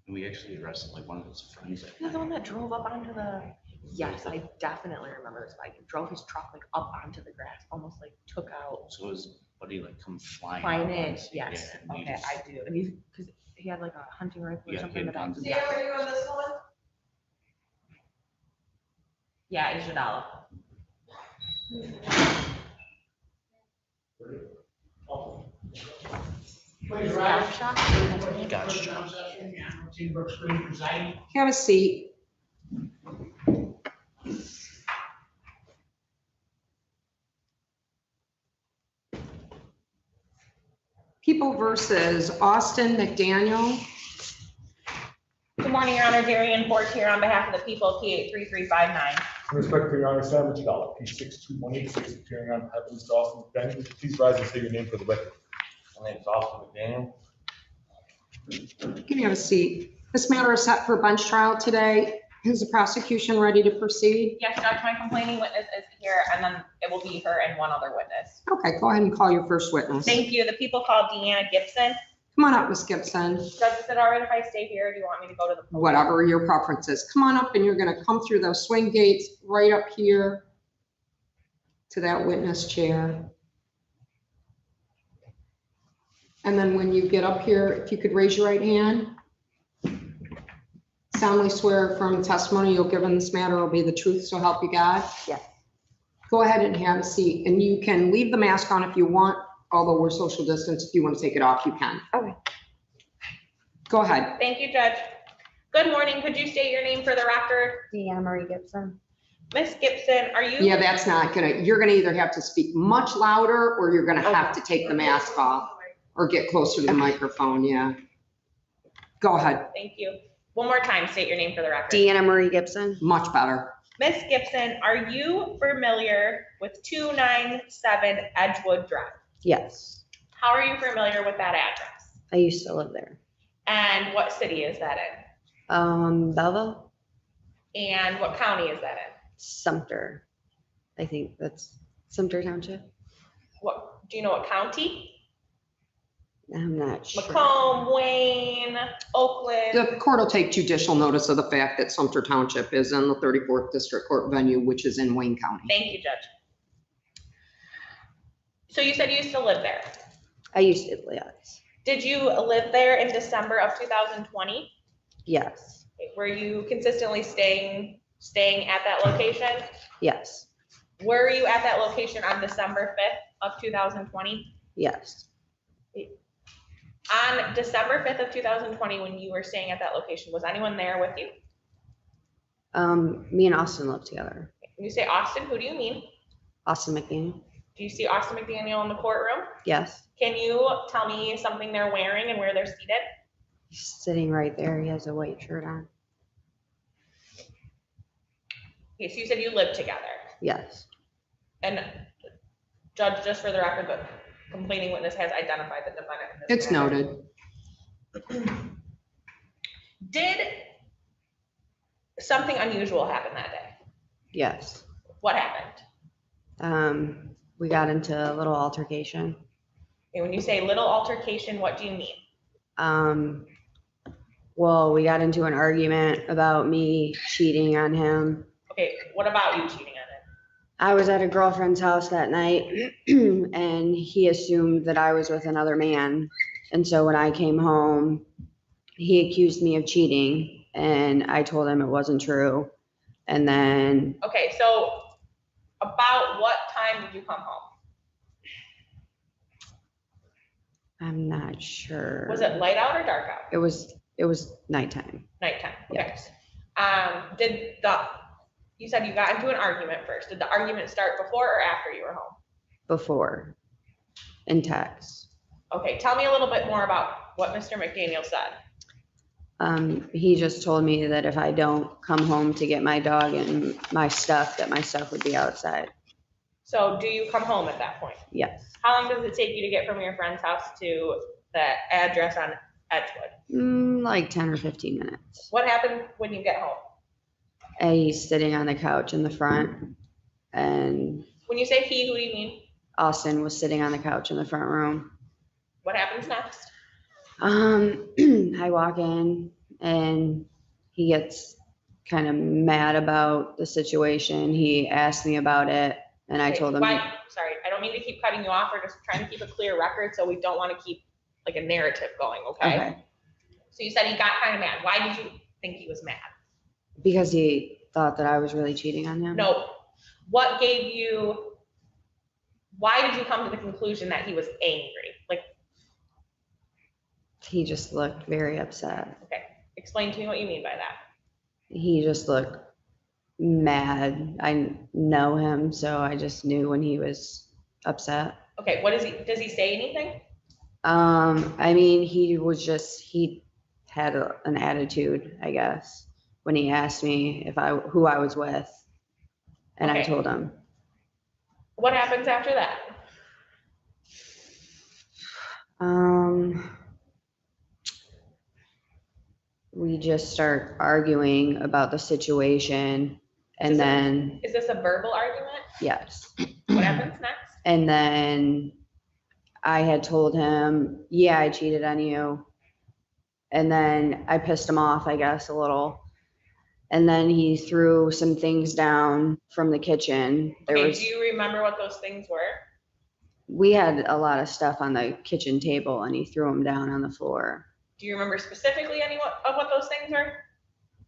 We actually arrested like one of his friends. He was the one that drove up onto the, yes, I definitely remember this bike. Drove his truck like up onto the grass, almost like took out. So his buddy like come flying. Flying up on in, us. yes, Yeah, and we okay, just- I do. And he's, because he had like a hunting rifle or Yeah, something. he had guns. Yeah, Are you on this one? yeah, Ishidala. Please rise. Gotcha. Team Brooks Green presiding. Have a seat. People versus Austin McDaniel. Good morning, Your Honor. Darian Ford here on behalf of the people, P83359. In respect to Your Honor, Sam Richardella, P62186, appearing on behalf of Mr. Austin McDaniel. Please rise and say your name for the record. My name's Austin McDaniel. You can have a seat. This matter is set for bench trial today. Is the prosecution ready to proceed? Yes, Judge, my complaining witness is here, and then it will be her and one other witness. Okay, go ahead and call your first witness. Thank you. The people called Deanna Gibson. Come on up, Ms. Gibson. Judge, is it all right if I stay here, or do you want me to go to the podium? Whatever your preference is. Come on up and you're gonna come through those swing gates right up here to that witness chair. And then when you get up here, if you could raise your right hand. Solemnly swear from testimony you'll give in this matter will be the truth, so help you God? Yes. Go ahead and have a seat, and you can leave the mask on if you want, although we're social distance. If you want to take it off, you can. Okay. Go ahead. Thank you, Judge. Good morning. Could you state your name for the record? Deanna Marie Gibson. Miss Gibson, are you? Yeah, that's not gonna, you're gonna either have to speak much louder or you're gonna have to take the mask off or get closer to the microphone, yeah. Go ahead, Thank you. One more time, state your name for the record. Deanna Marie Gibson. much better. Miss Gibson, are you familiar with 297 Edgewood Drive? Yes, How are you familiar with that address? I used to live there. And what city is that in? Belleville, And what county is that in? Sumter. I think that's Sumter Township. What, do you know what county? I'm not sure. Macomb, Wayne, Oakland? The court will take judicial notice of the fact that Sumter Township is in the 34th District Court venue, which is in Wayne County. Thank you, Judge. So you said you used to live there. I used to, yes. Did you live there in December of 2020? Yes, Were you consistently staying at that location? yes, Were you at that location on December 5th of 2020? yes. On December 5th of 2020, when you were staying at that location, was anyone there with you? Me and Austin lived together. When you say Austin, who do you mean? Austin McDaniel. Do you see Austin McDaniel in the courtroom? Yes, Can you tell me something they're wearing and where they're seated? he's sitting right there. He has a white shirt on. Okay, so you said you lived together. Yes, And Judge, just for the record, the complaining witness has identified the defendant. in this It's matter. noted. Did something unusual happen that day? yes. What happened? We got into a little altercation. And when you say little altercation, what do you mean? Well, we got into an argument about me cheating on him. Okay, what about you cheating on him? I was at a girlfriend's house that night and he assumed that I was with another man. And so when I came home, he accused me of cheating and I told him it wasn't true. And then Okay, so about what time did you come home? I'm not sure. Was it light out or dark out? It was nighttime. Nighttime, okay. Yes. You said you got into an argument first. Did the argument start before or after you were home? Before in text. Okay, tell me a little bit more about what Mr. McDaniel said. He just told me that if I don't come home to get my dog and my stuff, that my stuff would be outside. So do you come home at that point? Yes. How long does it take you to get from your friend's house to the address on Edgewood? Like 10 or 15 minutes. What happened when you get home? He's sitting on the couch in the front and When you say he, who do you mean? Austin was sitting on the couch in the front room. What happens next? I walk in and he gets kind of mad about the situation. He asked me about it and I Okay, told him, sorry, I don't mean to keep cutting you off. We're just trying to keep a clear record, so we don't want to keep like a narrative going, okay? okay, So you said he got kind of mad. Why did you think he was mad? because he thought that I was really cheating on him. No, what gave you, why did you come to the conclusion that he was angry? Like, He just looked very upset. okay, explain to me what you mean by that. He just looked mad. I know him, so I just knew when he was upset. Okay, what does he say anything? I mean, he had an attitude, I guess, when he asked me who I was with. And I Okay. told him, What happens after that? we just start arguing about the situation. And Is it- then, Is this a verbal argument? yes. What happens next? And then I had told him, yeah, I cheated on you. And then I pissed him off, I guess, a little. And then he threw some things down from the kitchen. Okay, do you remember what those things were? We had a lot of stuff on the kitchen table and he threw them down on the floor. Do you remember specifically any of what those things were?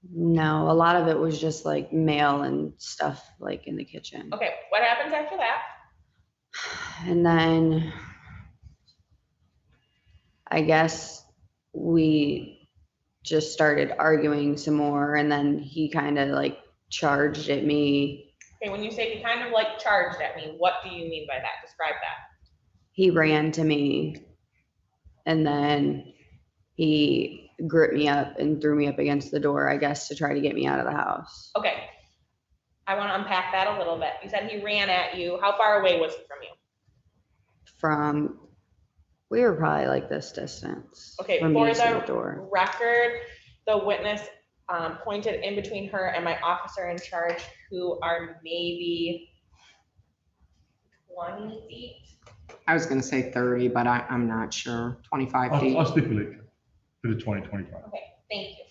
No, a lot of it was just like mail and stuff like in the kitchen. Okay, what happens after that? And then I guess we just started arguing some more and then he kind of like charged at me. Okay, when you say he kind of like charged at me, what do you mean by that? Describe that. He ran to me and then he gripped me up and threw me up against the door, I guess, to try to get me out of the house. Okay, I want to unpack that a little bit. You said he ran at you. How far away was he from you? We were probably like this distance. Okay, from for me to the the door. record, the witness pointed in between her and my officer in charge, who are maybe 20 feet. I was gonna say 30, but I'm not sure. 25 I'll feet. stipulate to the 2025. Okay, thank you.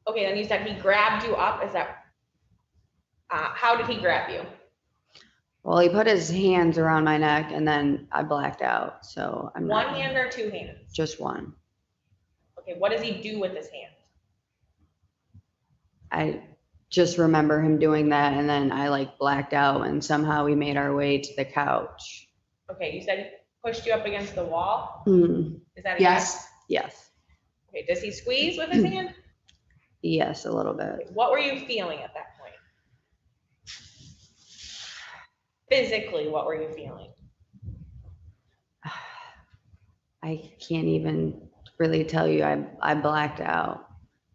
Okay, then you said he grabbed you up. Is that, how did he grab you? Well, he put his hands around my neck and then I blacked out. So I'm One not, hand or two hands? just one. Okay, what does he do with his hand? I just remember him doing that and then I like blacked out and somehow we made our way to the couch. Okay, you said he pushed you up against the wall. Hmm, Is that a yes? Yes, yes, Okay, does he squeeze with his hand? yes, a little bit. Okay, what were you feeling at that point? Physically, what were you feeling? I can't even really tell you. I blacked out.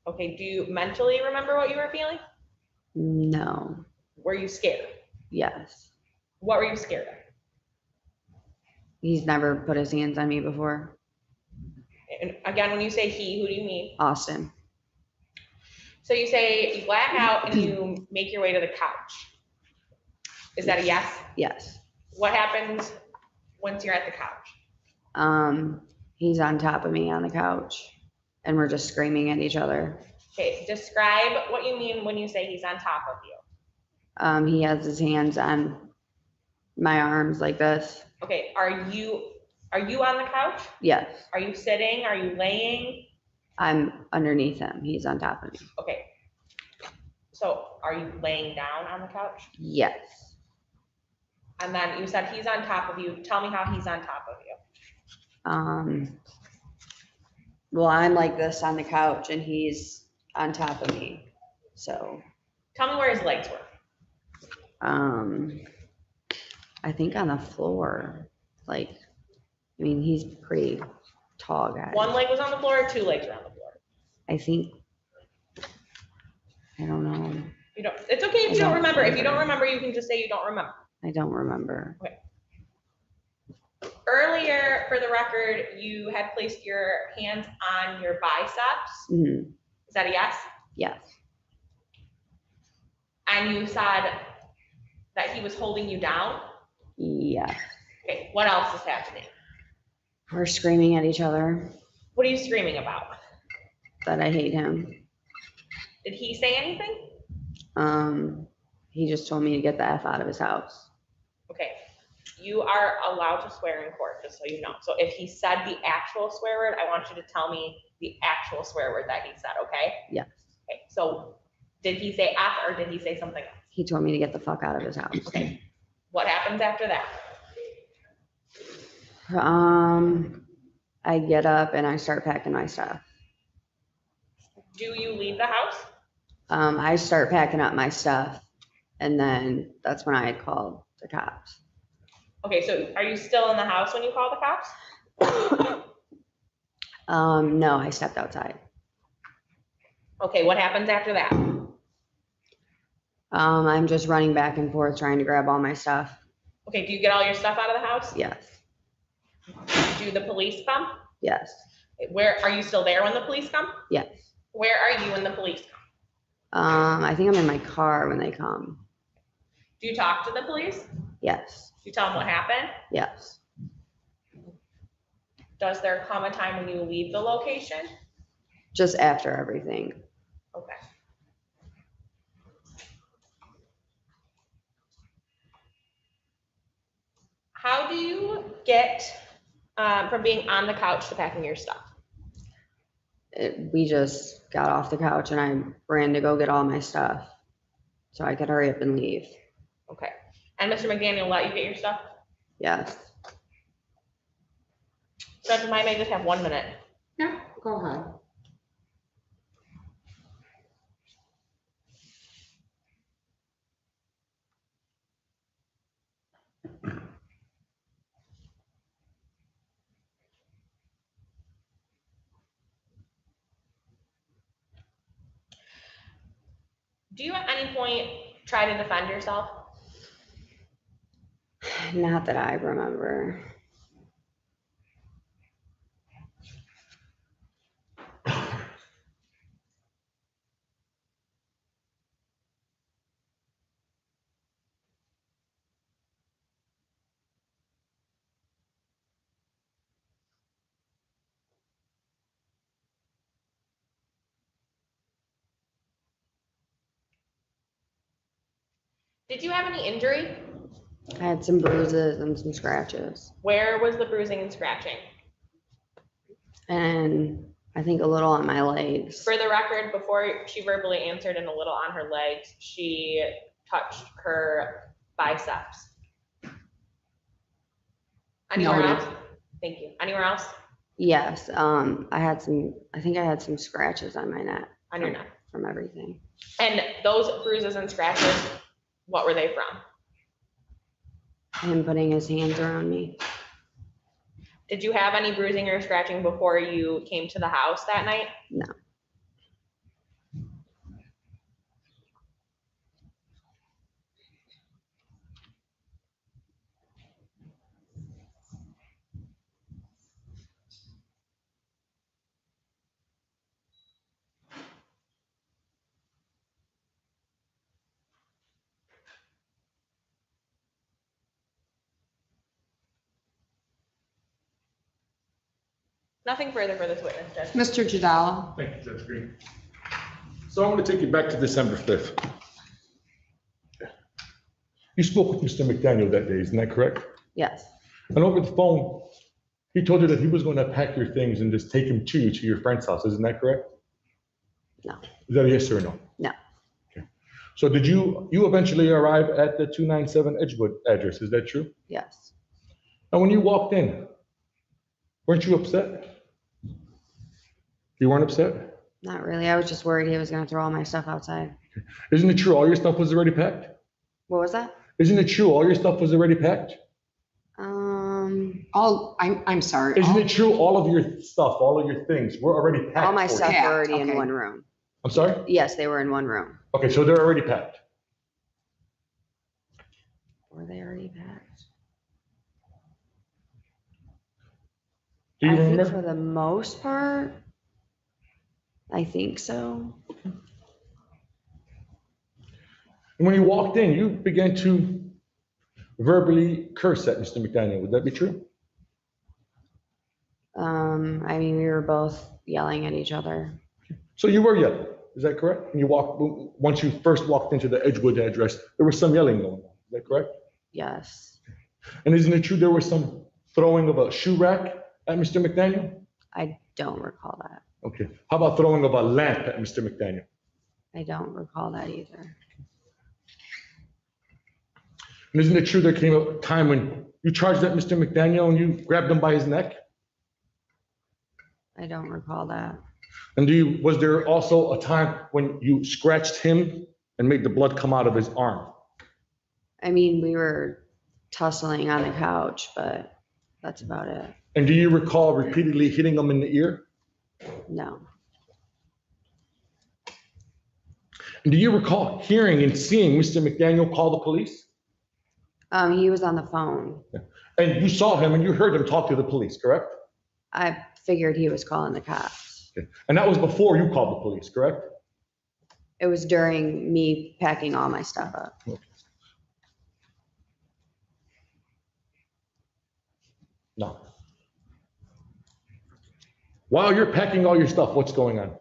Okay, do you mentally remember what you were feeling? No, Were you scared? yes. What were you scared of? He's never put his hands on me before. And again, when you say he, who do you mean? Austin, So you say you black out and you make your way to the couch. Is that a yes? yes. What happens once you're at the couch? He's on top of me on the couch and we're just screaming at each other. Okay, describe what you mean when you say he's on top of you. He has his hands on my arms like this. Okay, are you on the couch? Yes, Are you sitting? Are you laying? I'm underneath him. He's on top of me. Okay. So are you laying down on the couch? Yes. And then you said he's on top of you. Tell me how he's on top of you. Well, I'm like this on the couch and he's on top of me. So, Tell me where his legs were. I think on the floor, like, I mean, he's pretty tall guy. One leg was on the floor, or two legs were on the floor. I think, I don't know. You don't, it's okay if you don't remember. If you don't remember, you can just say you don't remember. I don't remember. Earlier, for the record, you had placed your hands on your biceps. Mhm. Is that a yes? Yes. And you said that he was holding you down. Yes. Okay, what else is happening? We're screaming at each other. What are you screaming about? that I hate him. Did he say anything? He just told me to get the F out of his house. Okay, you are allowed to swear in court, just so you know. So if he said the actual swear word, I want you to tell me the actual swear word that he said, okay? Yes. Okay, so did he say F or did he say something else? He told me to get the fuck out of his house. Okay, what happens after that? I get up and I start packing my stuff. Do you leave the house? I start packing up my stuff, and then that's when I had called the cops. Okay, so are you still in the house when you call the cops? No, I stepped outside. Okay, what happens after that? I'm just running back and forth trying to grab all my stuff. Okay, do you get all your stuff out of the house? Yes, Do the police come? yes, Where, are you still there when the police come? yes. Where are you when the police come? I think I'm in my car when they come. Do you talk to the police? Do Yes, you tell them what happened? yes. Does there come a time when you leave the location? Just after everything. Okay. How do you get from being on the couch to packing your stuff? We just got off the couch and I ran to go get all my stuff so I could hurry up and leave. Okay. And Mr. McDaniel let you get your stuff? Yes. Judge, I may just have 1 minute. Yeah, go ahead. Do you at any point try to defend yourself? Not that I remember. Did you have any injury? I had some bruises and some scratches. Where was the bruising and scratching? And I think a little on my legs. For the record, before she verbally answered and a little on her legs, she touched her biceps. Anywhere Noted. else? Thank you. Anywhere else Yes, I think I had some scratches on my neck on your neck? from everything. And those bruises and scratches, what were they from? Him putting his hands around me. Did you have any bruising or scratching before you came to the house that night? No. Nothing further for this witness, Judge. Mr. Jadala? Thank you, Judge Green. So I'm going to take you back to December 5th. You spoke with Mr. McDaniel that day, isn't that correct? Yes, And over the phone, he told you that he was going to pack your things and just take him to you to your friend's house, isn't that correct? No. Is that a yes or a no? No. Okay. So did you eventually arrive at the 297 Edgewood address, is that true? yes. And when you walked in, weren't you upset? You weren't upset? Not really. I was just worried he was gonna throw all my stuff outside. Isn't it true all your stuff was already packed? What was that? Isn't it true all your stuff was already packed? I'm sorry. Isn't it true all of your stuff, all of your things were already packed? All my for you? stuff Yeah, were already in okay. one room. I'm sorry? Yes, they were in one room. Okay, so they're already packed. Were they already packed? Do you I think remember? for the most part, I think so. And when you walked in, you began to verbally curse at Mr. McDaniel. Would that be true? I mean, we were both yelling at each other. So you were yelling, is that correct? And you walked, once you first walked into the Edgewood address, there was some yelling going on, is that correct? Yes, And isn't it true there was some throwing of a shoe rack at Mr. McDaniel? I don't recall that. Okay. How about throwing of a lamp at Mr. McDaniel? I don't recall that either. And isn't it true there came a time when you charged at Mr. McDaniel and you grabbed him by his neck? I don't recall that. And was there also a time when you scratched him and made the blood come out of his arm? I mean, we were tussling on the couch, but that's about it. And do you recall repeatedly hitting him in the ear? No, And do you recall hearing and seeing Mr. McDaniel call the police? he was on the phone. And you saw him and you heard him talk to the police, correct? I figured he was calling the cops. Okay. And that was before you called the police, correct? It was during me packing all my stuff up. No. While you're packing all your stuff, what's going on?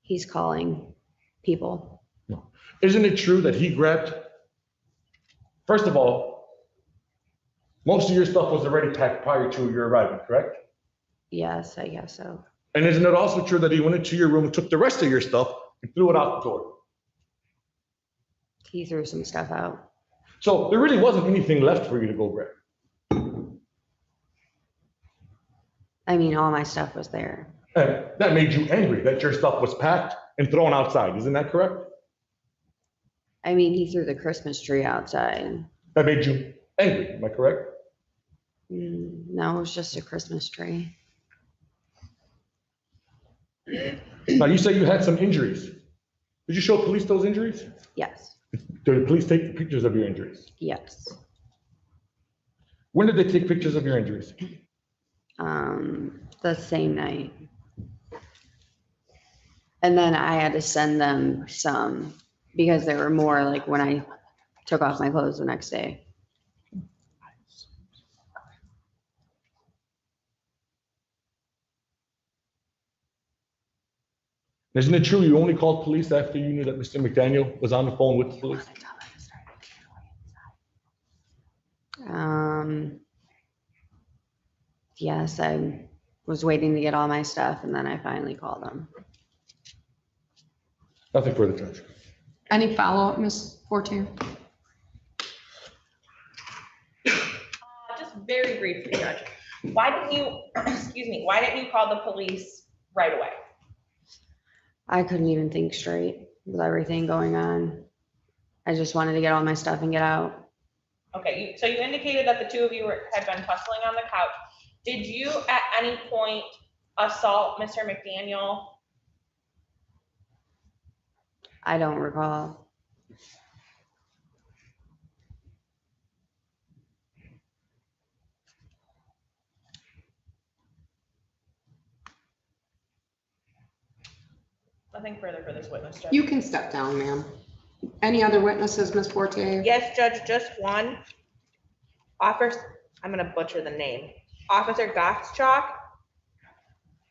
He's calling people. No. Isn't it true that he grabbed, first of all, most of your stuff was already packed prior to your arrival, correct? Yes, I guess so. And isn't it also true that he went into your room and took the rest of your stuff and threw it out the door? He threw some stuff out. So there really wasn't anything left for you to go grab. I mean, all my stuff was there. And that made you angry that your stuff was packed and thrown outside. Isn't that correct? I mean, he threw the Christmas tree outside. That made you angry. Am I correct? No, it was just a Christmas tree. Now, you say you had some injuries. Did you show police those injuries? Yes, Did the police take pictures of your injuries? yes. When did they take pictures of your injuries? The same night. And then I had to send them some because there were more like when I took off my clothes the next day. Isn't it true you only called police after you knew that Mr. McDaniel was on the phone with the police? Yes, I was waiting to get all my stuff and then I finally called them. Nothing further, Judge. Any follow-up, Ms. Fortier? Just very briefly, Judge. Why didn't you, excuse me, why didn't you call the police right away? I couldn't even think straight with everything going on. I just wanted to get all my stuff and get out. Okay, so you indicated that the two of you had been tussling on the couch. Did you at any point assault Mr. McDaniel? I don't recall. Nothing further for this witness, Judge. You can step down, ma'am. Any other witnesses, Ms. Fortier? Yes, Judge, just one. Officer, I'm gonna butcher the name. Officer Gottschalk,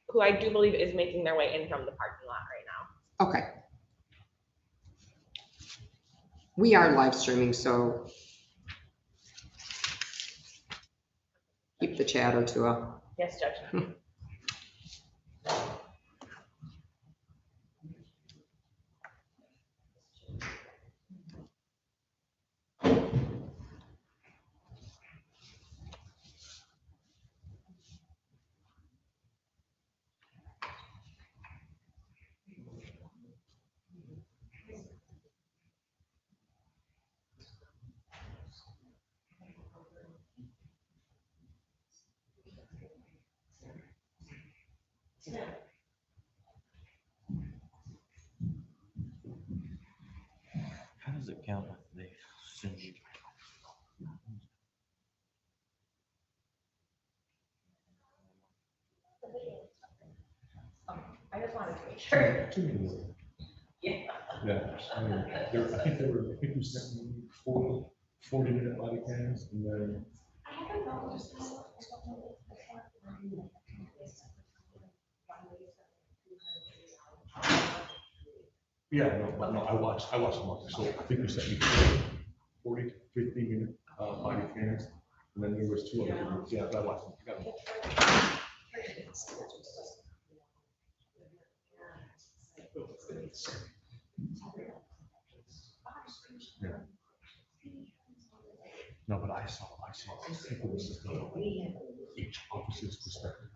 who I do believe is making their way in from the parking lot right now. Okay. We are live streaming, so keep the chatter to a. Yes, Judge. How does it count if they send you? I just wanted to make sure. Yeah. Yeah, I think you sent me 40-minute body cams and then. Yeah, no, I watched them all. So I think you sent me 40, 50 unit, body cams. And then there was 2 other ones. Yeah, but I watched them. I got them. Yeah. No, but I saw people with this, each officer's perspective.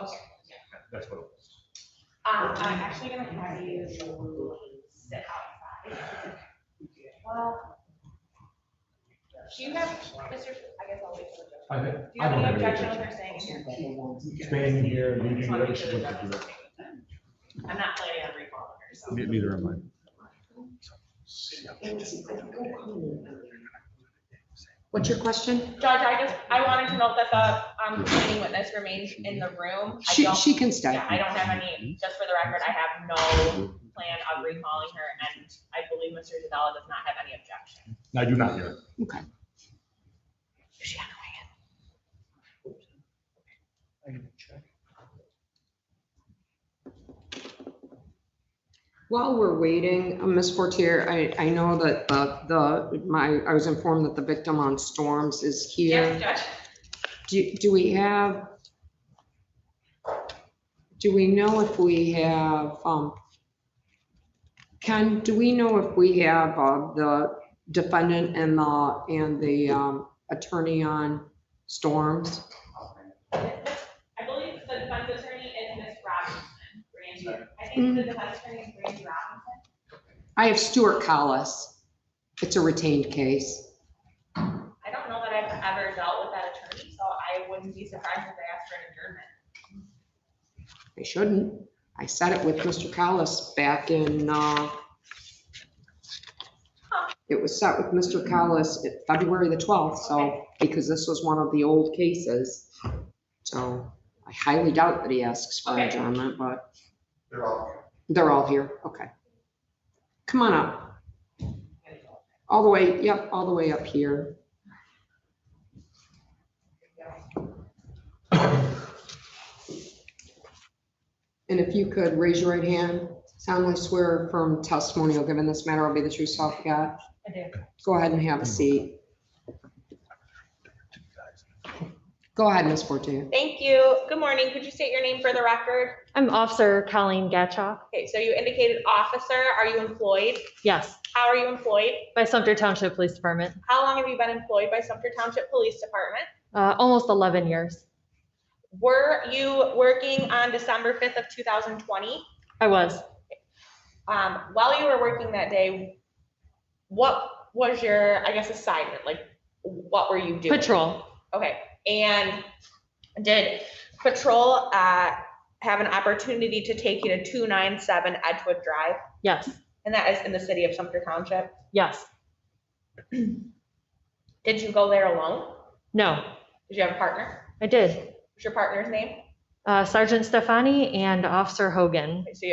Okay. That's what it was. I'm actually gonna have you sit outside. Well, do you have, Mr., I guess I'll wait for you. Do you have any objection with her staying here? Staying here, leaving, whatever she wants to do. I'm not planning on recalling her, so. Neither am I. What's your question? Judge, I wanted to note that the complaining witness remains in the room. I She, don't- she can stay. Yeah, I don't have any, just for the record, I have no plan of recalling her, and I believe Mr. Zadella does not have any objection. I do not hear. Okay. Is she on her way While we're waiting, Ms. Fortier, I know that I was informed that the victim on Storms is in? here. Yes, Judge. Do we know if we have, Ken, do we know if we have the defendant and the attorney on Storms? I believe the defense attorney is Ms. Robinson, Brandy. I think the defense attorney is Brandy Robinson. I have Stuart Collis. It's a retained case. I don't know that I've ever dealt with that attorney, so I wouldn't be surprised if they asked for an adjournment. I shouldn't. I said it with Mr. Collis back in, it was set with Mr. Collis at February the 12th, so, because this was one of the old cases. So I highly doubt that he asks for Okay. adjournment, but they're all here. Okay. Come on up. All the way, yep, all the way up here. And if you could raise your right hand, solemnly swear from testimony you'll give in this matter will be the true self you got. I do. Go ahead and have a seat. Go ahead, Ms. Fortier. Thank you. Good morning. Could you state your name for the record? I'm Officer Colleen Gatchak. Okay, so you indicated officer. Are you employed? Yes, How are you employed? by Sumter Township Police Department. How long have you been employed by Sumter Township Police Department? Almost 11 years. Were you working on December 5th of 2020? I was. While you were working that day, what was your, I guess, assignment? Like, what were you doing? Patrol. Okay, and did patrol have an opportunity to take you to 297 Edgewood Drive? Yes, And that is in the city of Sumter Township. yes. Did you go there alone? No, Did you have a partner? I did. What's your partner's name? Sergeant Stefani and Officer Hogan. So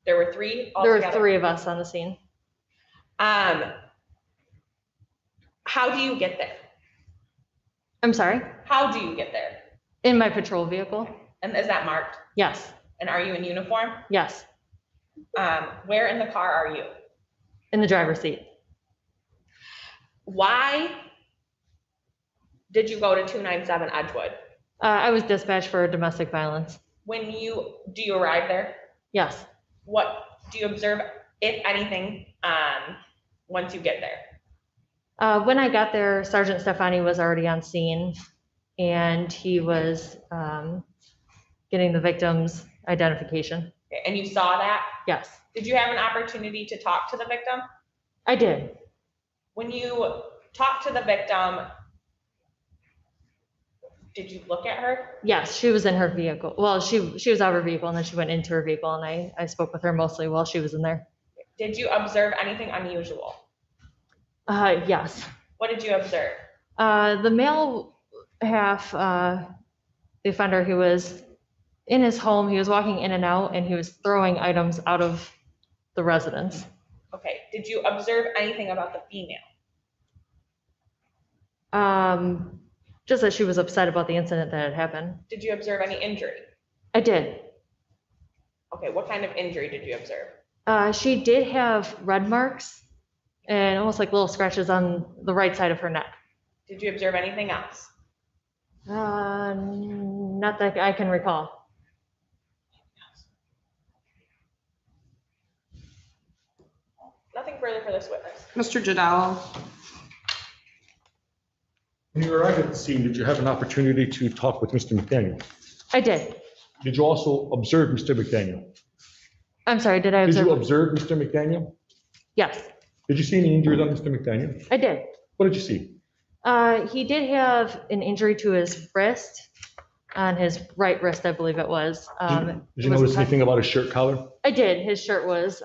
there were three There were altogether? 3 of us on the scene. How do you get there? I'm sorry, How do you get there? in my patrol vehicle. And is that marked? Yes, And are you in uniform? yes, Where in the car are you? in the driver's seat. Why did you go to 297 Edgewood? I was dispatched for domestic violence. Do you arrive there? Yes, What do you observe, if anything, once you get there? when I got there, Sergeant Stefani was already on scene and he was getting the victim's identification. And you saw that? Yes, Did you have an opportunity to talk to the victim? I did. When you talked to the victim, did you look at her? Yes, she was in her vehicle. Well, she was out of her vehicle and then she went into her vehicle and I spoke with her mostly while she was in there. Did you observe anything unusual? Yes. What did you observe? The male half, the offender who was in his home, he was walking in and out and he was throwing items out of the residence. Okay, did you observe anything about the female? Just that she was upset about the incident that had happened. Did you observe any injury? I did. Okay, what kind of injury did you observe? She did have red marks and almost like little scratches on the right side of her neck. Did you observe anything else? Not that I can recall. Nothing further for this witness. Mr. Jadalo? When you arrived at the scene, did you have an opportunity to talk with Mr. McDaniel? I did. Did you also observe Mr. McDaniel? I'm sorry, did I Did you observe? observe Mr. McDaniel? Yes, Did you see any injuries on Mr. McDaniel? I did. What did you see? He did have an injury to his wrist, on his right wrist, I believe it was. Did you it was notice cut- anything about his shirt collar? I did. His shirt was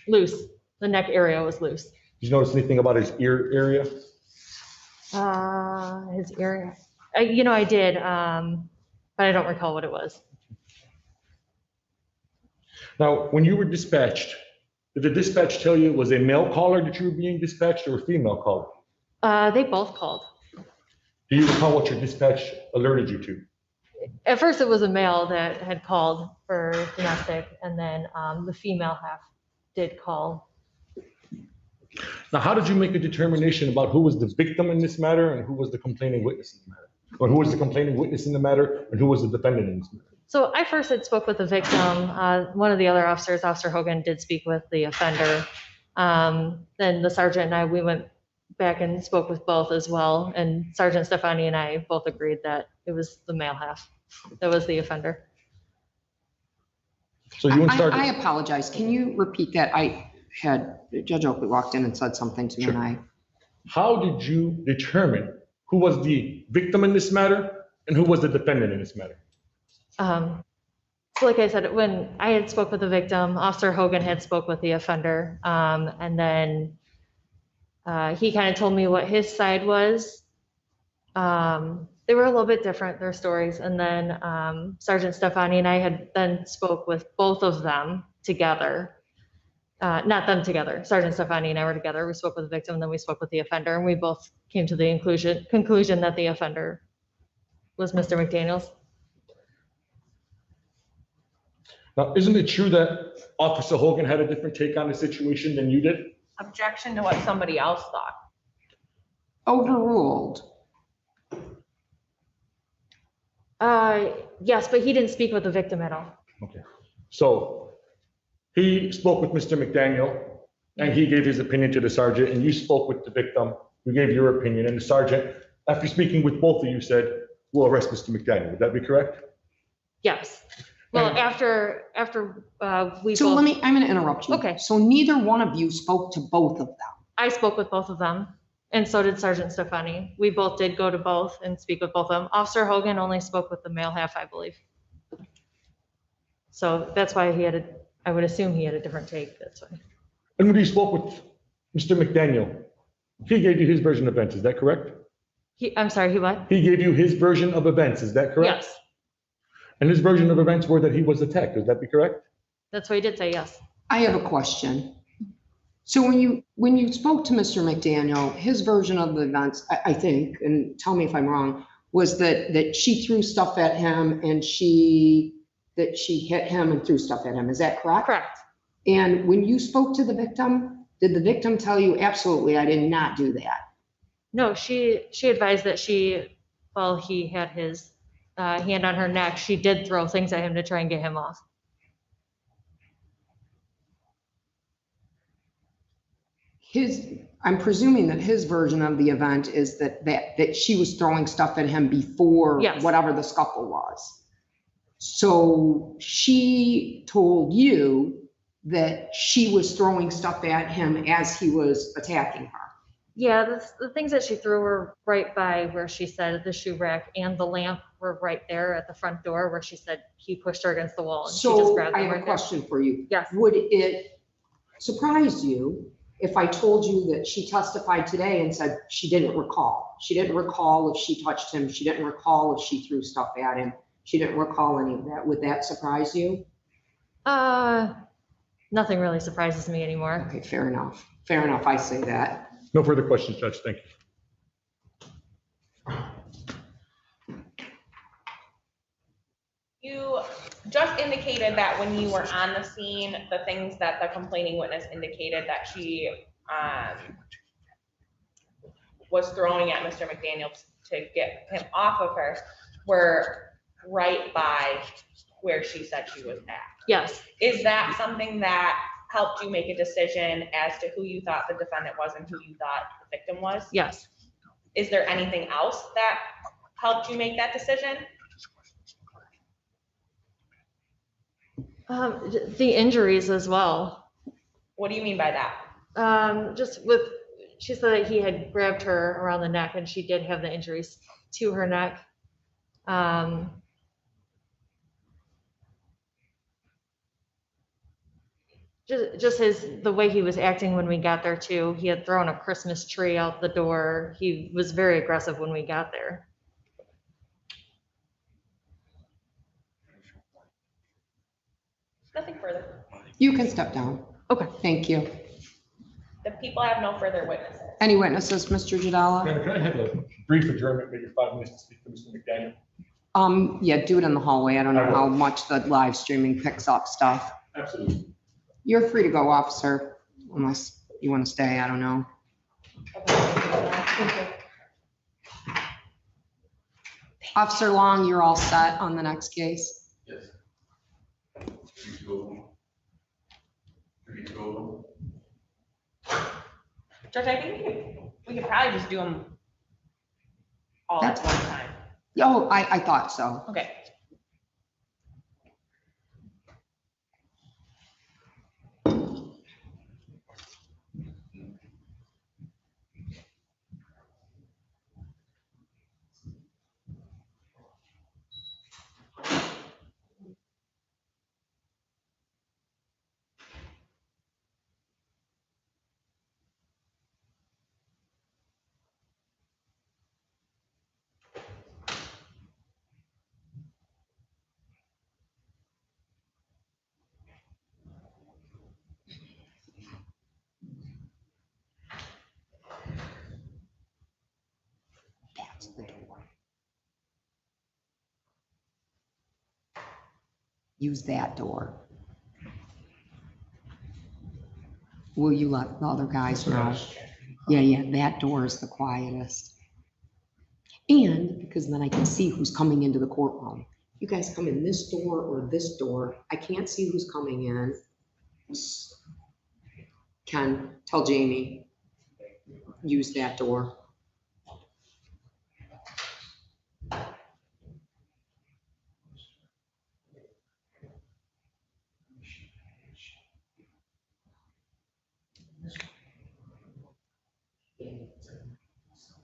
loose. The neck area was loose. Did you notice anything about his ear area? His ear, I did, but I don't recall what it was. Now, when you were dispatched, did the dispatch tell you it was a male caller that you were being dispatched or a female caller? They both called. Do you recall what your dispatch alerted you to? At first, it was a male that had called for domestic, and then the female half did call. Now, how did you make a determination about who was the victim in this matter and who was the complaining witness in the matter? Or who was the complaining witness in the matter and who was the defendant in this matter? So I first had spoke with the victim. One of the other officers, Officer Hogan, did speak with the offender. Then the sergeant and I, we went back and spoke with both as well. And Sergeant Stefani and I both agreed that it was the male half that was the offender. So you and I Sergeant, apologize. Can you repeat that? Judge Oakley walked in and said something to me and I, how did you determine who was the victim in this matter and who was the defendant in this matter? So like I said, when I had spoke with the victim, Officer Hogan had spoke with the offender. And then he kind of told me what his side was. They were a little bit different, their stories. And then Sergeant Stefani and I had then spoke with both of them together. Not them together. Sergeant Stefani and I were together. We spoke with the victim, and then we spoke with the offender, and we both came to the conclusion that the offender was Mr. McDaniels. Now, isn't it true that Officer Hogan had a different take on the situation than you did? Objection to what somebody else thought. overruled. Yes, but he didn't speak with the victim at all. Okay. So he spoke with Mr. McDaniel and he gave his opinion to the sergeant, and you spoke with the victim. You gave your opinion, and the sergeant, after speaking with both of you, said, we'll arrest Mr. McDaniel. Would that be correct? Yes. Well, And- after we So both, I'm going to interrupt you. Okay. So neither one of you spoke to both of them. I spoke with both of them, and so did Sergeant Stefani. We both did go to both and speak with both of them. Officer Hogan only spoke with the male half, I believe. So that's why I would assume he had a different take, that's why. And when you spoke with Mr. McDaniel, he gave you his version of events, is that correct? I'm sorry, he what? He gave you his version of events, is that correct? Yes, And his version of events were that he was attacked, would that be correct? that's what he did say, yes. I have a question. So when you spoke to Mr. McDaniel, his version of the events, I think, and tell me if I'm wrong, was that she threw stuff at him and that she hit him and threw stuff at him. Is that correct? Correct. And when you spoke to the victim, did the victim tell you, absolutely, I did not do that? No, she advised that while he had his hand on her neck, she did throw things at him to try and get him off. I'm presuming that his version of the event is that she was throwing stuff at him before Yes. whatever the scuffle was. So she told you that she was throwing stuff at him as he was attacking her. Yeah, the things that she threw were right by where she said the shoe rack and the lamp were right there at the front door where she said he pushed her against the wall and she just So grabbed I them have a right there. question for you. Yes. Would it surprise you if I told you that she testified today and said she didn't recall? She didn't recall if she touched him. She didn't recall if she threw stuff at him. She didn't recall any of that. Would that surprise you? Nothing really surprises me anymore. Okay, fair enough. Fair enough. I say that. No further questions, Judge, thank you. just indicated that when you were on the scene, the things that the complaining witness indicated that she was throwing at Mr. McDaniel to get him off of her were right by where she said she was at. Yes, Is that something that helped you make a decision as to who you thought the defendant was and who you thought the victim was? yes. Is there anything else that helped you make that decision? The injuries as well. What do you mean by that? Just with, she said that he had grabbed her around the neck and she did have the injuries to her neck. Just the way he was acting when we got there too. He had thrown a Christmas tree out the door. He was very aggressive when we got there. Nothing further. You can step down. Okay. Thank you. The people have no further witnesses. Any witnesses, Mr. Jadala? Madam, can I have a brief adjournment, maybe 5 minutes to speak to Mr. McDaniel? Yeah, do it in the hallway. I don't know how much the live streaming picks up stuff. Absolutely. You're free to go, officer, unless you want to stay. I don't know. Officer Long, you're all set on the next case? Yes. Judge, I think we could probably just do them all at one time. Oh, I thought so. Okay. That's the door. Use that door. Will you let the other guys know? Yeah, that door is the quietest. And because then I can see who's coming into the courtroom. You guys come in this door or this door. I can't see who's coming in. Ken, tell Jamie, use that door.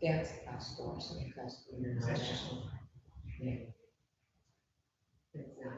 That's the best door, so you guys can hear that. Yeah. It's not.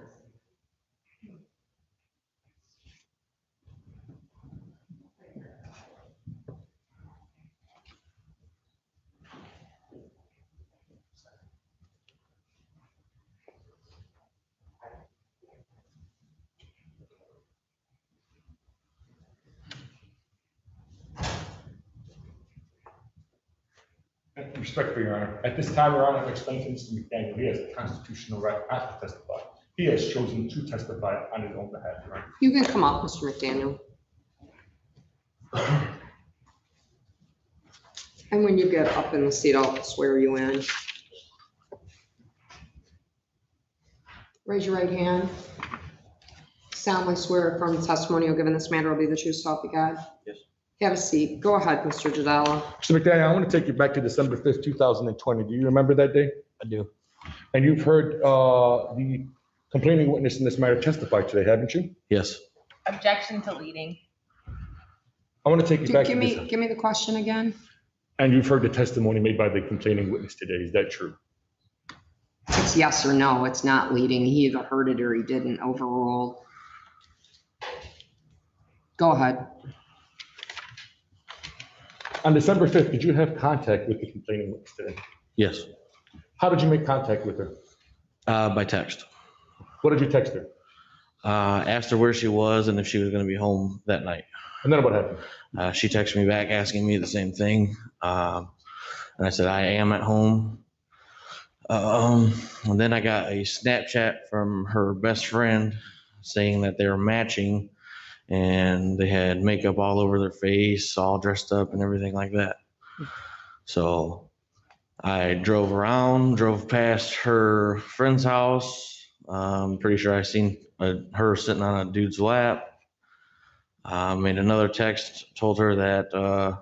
Respectfully, Your Honor, at this time, Your Honor, I'm explaining to Mr. McDaniel, he has a constitutional right not to testify. He has chosen to testify on his own behalf, Your Honor. You can come up, Mr. McDaniel. And when you get up in the seat, I'll swear you in. Raise your right hand. Solemnly swear affirm the testimony you'll give in this matter will be the truth, so help you God. Yes. Have a seat. Go ahead, Mr. Jadala. Mr. McDaniel, I want to take you back to December 5th, 2020. Do you remember that day? I do. And you've heard the complaining witness in this matter testify today, haven't you? Yes. Objection to leading. I want to take you back to Give this. me the question again. And you've heard the testimony made by the complaining witness today. Is that true? It's yes or no. It's not leading. He either heard it or he didn't. Overruled. Go ahead. On December 5th, did you have contact with the complaining witness today? Yes. How did you make contact with her? By text. What did you text her? Asked her where she was and if she was going to be home that night. And then what happened? She texted me back asking me the same thing. And I said, I am at home. And then I got a Snapchat from her best friend saying that they were matching and they had makeup all over their face, all dressed up and everything like that. So I drove around, drove past her friend's house. Pretty sure I seen her sitting on a dude's lap. Made another text, told her that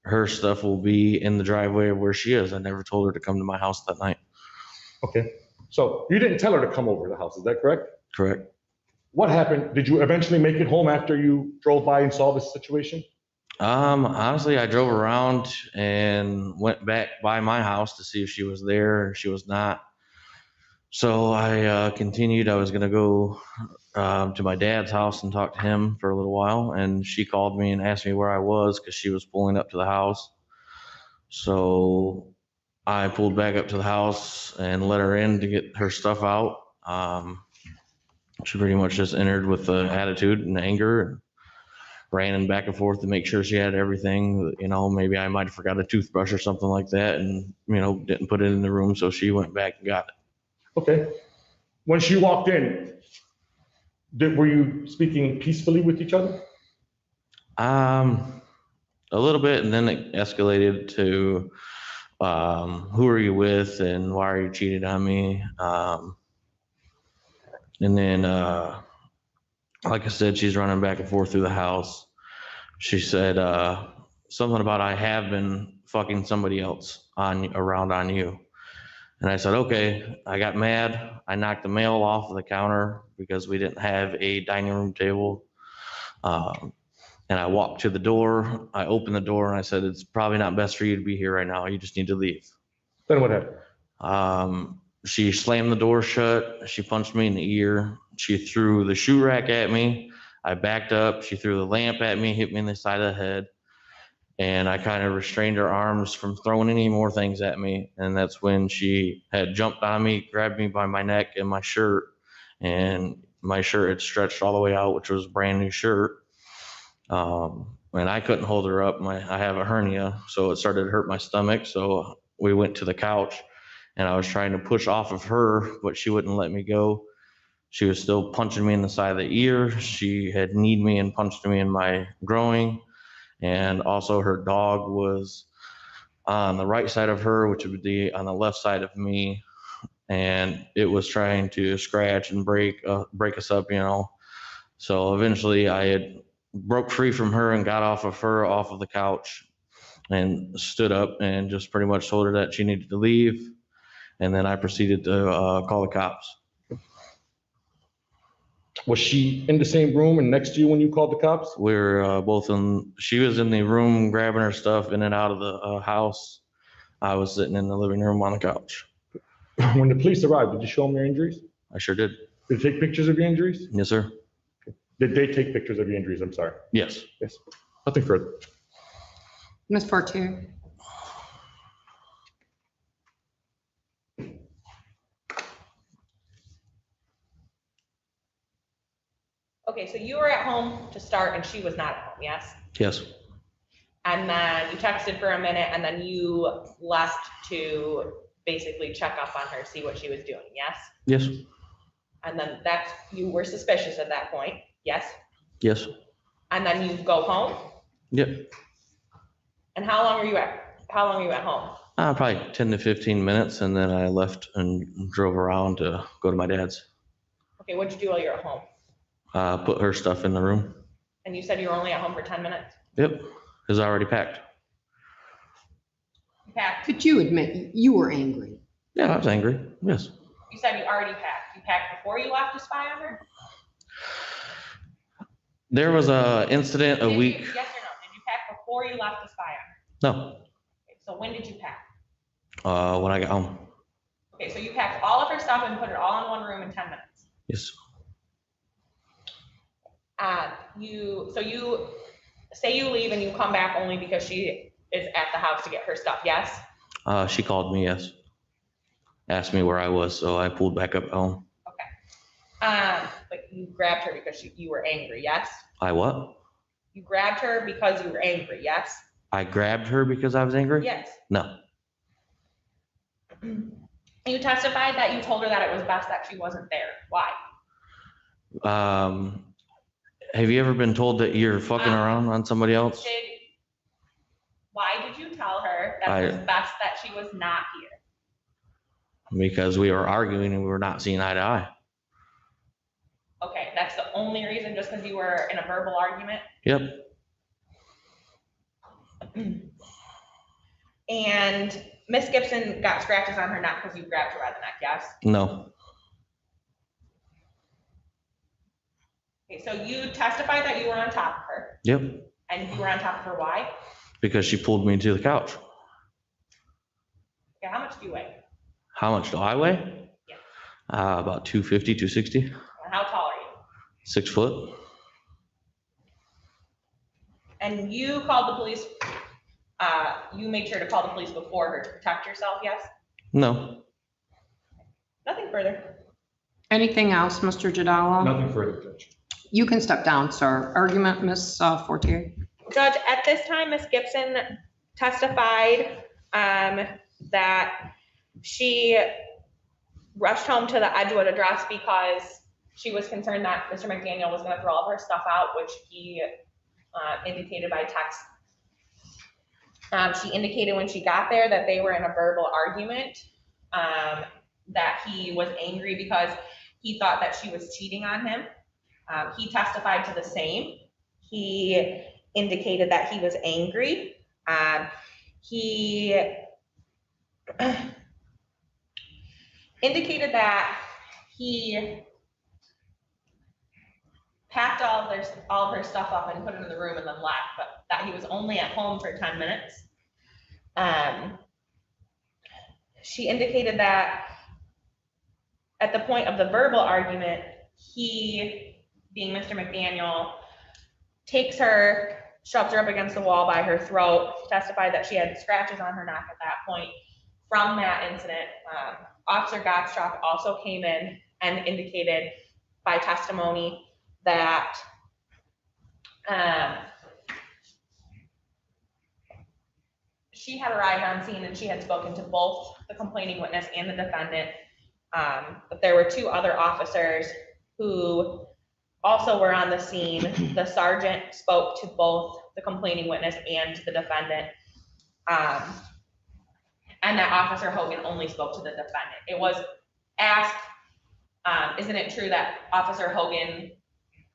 her stuff will be in the driveway of where she is. I never told her to come to my house that night. Okay, so you didn't tell her to come over to the house, is that correct? Correct. What happened? Did you eventually make it home after you drove by and saw this situation? Honestly, I drove around and went back by my house to see if she was there, and she was not. So I continued. I was going to go to my dad's house and talk to him for a little while, and she called me and asked me where I was because she was pulling up to the house. So I pulled back up to the house and let her in to get her stuff out. She pretty much just entered with the attitude and anger and ran back and forth to make sure she had everything. You know, maybe I might have forgot a toothbrush or something like that and, you know, didn't put it in the room. So she went back and got it. Okay. When she walked in, were you speaking peacefully with each other? A little bit, and then it escalated to who are you with and why are you cheating on me? And then, like I said, she's running back and forth through the house. She said something about I have been fucking somebody else around on you. And I said, okay. I got mad. I knocked the mail off of the counter because we didn't have a dining room table. And I walked to the door. I opened the door and I said, it's probably not best for you to be here right now. You just need to leave. Then what happened? She slammed the door shut. She punched me in the ear. She threw the shoe rack at me. I backed up. She threw the lamp at me, hit me in the side of the head. And I kind of restrained her arms from throwing any more things at me. And that's when she had jumped on me, grabbed me by my neck and my shirt. And my shirt had stretched all the way out, which was a brand new shirt. And I couldn't hold her up. I have a hernia, so it started to hurt my stomach. So we went to the couch and I was trying to push off of her, but she wouldn't let me go. She was still punching me in the side of the ear. She had kneed me and punched me in my groin. And also her dog was on the right side of her, which would be on the left side of me. And it was trying to scratch and break us up, you know. So eventually I had broke free from her and got off of the couch and stood up and just pretty much told her that she needed to leave. And then I proceeded to call the cops. Was she in the same room and next to you when you called the cops? We were she was in the room grabbing her stuff in and out of the house. I was sitting in the living room on the couch. When the police arrived, did you show them your injuries? I sure did. Did they take pictures of your injuries? Yes, sir. Did they take pictures of your injuries? I'm sorry. Yes. Yes. Nothing further. Ms. Fortier? Okay, so you were at home to start and she was not at home, yes? Yes. And then you texted for a minute and then you left to basically check up on her, see what she was doing, yes? Yes. And then you were suspicious at that point, yes? Yes. And then you go home? Yep. And how long were you at home? Probably 10 to 15 minutes, and then I left and drove around to go to my dad's. Okay, what'd you do while you were at home? Put her stuff in the room. And you said you were only at home for 10 minutes? Yep, because I already packed. You packed? Could you admit you were angry? Yeah, I was angry. Yes. You said you already packed. You packed before you left to spy on her? There was a incident a Yes or week. no? Did you pack before you left to spy on her? No, Okay, so when did you pack? when I got home. Okay, so you packed all of her stuff and put it all in one room in 10 minutes. Yes. You say you leave and you come back only because she is at the house to get her stuff, yes? She called me, yes. Asked me where I was, so I pulled back up home. But you grabbed her because you were angry, yes? I what? You grabbed her because you were angry, yes? I grabbed her because I was angry? Yes. No. You testified that you told her that it was best that she wasn't there. Why? Have you ever been told that you're fucking around on somebody else? Why did you tell her that it was best that she was not here? Because we were arguing and we were not seeing eye to eye. Okay, that's the only reason, just because you were in a verbal argument? Yep. And Miss Gibson got scratches on her neck because you grabbed her by the neck, yes? No. Okay, so you testified that you were on top of her, Yep. and you were on top of her, why? Because she pulled me to the couch. Okay, how much do you weigh? How much do I weigh? Yeah. About 250, 260, And how tall are you? 6 foot. And you called the police, you made sure to call the police before her to protect yourself, yes? No. Nothing further. Anything else, Mr. Jadala? Nothing further, Judge. You can step down, sir. Argument, Ms. Fortier? Judge, at this time, Ms. Gibson testified that she rushed home to the Edgewood address because she was concerned that Mr. McDaniel was gonna throw all of her stuff out, which he indicated by text. She indicated when she got there that they were in a verbal argument, that he was angry because he thought that she was cheating on him. He testified to the same. He indicated that he was angry. He indicated that he packed all of her stuff up and put it in the room and then left, but that he was only at home for 10 minutes. She indicated that at the point of the verbal argument, he, being Mr. McDaniel, takes her, shoves her up against the wall by her throat, testified that she had scratches on her neck at that point. From that incident, Officer Gottschalk also came in and indicated by testimony that she had arrived on scene and she had spoken to both the complaining witness and the defendant. But there were 2 other officers who also were on the scene. The sergeant spoke to both the complaining witness and the defendant. And that Officer Hogan only spoke to the defendant. It was asked, isn't it true that Officer Hogan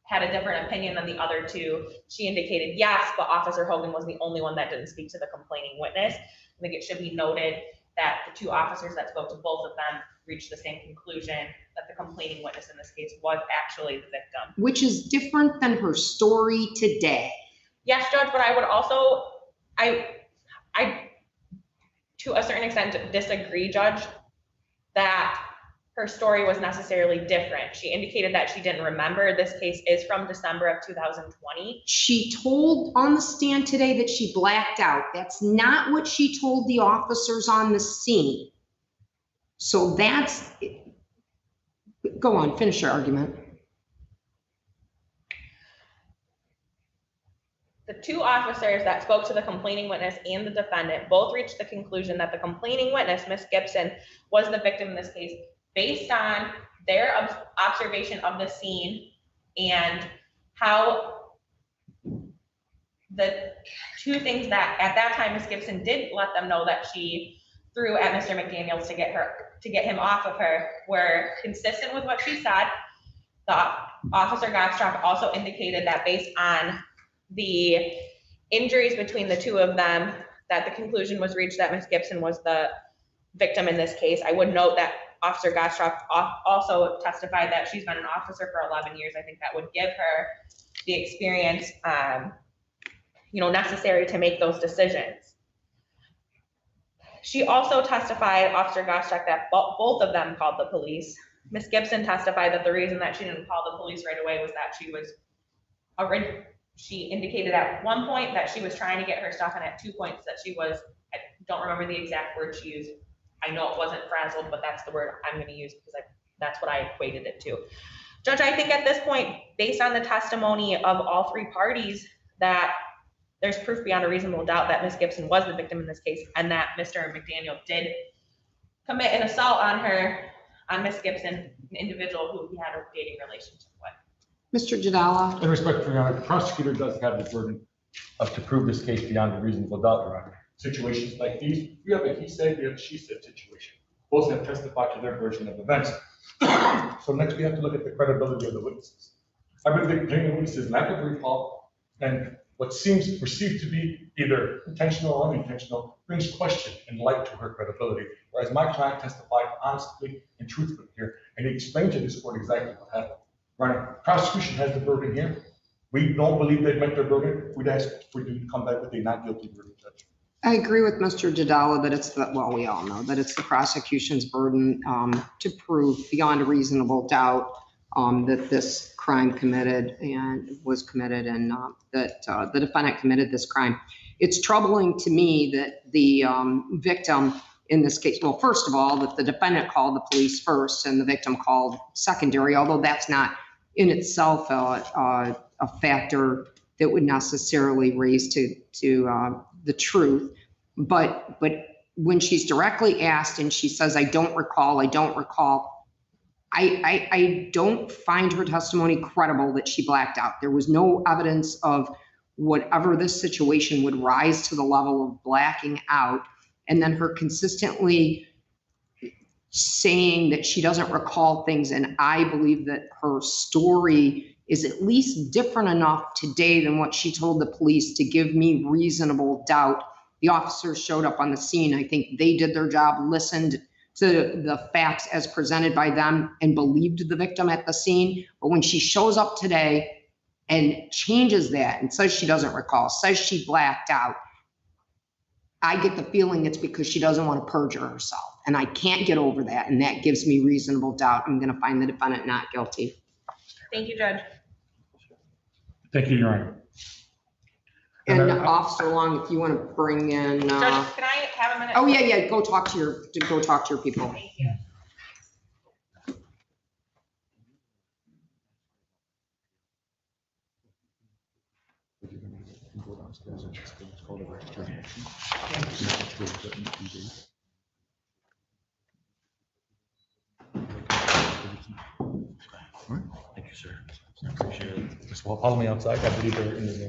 had a different opinion than the other 2? She indicated yes, but Officer Hogan was the only one that didn't speak to the complaining witness. I think it should be noted that the 2 officers that spoke to both of them reached the same conclusion, that the complaining witness in this case was actually the victim. Which is different than her story today. Yes, Judge, but I would also, I to a certain extent disagree, Judge, that her story was necessarily different. She indicated that she didn't remember. This case is from December of 2020. She told on the stand today that she blacked out. That's not what she told the officers on the scene. So that's, go on, finish your argument. The 2 officers that spoke to the complaining witness and the defendant both reached the conclusion that the complaining witness, Miss Gibson, was the victim in this case based on their observation of the scene and how the 2 things that at that time Miss Gibson did let them know that she threw at Mr. McDaniel to get him off of her were consistent with what she said. The Officer Gottschalk also indicated that based on the injuries between the 2 of them, that the conclusion was reached that Miss Gibson was the victim in this case. I would note that Officer Gottschalk also testified that she's been an officer for 11 years. I think that would give her the experience, necessary to make those decisions. She also testified, Officer Gottschalk, that both of them called the police. Miss Gibson testified that the reason that she didn't call the police right away was that she indicated at one point that she was trying to get her stuff, and at 2 points that she was, I don't remember the exact word she used. I know it wasn't frazzled, but that's the word I'm going to use because that's what I equated it to. Judge, I think at this point, based on the testimony of all 3 parties, that there's proof beyond a reasonable doubt that Miss Gibson was the victim in this case and that Mr. McDaniel did commit an assault on her, on Miss Gibson, an individual who he had a dating relationship with. Mr. Jadala? In respect, Your Honor, the prosecutor does have the burden to prove this case beyond a reasonable doubt, Your Honor. Situations like these, we have a he said, we have a she said situation. Both have testified to their version of events. So next, we have to look at the credibility of the witnesses. I believe the complaining witnesses lack of recall and what seems perceived to be either intentional or unintentional brings question and light to her credibility. Whereas my client testified honestly and truthfully here, and he explained to this court exactly what happened. Right? Prosecution has the burden here. We don't believe they met their burden. We'd ask for you to come back with a not guilty verdict, Judge. I agree with Mr. Jadala that it's the, well, we all know that it's the prosecution's burden to prove beyond a reasonable doubt that this crime committed and was committed and that the defendant committed this crime. It's troubling to me that the victim in this case, well, first of all, that the defendant called the police first and the victim called secondary, although that's not in itself a factor that would necessarily raise to the truth. But when she's directly asked and she says, I don't recall, I don't find her testimony credible that she blacked out. There was no evidence of whatever this situation would rise to the level of blacking out. And then her consistently saying that she doesn't recall things. And I believe that her story is at least different enough today than what she told the police to give me reasonable doubt. The officers showed up on the scene. I think they did their job, listened to the facts as presented by them and believed the victim at the scene. But when she shows up today and changes that and says she doesn't recall, says she blacked out, I get the feeling it's because she doesn't want to perjure herself. And I can't get over that. And that gives me reasonable doubt. I'm going to find the defendant not guilty. Thank you, Judge. Thank you, Your Honor. And Officer Long, if you want to bring in, Judge, can I have a minute? oh yeah, go talk to your people. Thank you. Thank you, sir. I appreciate it. Just follow me outside. I believe they're in this.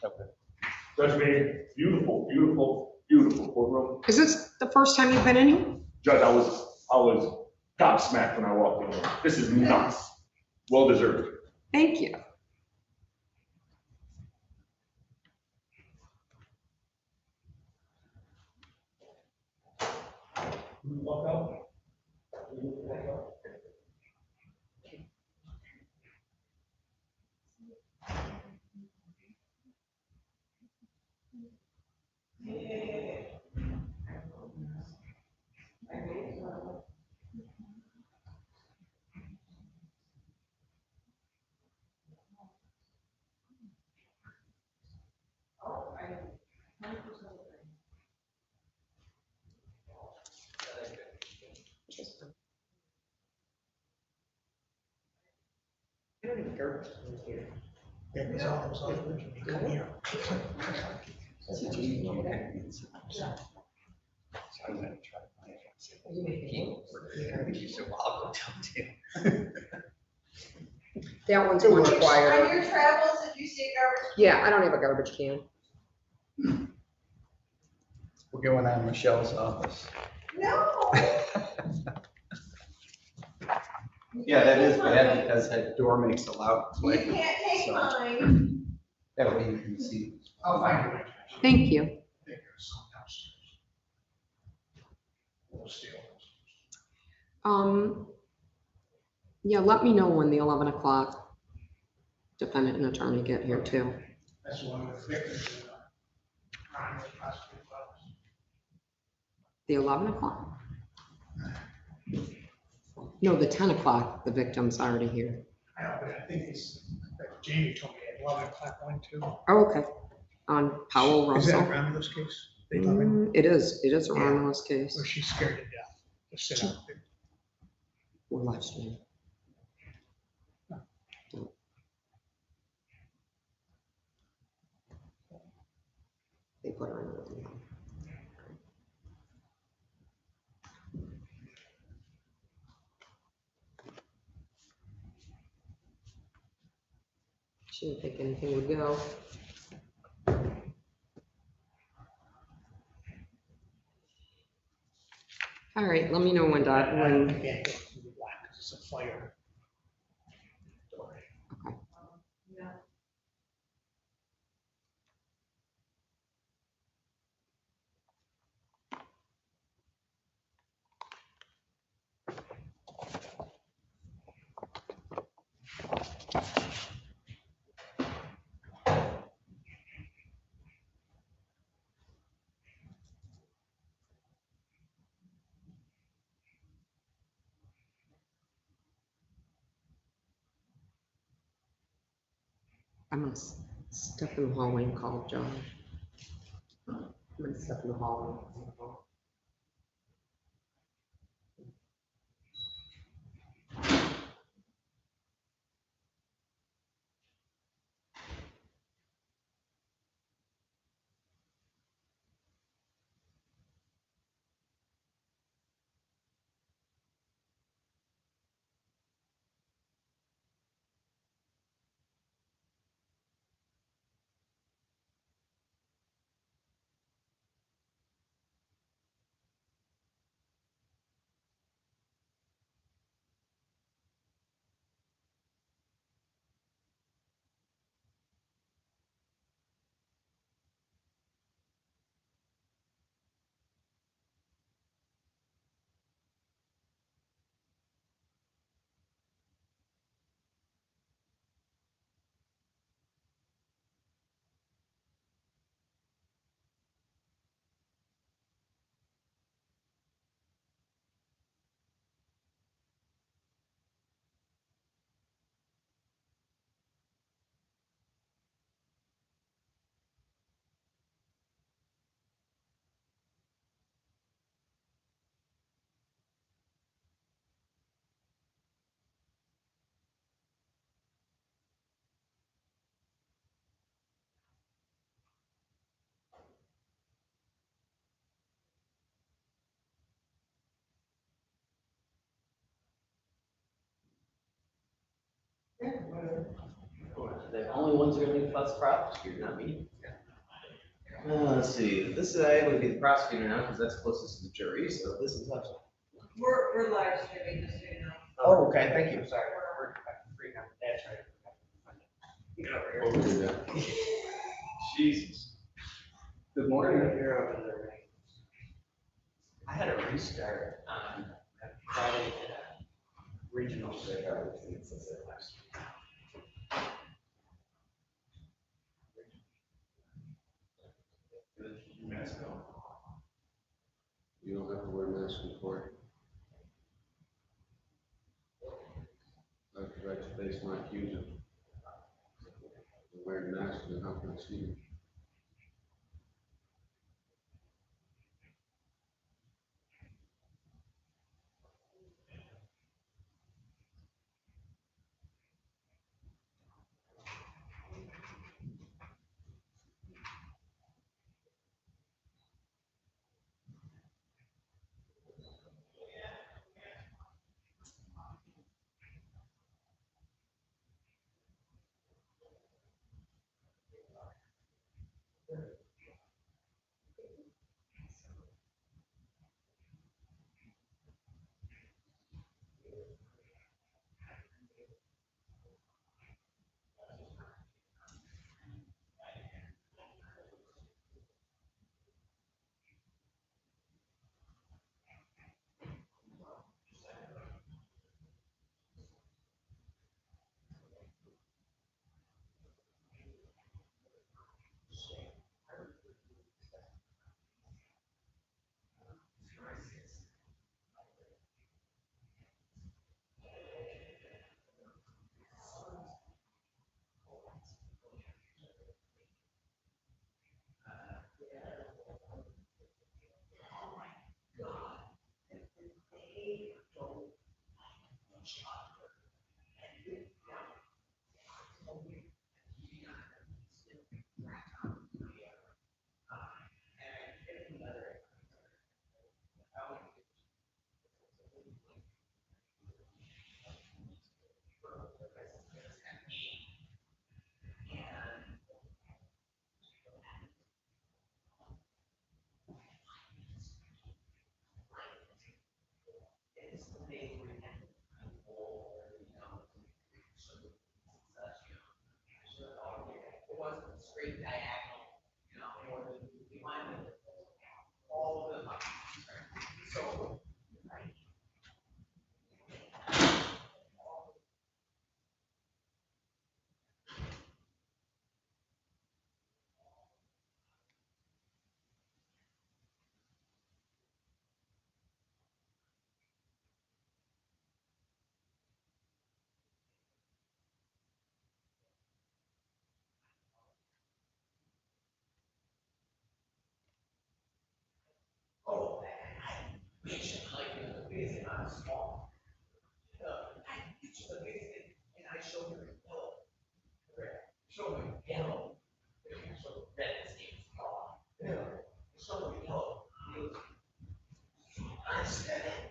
Okay. Judge May, beautiful, beautiful, beautiful courtroom. Is this the first time you've been in here? Judge, I was gobsmacked when I walked in. This is nuts. Well deserved. Thank you. Walk out. That one's more quiet. On your travels, did you see a garbage? Yeah, I don't have a garbage can. We're going on Michelle's office. No. Yeah, that is bad because that door makes a loud You click. can't take So- mine. That way you can see. I'll find it. Thank you. Think there's some downstairs. We'll steal. Yeah, let me know when the 11 o'clock defendant and attorney get here too. That's one of the victims in the crime that possibly was. The 11 o'clock? No, the 10 o'clock, the victim's already here. I know, but I think it's, like Jamie told me at 11 o'clock, 1, 2. Oh, okay. On Powell Is that a Russell. Romulus case? 11, It is a Romulus case. where she's scared to death to sit out there. We're live streaming. They put her in. She didn't think anything would go. All right, let me know when, I when, can't go through the black because it's a fire. door. I'm gonna step in the hallway and call Josh. I'm gonna step in the hallway. The only ones who are gonna fuss prosecutor, not me. Let's see, this guy would be the prosecutor now, because that's closest to the jury, so this is us. We're live streaming, just so you know. Oh, okay, thank you. Sorry, we're free now. That's right. Get over here. Jesus. Good morning. You're over there. I had a restart on Friday at regional. You don't have to wear a mask in court. I have the right to face my accuser. Wearing a mask and not going to see you. straight diagonal, you know, in order to define it. All of them up. So. Oh, I mentioned like in the basin, I'm small. I mentioned the basin and I showed her yellow. Show me yellow. So red is even smaller. Yeah. Show me yellow. I said it.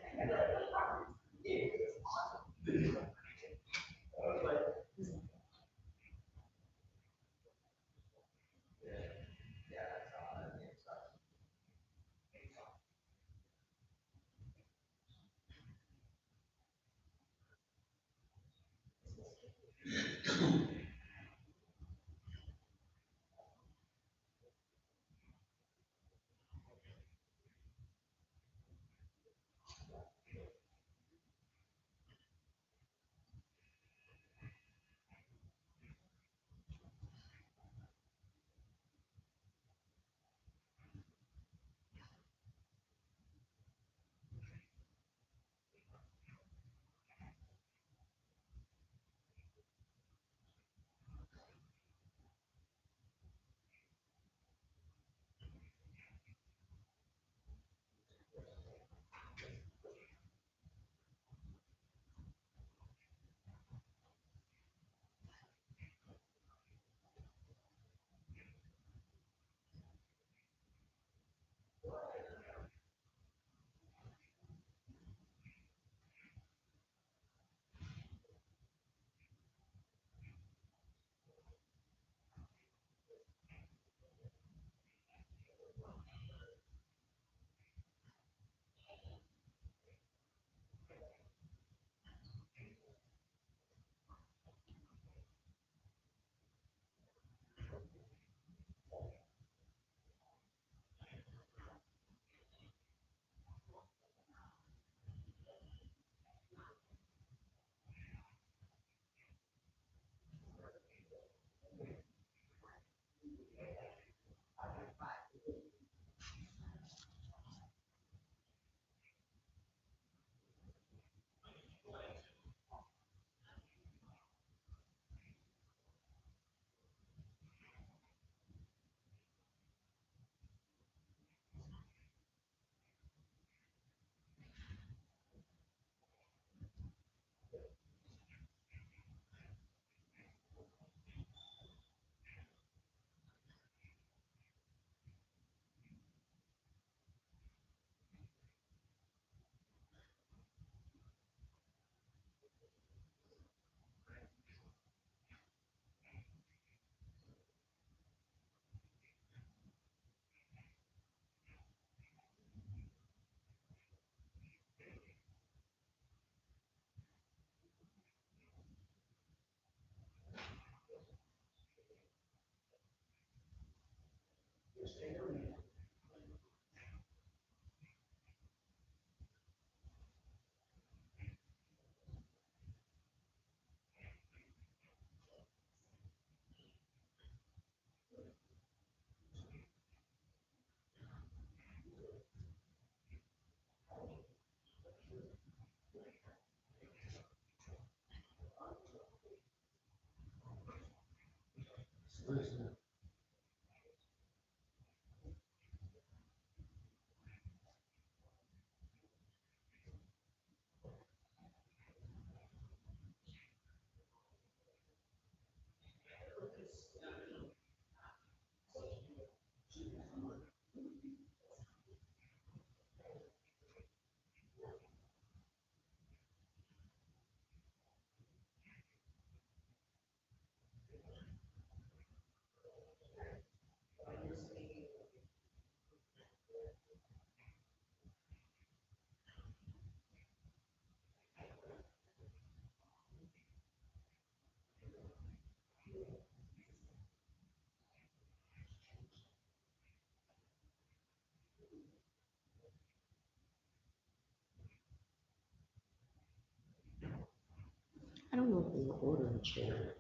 order a chair.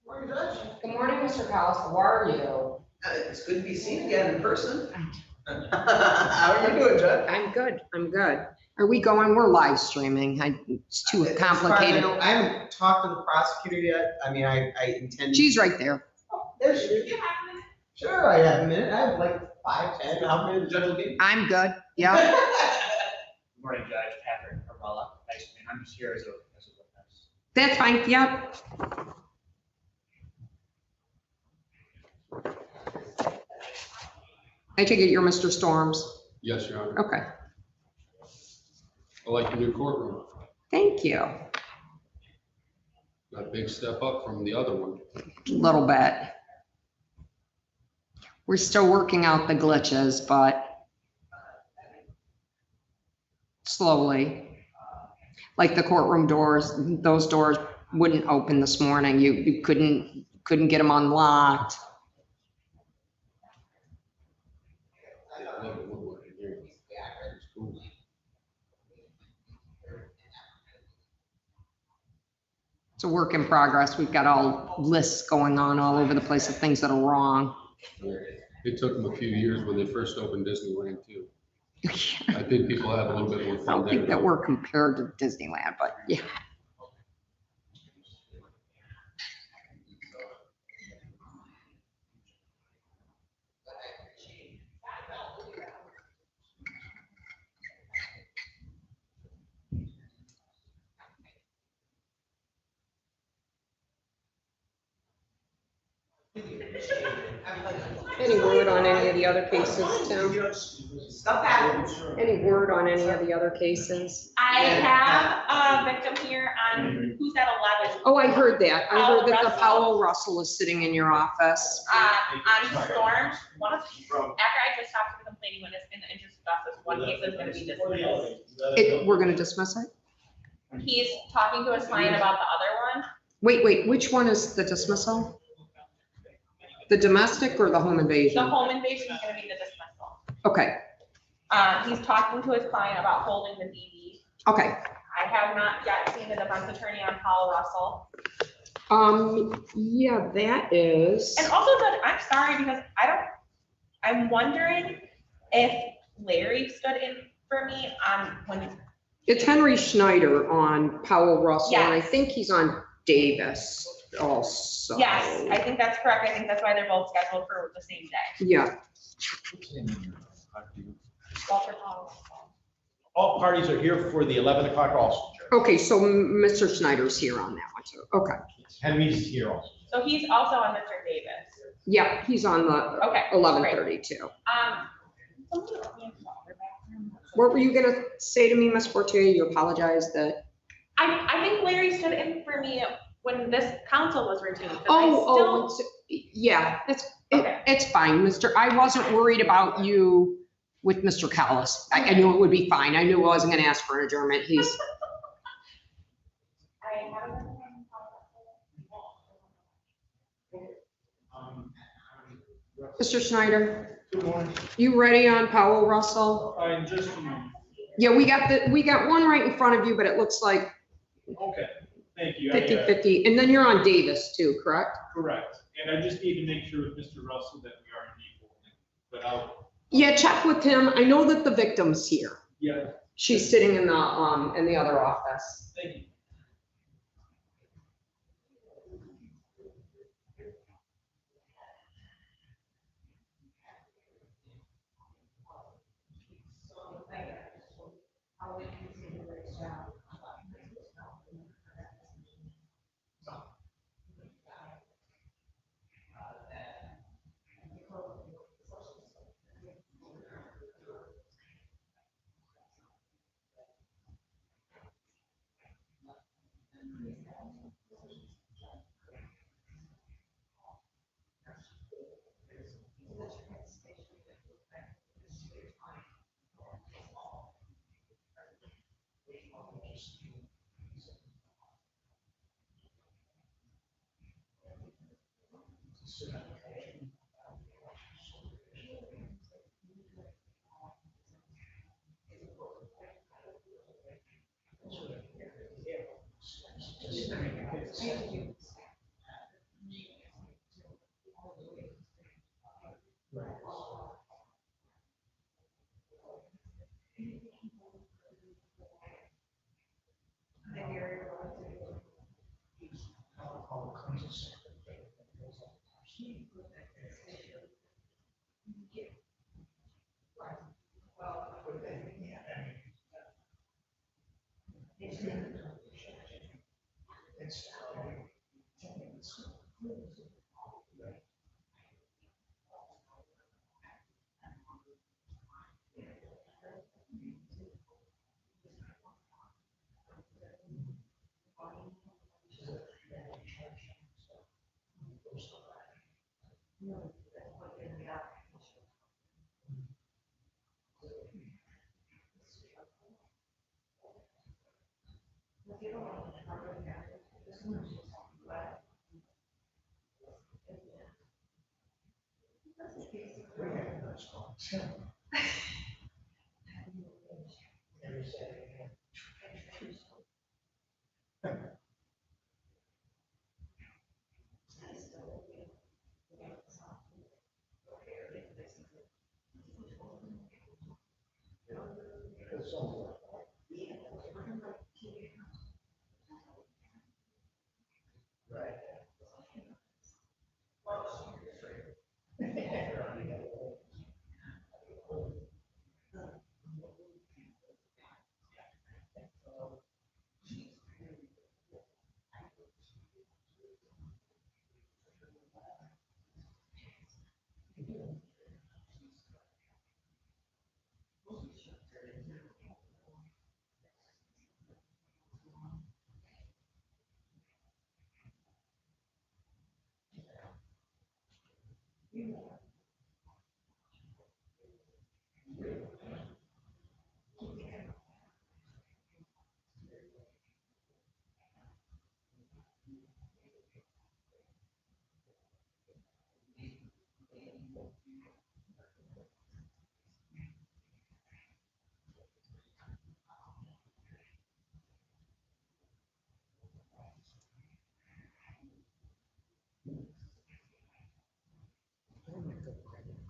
Morning, Judge. Good morning, Mr. House. How are you? It's good to be seen again in person. How are you doing, Judge? I'm good. I'm good. Are we going? We're live streaming. It's too As far as I complicated. know, I haven't talked to the prosecutor yet. I mean, I intend. She's right there. There she is. Sure, I have a minute. I have like 5, 10. How many the judge will give? I'm good. Yeah. Good morning, Judge Patrick Carmella. Nice to meet you. I'm just here as a witness. That's fine. Yep. I take it you're Mr. Storms. Yes, Your Honor. Okay. I like the new courtroom. Thank you. A big step up from the other one. A little bit. We're still working out the glitches, but slowly. Like the courtroom doors, those doors wouldn't open this morning. You couldn't get them unlocked. I love the woodworking here. It's cool. It's a work in progress. We've got all lists going on all over the place of things that are wrong. Yeah. It took them a few years when they first opened Disneyland too. I think people have a little bit more I fun don't there. think that we're compared to Disneyland, but yeah. Any word on any of the other cases, Tim? Stop that. Any word on any of the other cases? I have a victim here on who's at 11, Oh, I heard that. I heard that the Russell. Powell Russell is sitting in your office. on Storm. One of, after I just talked to the complaining witness, in the interest of justice, one case is gonna be dismissed. We're gonna dismiss it? He's talking to his client about the other one. Wait, which one is the dismissal? The domestic or the home The invasion? home invasion is gonna be the dismissal. Okay, He's talking to his client about holding the DV. okay. I have not yet seen the defense attorney on Paul Russell. Yeah, that is, And also, Judge, I'm sorry because I'm wondering if Larry stood in for me on when, it's Henry Schneider on Powell Russell, and I Yes. think he's on Davis also. yes, I think that's correct. I think that's why they're both scheduled for the same day. Yeah, Walter Paul. All parties are here for the 11 o'clock also, Judge. okay, so Mr. Schneider's here on that one too. Okay, Henry's here also. So he's also on Mr. Davis. yeah, he's on the Okay. 11:30 too. Somebody let me into the other bathroom. What were you gonna say to me, Ms. Fortier? You apologized that, I think Larry stood in for me when this council was routine. yeah, Okay. it's fine, I wasn't worried about you with Mr. Callis. I knew it would be fine. I knew I wasn't gonna ask for an adjournment. Mr. Schneider, Good morning. you ready on Powell Russell? In just a moment. Yeah, we got one right in front of you, but it looks like Okay, thank you. 50-50. And then you're on Davis too, correct? Correct. And I just need to make sure with Mr. Russell that we are indeed holding, but Yeah, check with him. I know that the victim's here. yeah, She's sitting in the other office. thank you.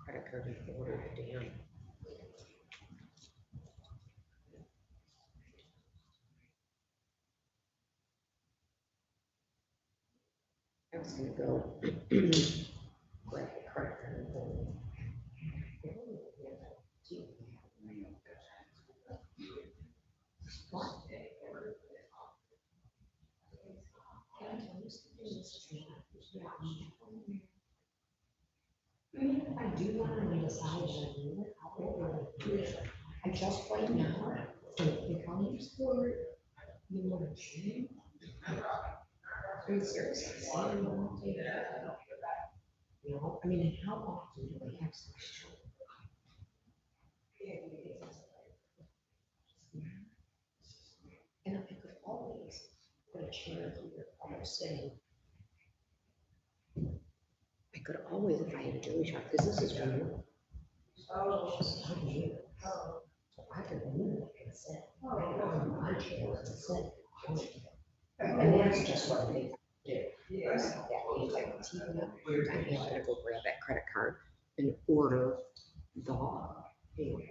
Credit card and order the damn. I was gonna go grab the credit card and order. Even if I do want to decide to do it, I'll do it. I just right now, the county support, you know what I'm saying? I mean, seriously, saying, you know, I mean, how often do we have such children? And I could always put a chair here, almost sitting. I could always, if I had a Joey shop, because this is real. So I could move and sit. My chair and sit. And that's just what they do. That means I can TV up, I have to go grab that credit card and order the thing.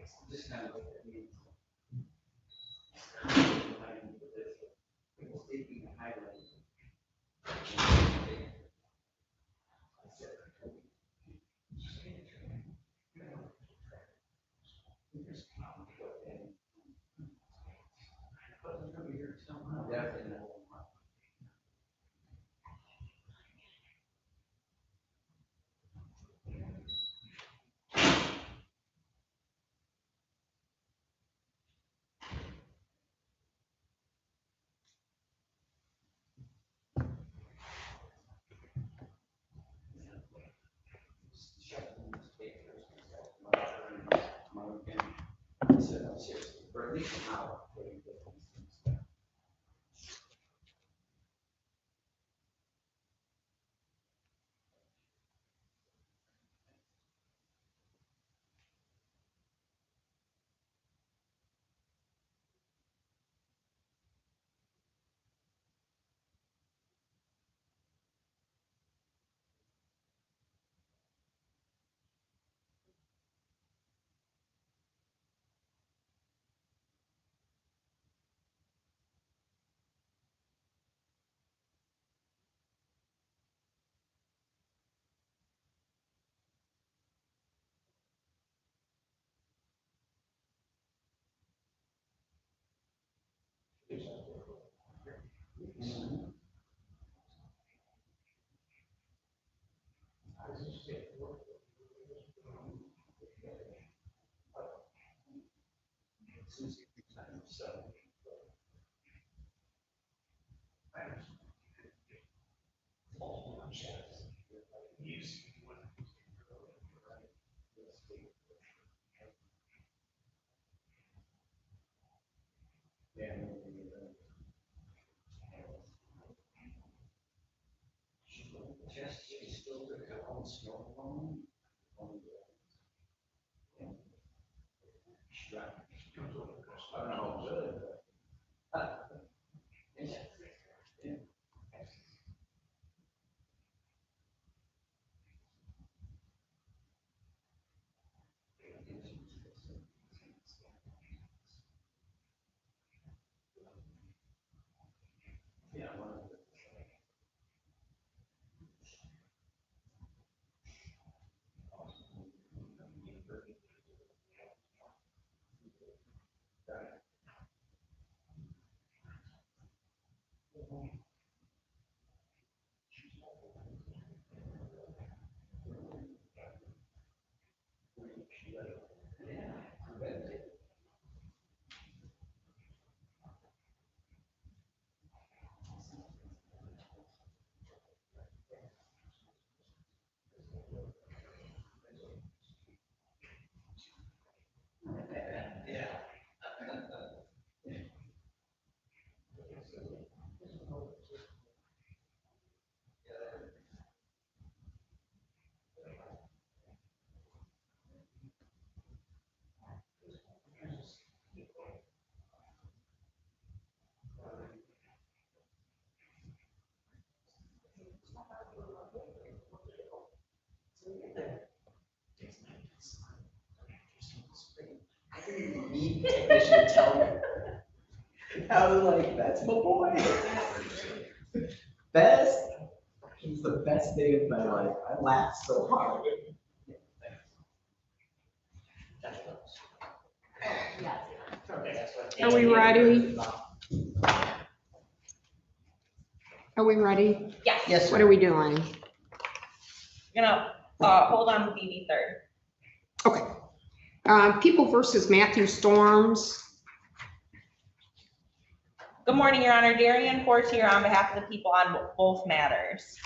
I didn't even need technician to tell me. I was like, that's my boy. Best. It was the best day of my life. I laughed so hard. Are we ready? Are we ready? Yes. Yes, What sir. are we doing? Gonna, hold on to BB third. Okay. People versus Matthew Storms. Good morning, Your Honor. Darian Fortier on behalf of the people on both matters.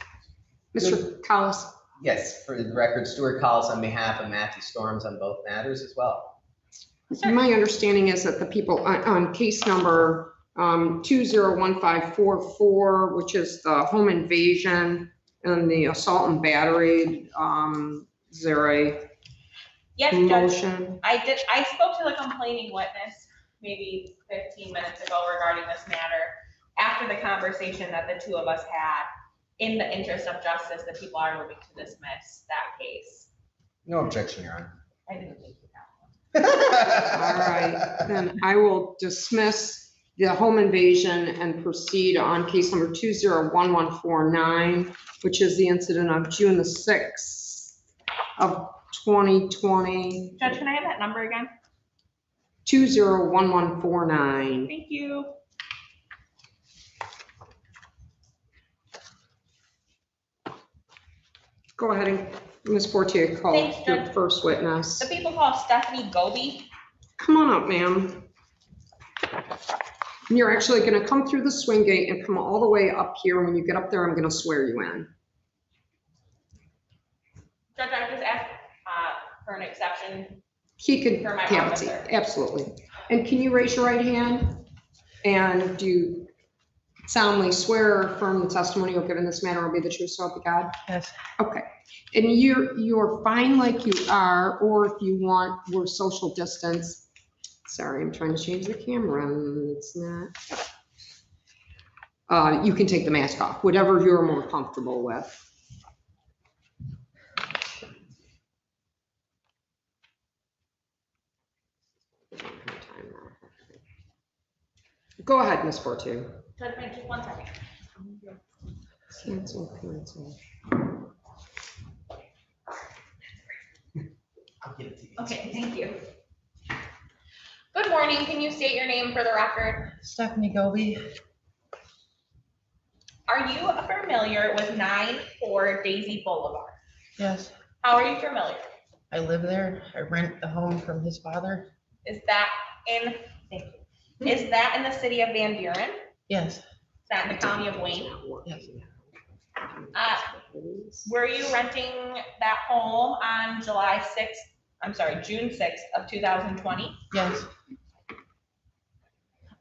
Mr. Collis. Yes, for the record, Stuart Collis on behalf of Matthew Storms on both matters as well. My understanding is that the people on case number 201544, which is the home invasion and the assault and battery, is there a Yes, Judge. motion? I spoke to the complaining witness maybe 15 minutes ago regarding this matter. After the conversation that the two of us had, in the interest of justice, the people are moving to dismiss that case. No objection, Your Honor. I didn't think you had one. All right, then I will dismiss the home invasion and proceed on case number 201149, which is the incident of June the 6th of 2020, Judge, can I have that number again? 201149. Thank you. Go ahead and Ms. Fortier, call Thanks, your Judge. first witness. The people call Stephanie Goby. Come on up, ma'am. And you're actually gonna come through the swing gate and come all the way up here. When you get up there, I'm gonna swear you in. Judge, I just asked for an exception. He could For my have it, officer. absolutely. And can you raise your right hand? And do you solemnly swear or affirm the testimony you'll give in this matter will be the truth, so help you God? Yes. Okay. And you're fine like you are, or if you want, we're social distance. Sorry, I'm trying to change the camera and it's not. You can take the mask off, whatever you're more comfortable with. Go ahead, Ms. Fortu. Judge, wait just 1 second. Cancel, cancel. I'll give it to you. Okay, thank you. Good morning. Can you state your name for the record? Stephanie Goby. Are you familiar with 9-4 Daisy Boulevard? Yes, How are you familiar? I live there. I rent the home from his father. Is that in, thank you. Is that in the city of Van Buren? Is Yes, that in the county of Wayne? yes, Were you renting that home on June 6th of 2020? yes,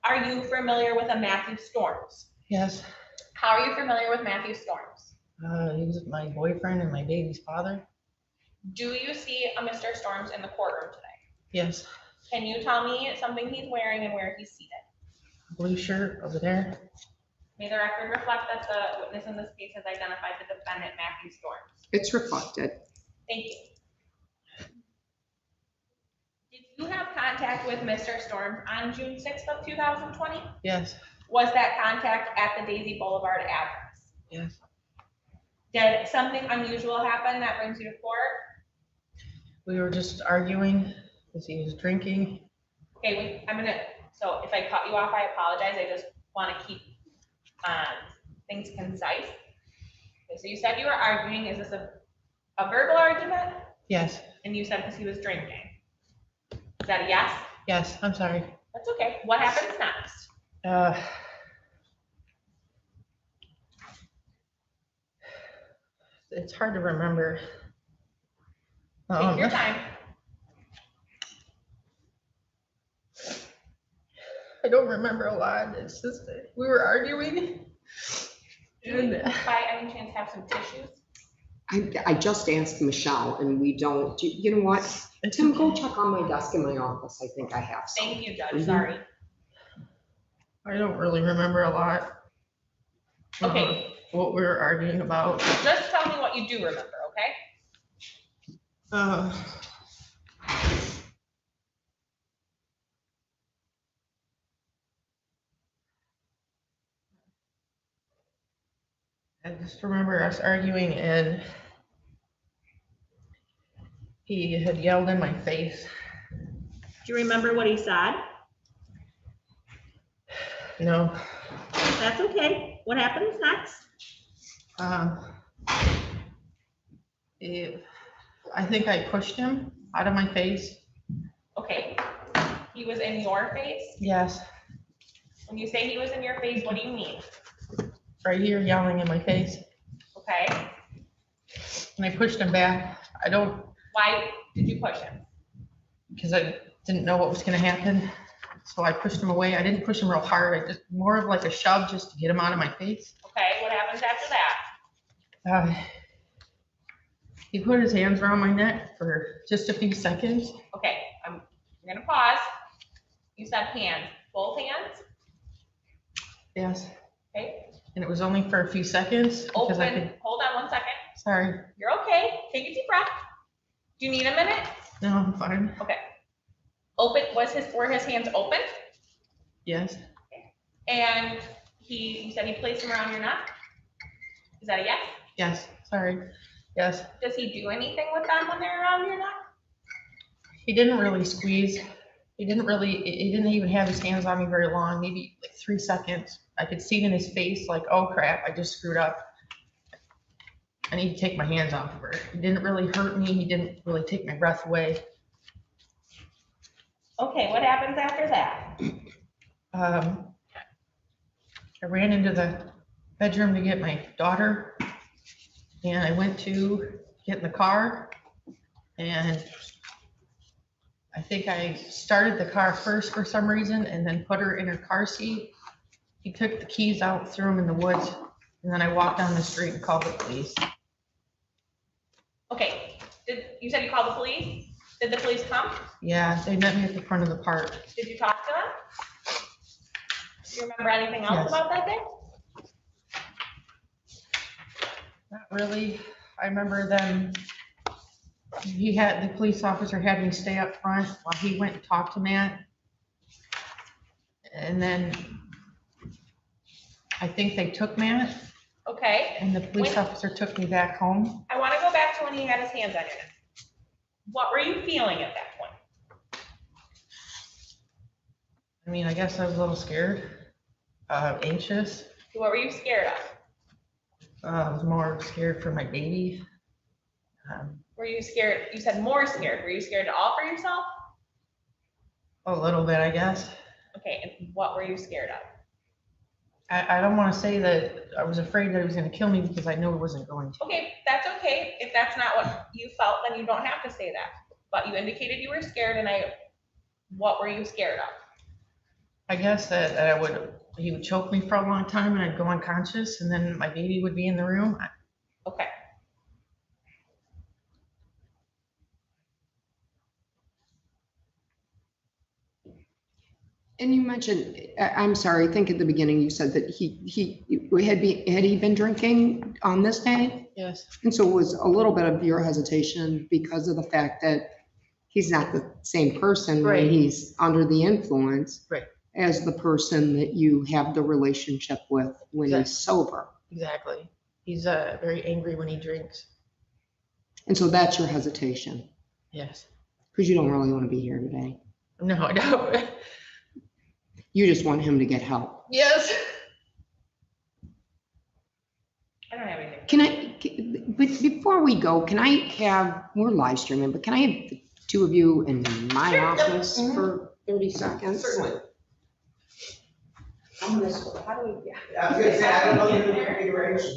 Are you familiar with a Matthew Storms? yes. How are you familiar with Matthew Storms? He was my boyfriend and my baby's father. Do you see a Mr. Storms in the courtroom today? Yes, Can you tell me something he's wearing and where he's seated? blue shirt over there. May the record reflect that the witness in this case has identified the defendant, Matthew Storms. It's reflected. Thank you. Did you have contact with Mr. Storms on June 6th of 2020? Yes, Was that contact at the Daisy Boulevard address? yes. Did something unusual happen that brings you to court? We were just arguing because he was drinking. Okay, so if I cut you off, I apologize. I just want to keep things concise. Okay, so you said you were arguing. Is this a verbal argument? Yes, And you said because he was drinking. Is that a yes? yes, I'm sorry. That's okay. What happens next? It's hard to remember. Take your time. I don't remember a lot. It's just that we were arguing. Do you by any chance have some tissues? I just asked Michelle and we don't, you know what? Tim, go check on my desk in my office. I think I have some. Thank you, Judge. Mhm. Sorry. I don't really remember a lot. Okay. What we were arguing about. Just tell me what you do remember, okay? I just remember us arguing and he had yelled in my face. Do you remember what he said? No. That's okay. What happens next? I think I pushed him out of my face. Okay. He was in your face? Yes, When you say he was in your face, what do you mean? right here yelling in my face. Okay. And I pushed him back. Why did you push him? Because I didn't know what was gonna happen. So I pushed him away. I didn't push him real hard. I just more of like a shove just to get him out of my face. Okay, what happens after that? He put his hands around my neck for just a few seconds. Okay, I'm gonna pause. You said hands, both hands? Yes, Okay, and it was only for a few seconds because I open, could, hold on 1 second. sorry, You're okay. Take a deep breath. Do you need a minute? no, I'm fine. Okay. Were his hands open? Yes, And you said he placed them around your neck? Is that a yes? yes, sorry, yes. Does he do anything with them when they're around your neck? He didn't really squeeze. He didn't even have his hands on me very long, maybe like 3 seconds. I could see it in his face, like, oh crap, I just screwed up. I need to take my hands off of her. He didn't really hurt me. He didn't really take my breath away. Okay, what happens after that? I ran into the bedroom to get my daughter, and I went to get in the car, and I think I started the car first for some reason and then put her in her car seat. He took the keys out, threw them in the woods, and then I walked down the street and called the police. Okay, you said you called the police? Did the police come? Yeah, they met me at the front of the park. Did you talk to them? Do you remember anything else Yes. about that day? Not really. I remember them, the police officer had me stay up front while he went and talked to Matt. And then I think they took Matt Okay, and the police officer took me back home. I want to go back to when he had his hands on your neck. What were you feeling at that point? I mean, I guess I was a little scared, anxious. What were you scared of? I was more scared for my baby. Were you scared? You said more scared. Were you scared to offer yourself? A little bit, I guess. Okay, and what were you scared of? I don't want to say that I was afraid that he was going to kill me because I knew he wasn't going to. Okay, that's okay. If that's not what you felt, then you don't have to say that. But you indicated you were scared, and what were you scared of? I guess that he would choke me for a long time and I'd go unconscious and then my baby would be in the room. Okay. And you mentioned, I'm sorry, I think at the beginning you said that had he been drinking on this day? Yes. And so it was a little bit of your hesitation because of the fact that he's not the same person when Right. he's under the influence. Right. As the person that you have the relationship with when he's Exactly. sober. Exactly. He's very angry when he drinks. And so that's your hesitation, Yes. because you don't really want to be here today. No, I don't. You just want him to get help. Yes. I don't have anything. But before we go, we're live streaming, but can I have the two of you in my office for 30 seconds? Certainly. How do we, yeah. I was gonna say, I don't know the configuration.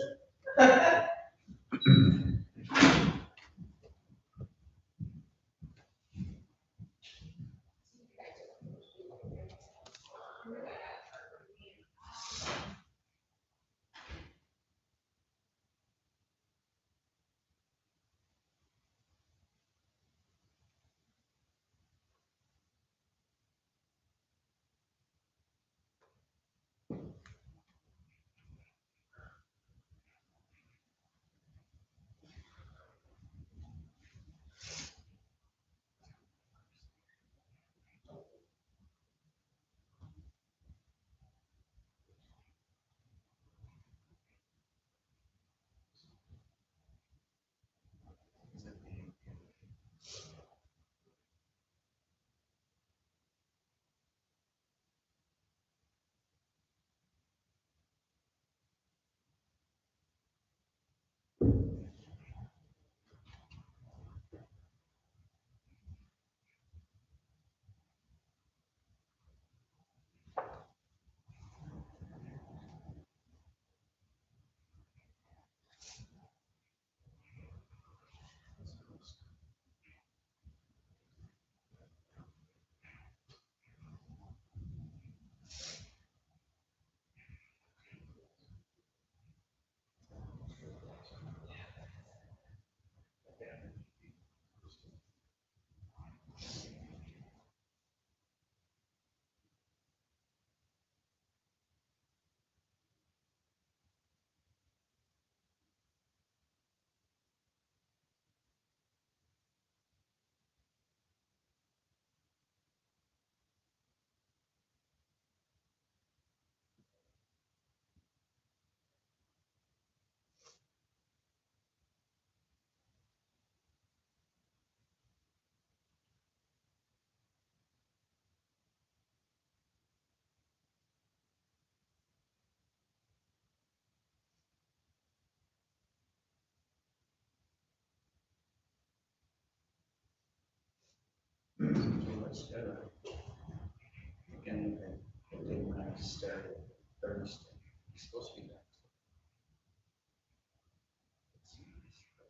Again, I did when I started Thursday, it's supposed to be back.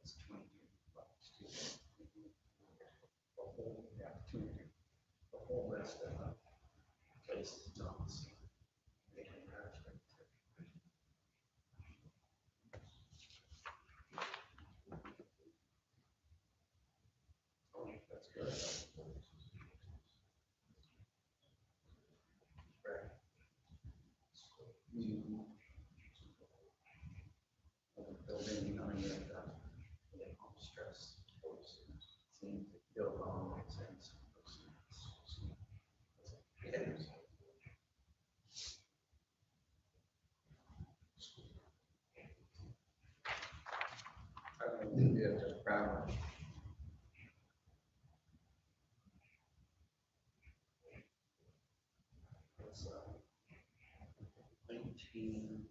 It's 23 bucks. The whole, yeah, 23. The whole rest of the place is done. So they can charge it. Oh, that's good. Right. Building on the home stress. Seems to feel wrong. I don't think you have to proud. It's 19.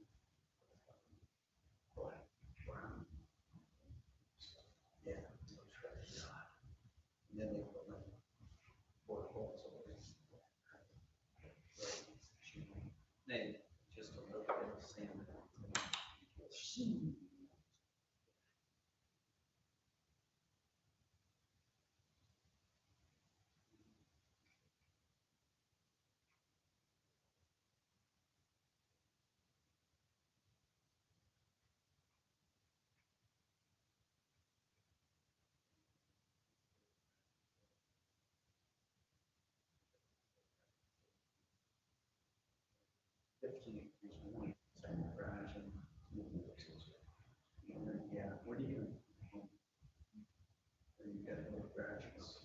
Yeah, what do you? You get little garages.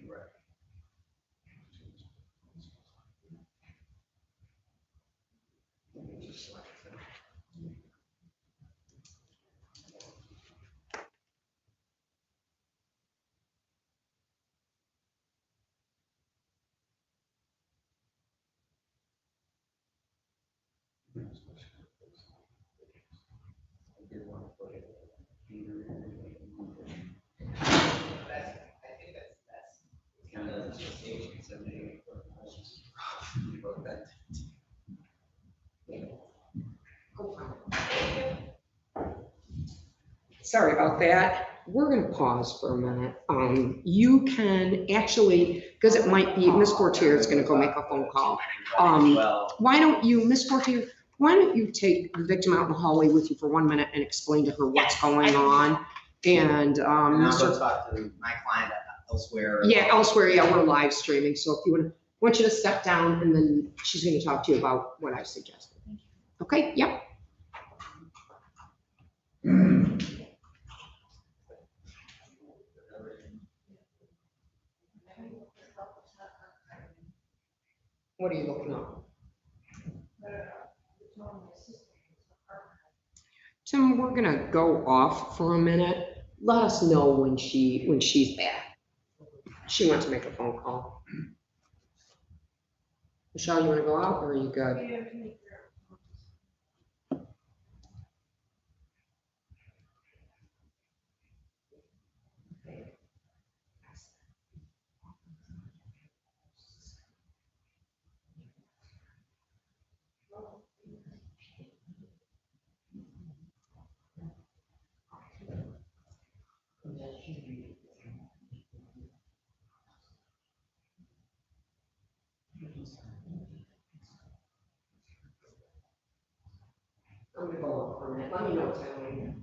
Right. Sorry about that. We're gonna pause for a minute. You can actually, because it might be, Ms. Fortier is gonna go make a phone call. Why don't you, Ms. Fortier, why don't you take the victim out in the hallway with you for 1 minute and explain to her what's going on? And, And I'll go Mr. talk to my client elsewhere. Yeah, elsewhere, yeah, we're live streaming, so if you would, I want you to step down and then she's gonna talk to you about what I suggested. Okay, yep. What are you looking up? Tim, we're gonna go off for a minute. Let us know when she's back. She wants to make a phone call. Michelle, you wanna go out or are you good? I'm gonna go out for a minute. Let me know what's happening.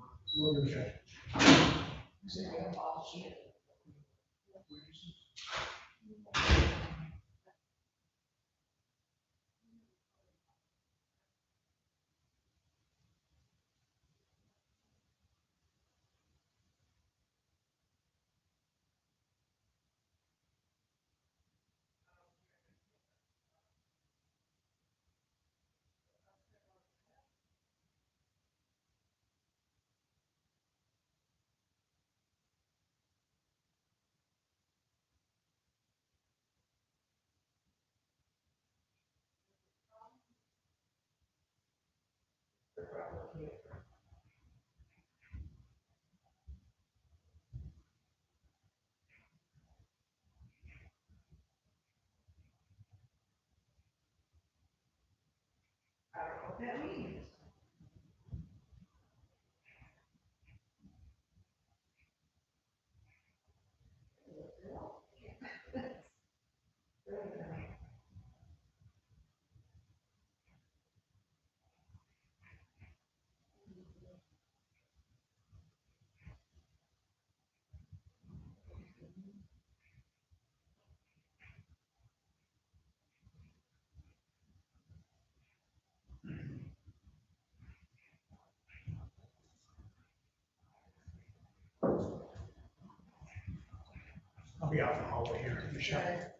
I'll be out in the hallway here, Michelle.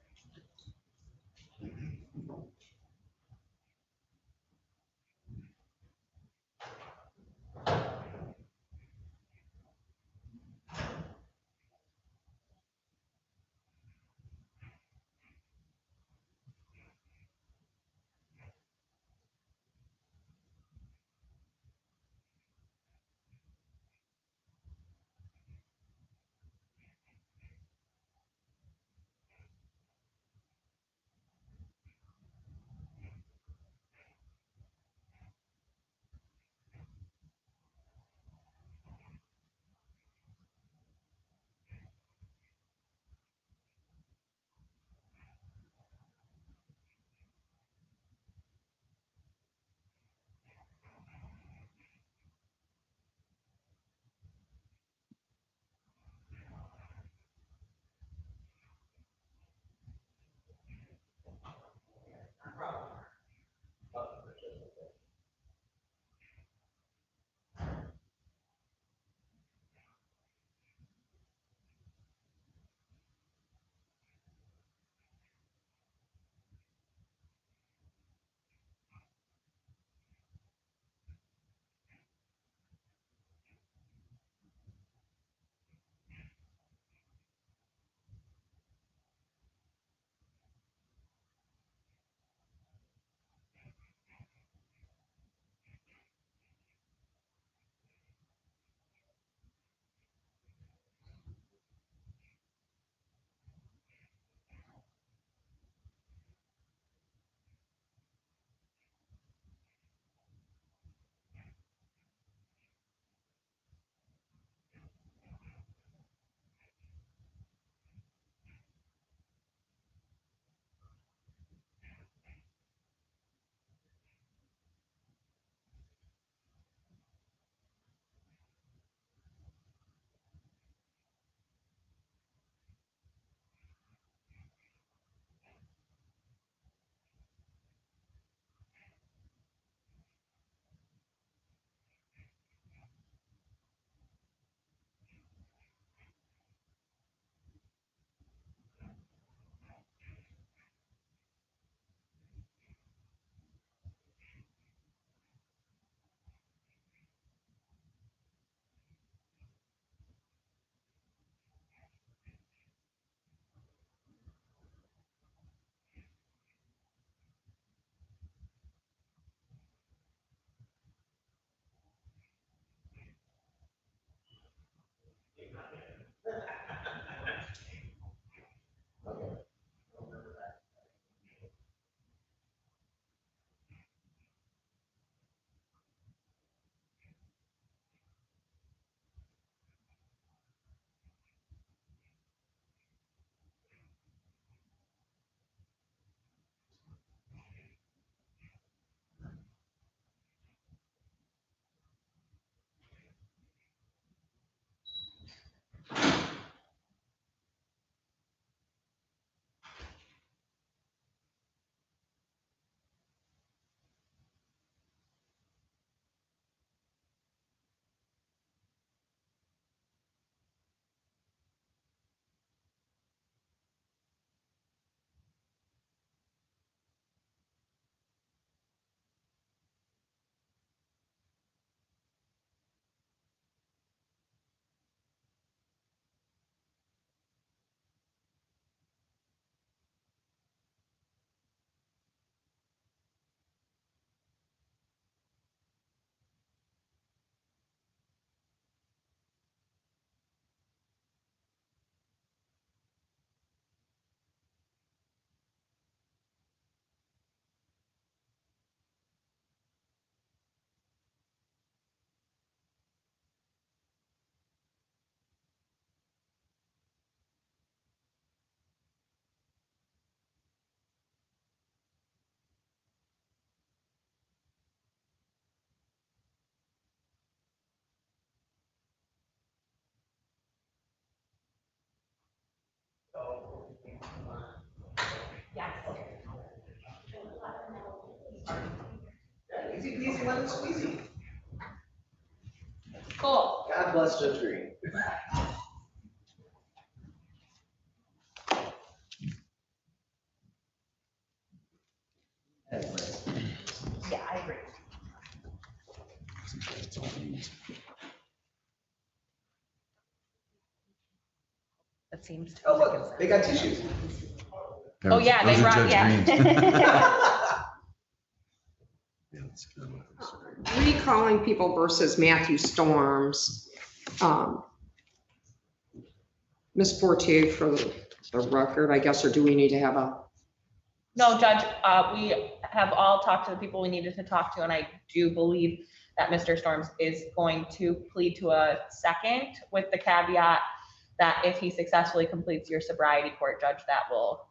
Easy peasy, lemon squeezy. Cool. God bless Judge Green. Yeah, I agree. That seems. to Oh, make look, sense. they got tissues. Oh, yeah, they brought, yeah. Recalling people versus Matthew Storms. Ms. Fortier, for the record, I guess, or do we need to have a? No, Judge, we have all talked to the people we needed to talk to, and I do believe that Mr. Storms is going to plead to a second with the caveat that if he successfully completes your sobriety court, Judge, that will.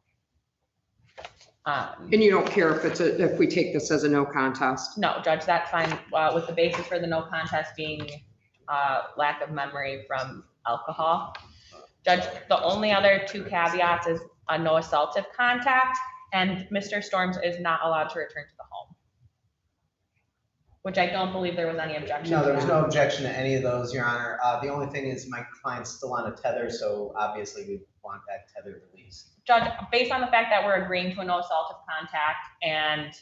And you don't care if we take this as a no contest? No, Judge, that's fine, with the basis for the no contest being lack of memory from alcohol. Judge, the only other two caveats is a no assaultive contact, and Mr. Storms is not allowed to return to the home. Which I don't believe there was any objection. No, there was to. no objection to any of those, Your Honor. The only thing is my client's still on a tether, so obviously we want that tether released. Judge, based on the fact that we're agreeing to a no assaultive contact and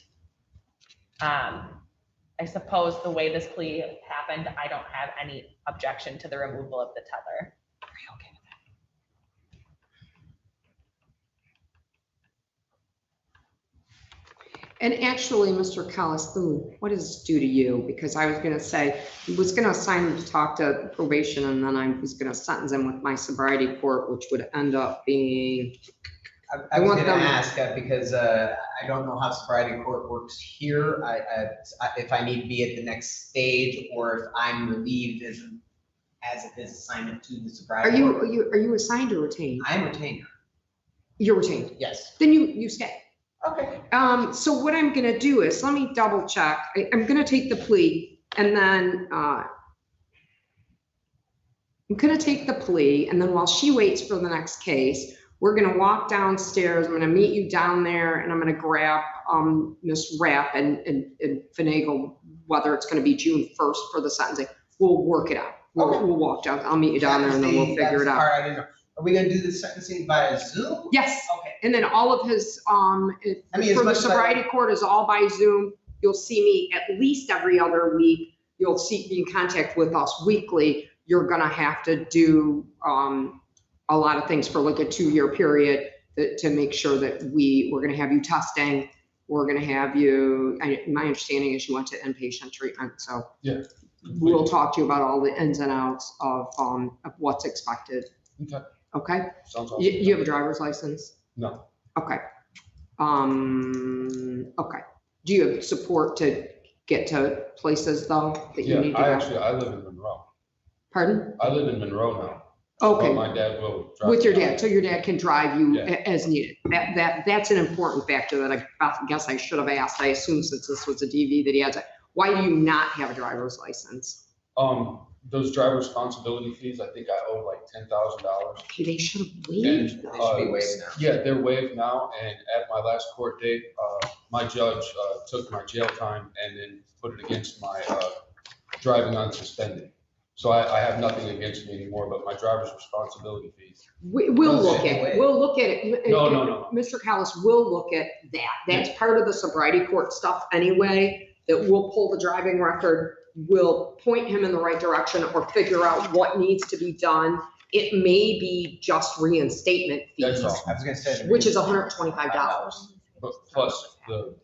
I suppose the way this plea happened, I don't have any objection to the removal of the tether. Are you okay with that? And actually, Mr. Callis, what does this do to you? Because I was gonna say, I was gonna assign him to talk to probation, and then I was gonna sentence him with my sobriety court, which would end up being. I was want gonna them- ask, because I don't know how sobriety court works here. If I need to be at the next stage, or if I'm relieved as his assignment to the Are sobriety you, court. are you assigned or retained? I am retained, You're retained. yes. Then you stay. Okay. So what I'm gonna do is, let me double check. I'm gonna take the plea and then, I'm gonna take the plea, and then while she waits for the next case, we're gonna walk downstairs. I'm gonna meet you down there, and I'm gonna grab, Ms. Rapp and finagle whether it's gonna be June 1st for the sentencing. We'll work it out. Okay. We'll walk down. I'll meet you down there and then we'll figure it out. I didn't know. Are we gonna do the sentencing via Zoom? Yes. Okay. And then all of his, I mean, as for the much as I- sobriety court is all by Zoom. You'll see me at least every other week. You'll be in contact with us weekly. You're gonna have to do, a lot of things for like a 2-year period to make sure that we're gonna have you testing. We're gonna have you, my understanding is you went to inpatient treatment, so. Yeah. We'll talk to you about all the ins and outs of what's expected. Okay. Okay? Sounds You have a driver's license? No. Okay. Okay. Do you have support to get to places though that you Yeah, need to go? I live in Monroe. Pardon? I live in Monroe now. Okay. But my dad will drive. With your me dad, out. so your dad can drive you Yeah. as needed. That's an important factor that I guess I should have asked. I assume since this was a DV that he has it. Why do you not have a driver's license? Those driver responsibility fees, I think I owe like $10,000. Okay, they should have And, waived. They should be waived now. Yeah, they're waived now, and at my last court date, my judge took my jail time and then put it against my driving unsuspended. So I have nothing against me anymore, but my driver's responsibility fees. We'll Those look should at be it. waived. We'll look at it. No. Mr. Callis will look at that. That's part of the sobriety court stuff anyway, that we'll pull the driving record, we'll point him in the right direction or figure out what needs to be done. It may be just reinstatement That's fees, all. I was gonna say. which is $125. But plus,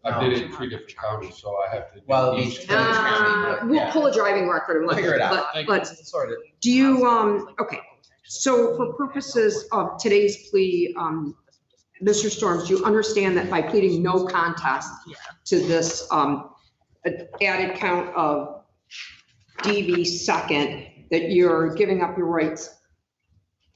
I did it in 3 different counties, so I have to. do Well, each each- county. We'll pull a driving record and We'll figure it out. but Sorted. do you, okay, so for purposes of today's plea, Mr. Storms, do you understand that by pleading no contest to this, added count of DV second, that you're giving up your rights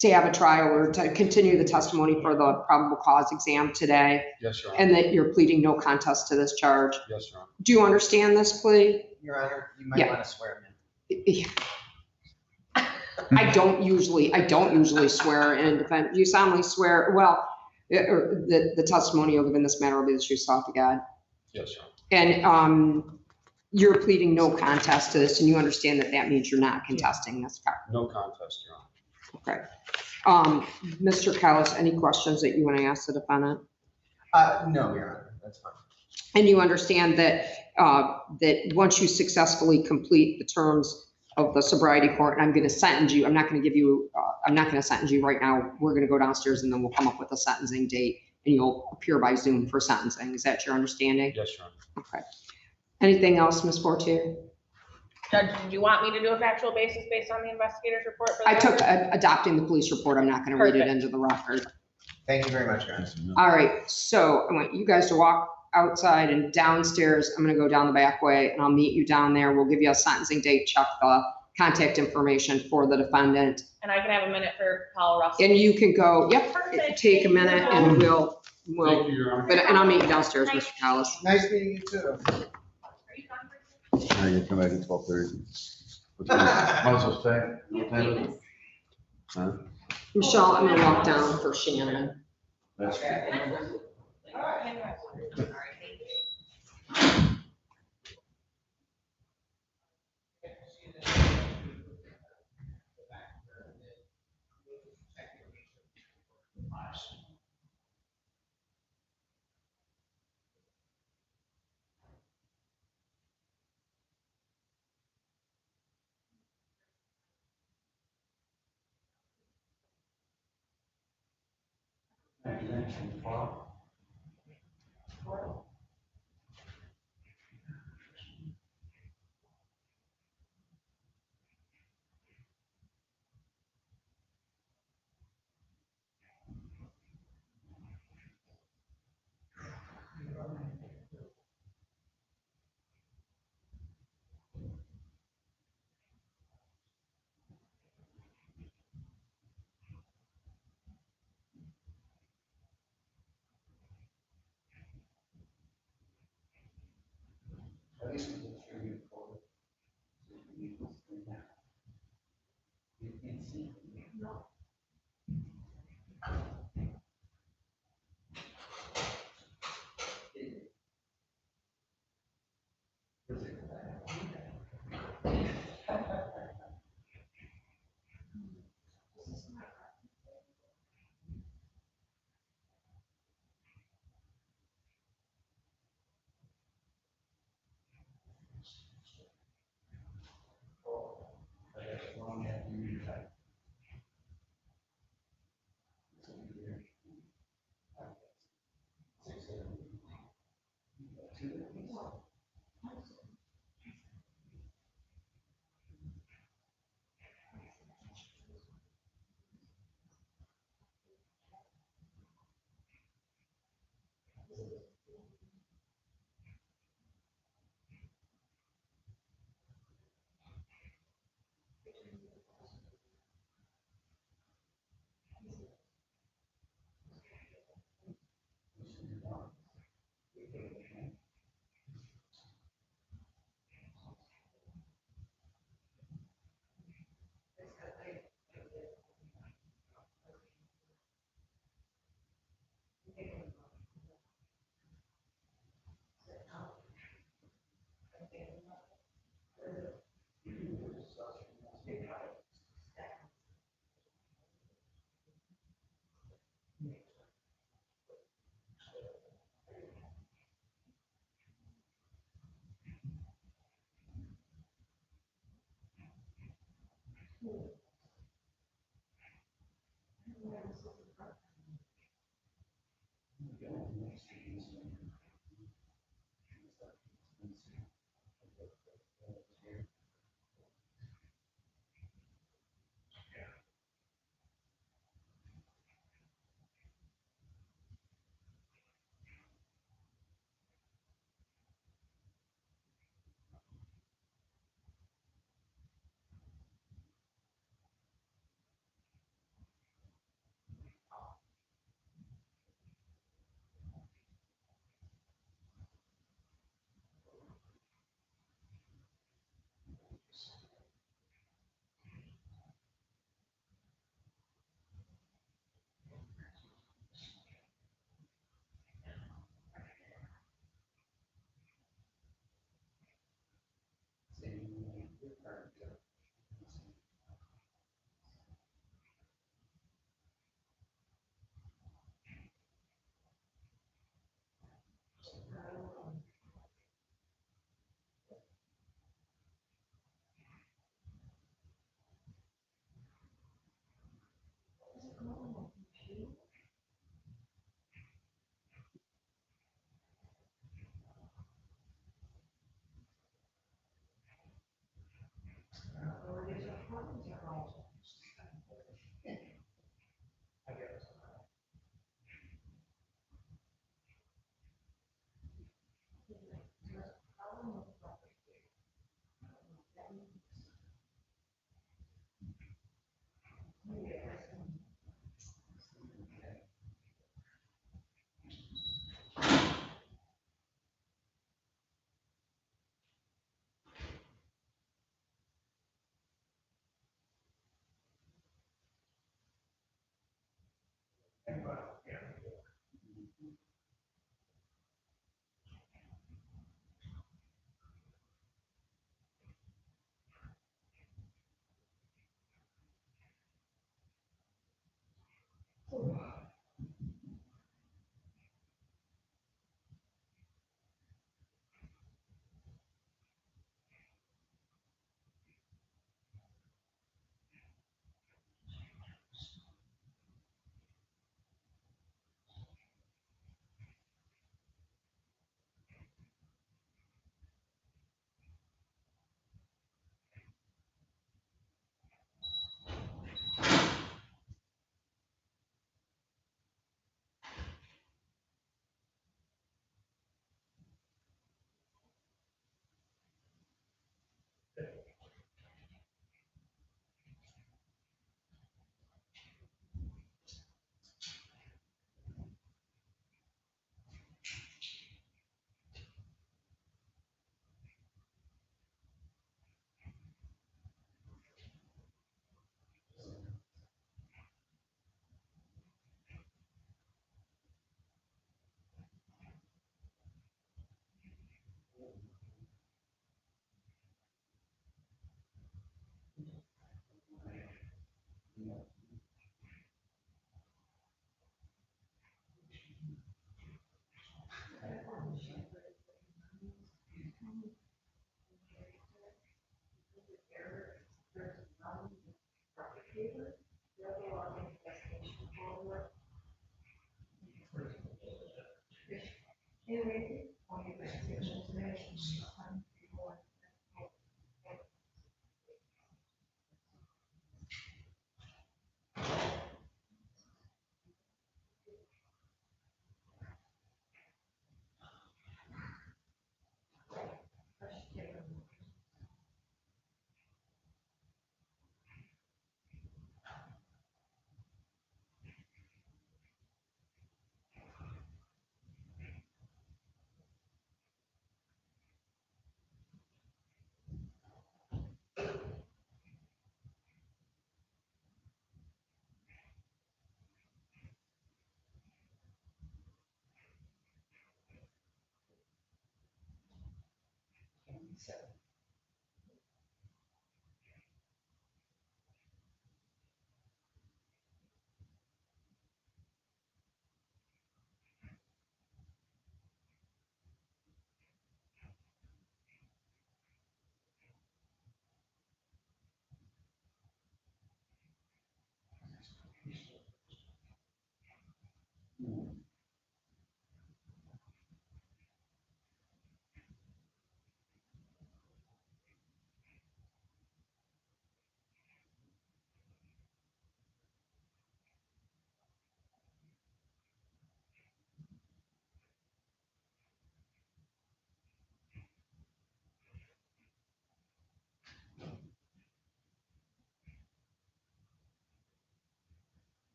to have a trial or to continue the testimony for the probable cause exam today, Yes, Your Honor. and that you're pleading no contest to this charge? Yes, Your Honor. Do you understand this plea? Your Honor, you might Yeah. wanna swear him in. I don't usually swear in defense. You solemnly swear, well, or the testimony you'll give in this matter will be the true self of God. Yes, Your Honor. And you're pleading no contest to this, and you understand that that means you're not contesting this, correct? No contest, Your Honor. Okay. Mr. Callis, any questions that you want to ask the defendant? No, Your Honor, that's fine. And you understand that, that once you successfully complete the terms of the sobriety court, and I'm going to sentence you, I'm not going to give you, I'm not going to sentence you right now. We're going to go downstairs and then we'll come up with a sentencing date and you'll appear by Zoom for sentencing. Is that your understanding? Yes, Your Honor. Okay. Anything else, Ms. Fortier? Judge, did you want me to do a factual basis based on the investigator's report? For the I took record? adopting the police report. I'm not going to read it Perfect. into the record. Thank you very much, Your Honor. All right, so I want you guys to walk outside and downstairs. I'm gonna go down the back way and I'll meet you down there. We'll give you a sentencing date, check the contact information for the defendant. And I can have a minute for Paul Russell. And you can go, yep, Perfect. take a minute and Thank we'll, you, Your Honor. and I'll meet you downstairs, Mr. Callis. Nice meeting you too. Are you done for Now you come back at 12:30. Might as well stay. What time is it? Huh? Michelle, I'm gonna walk down for Shannon. That's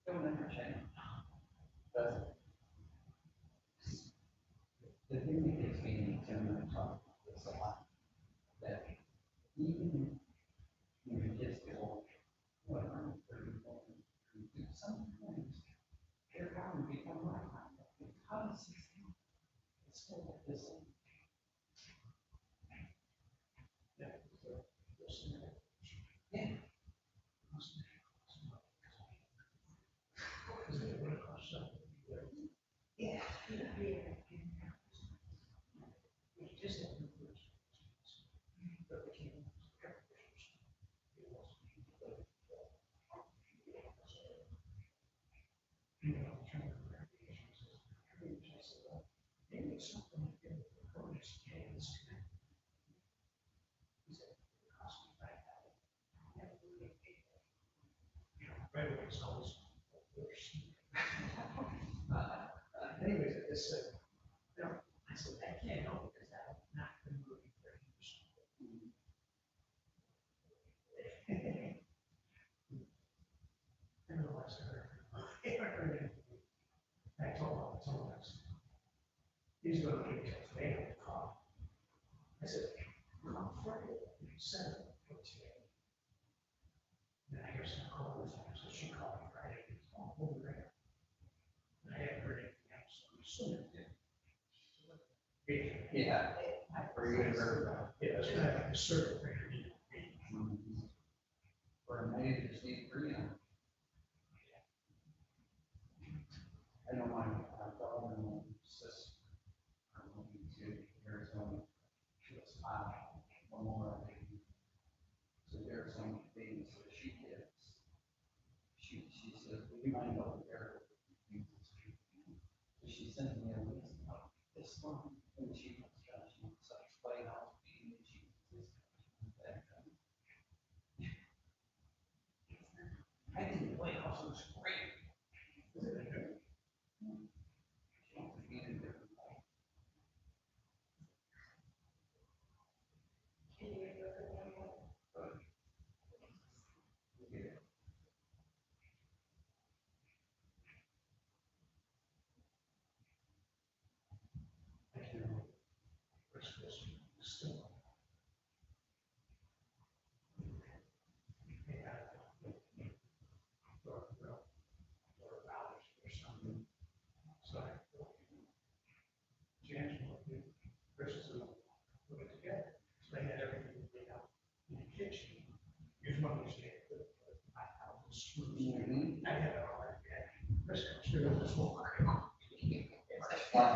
Don't understand. But the thing that gets me in Tim and I talk this a lot, that even when you just go, what, around 30, 40, sometimes they're bound to become my kind. Because it's still like this. Yeah. Yeah. Anyways, I just said, you know, I said, I can't help it because I've not been moving for years. I don't know what's her. I told him, he's gonna give me a today on the call. I said, come Friday, you said it for today. Then I hear some calls, so she called me Friday, it's all over there. And I haven't heard anything else, so I'm assuming it did. Yeah, I forget her. Yeah, it's kind of like a circle thing. For a man to stay free. I don't mind, I've got one sister. I'm moving to Arizona. She was one more. So there are some things that she gets. She says, would you mind over there? So she sent me a list of this one, and she was explain how to be, and she was that. I think the White House looks great. Isn't it good? She wants to be in a different life.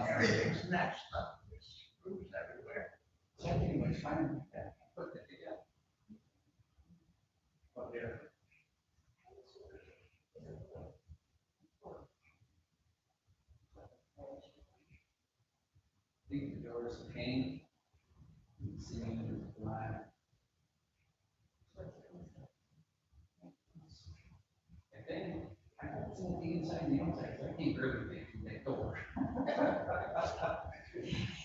Everything's matched up. There's screws everywhere. So anyway, trying to put that together. But there. I think the doors are painted. You can see them black. I think, I don't think the inside and the outside, I can't really think of that door.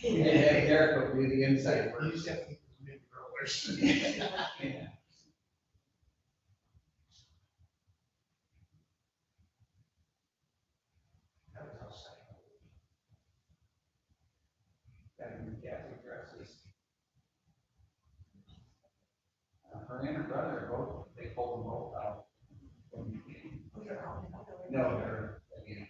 Yeah, Eric will do the inside first. You just have to make it worse. Yeah. That was outside. That Catholic dresses. Her and her brother both, they pulled them both out. No, they're, again.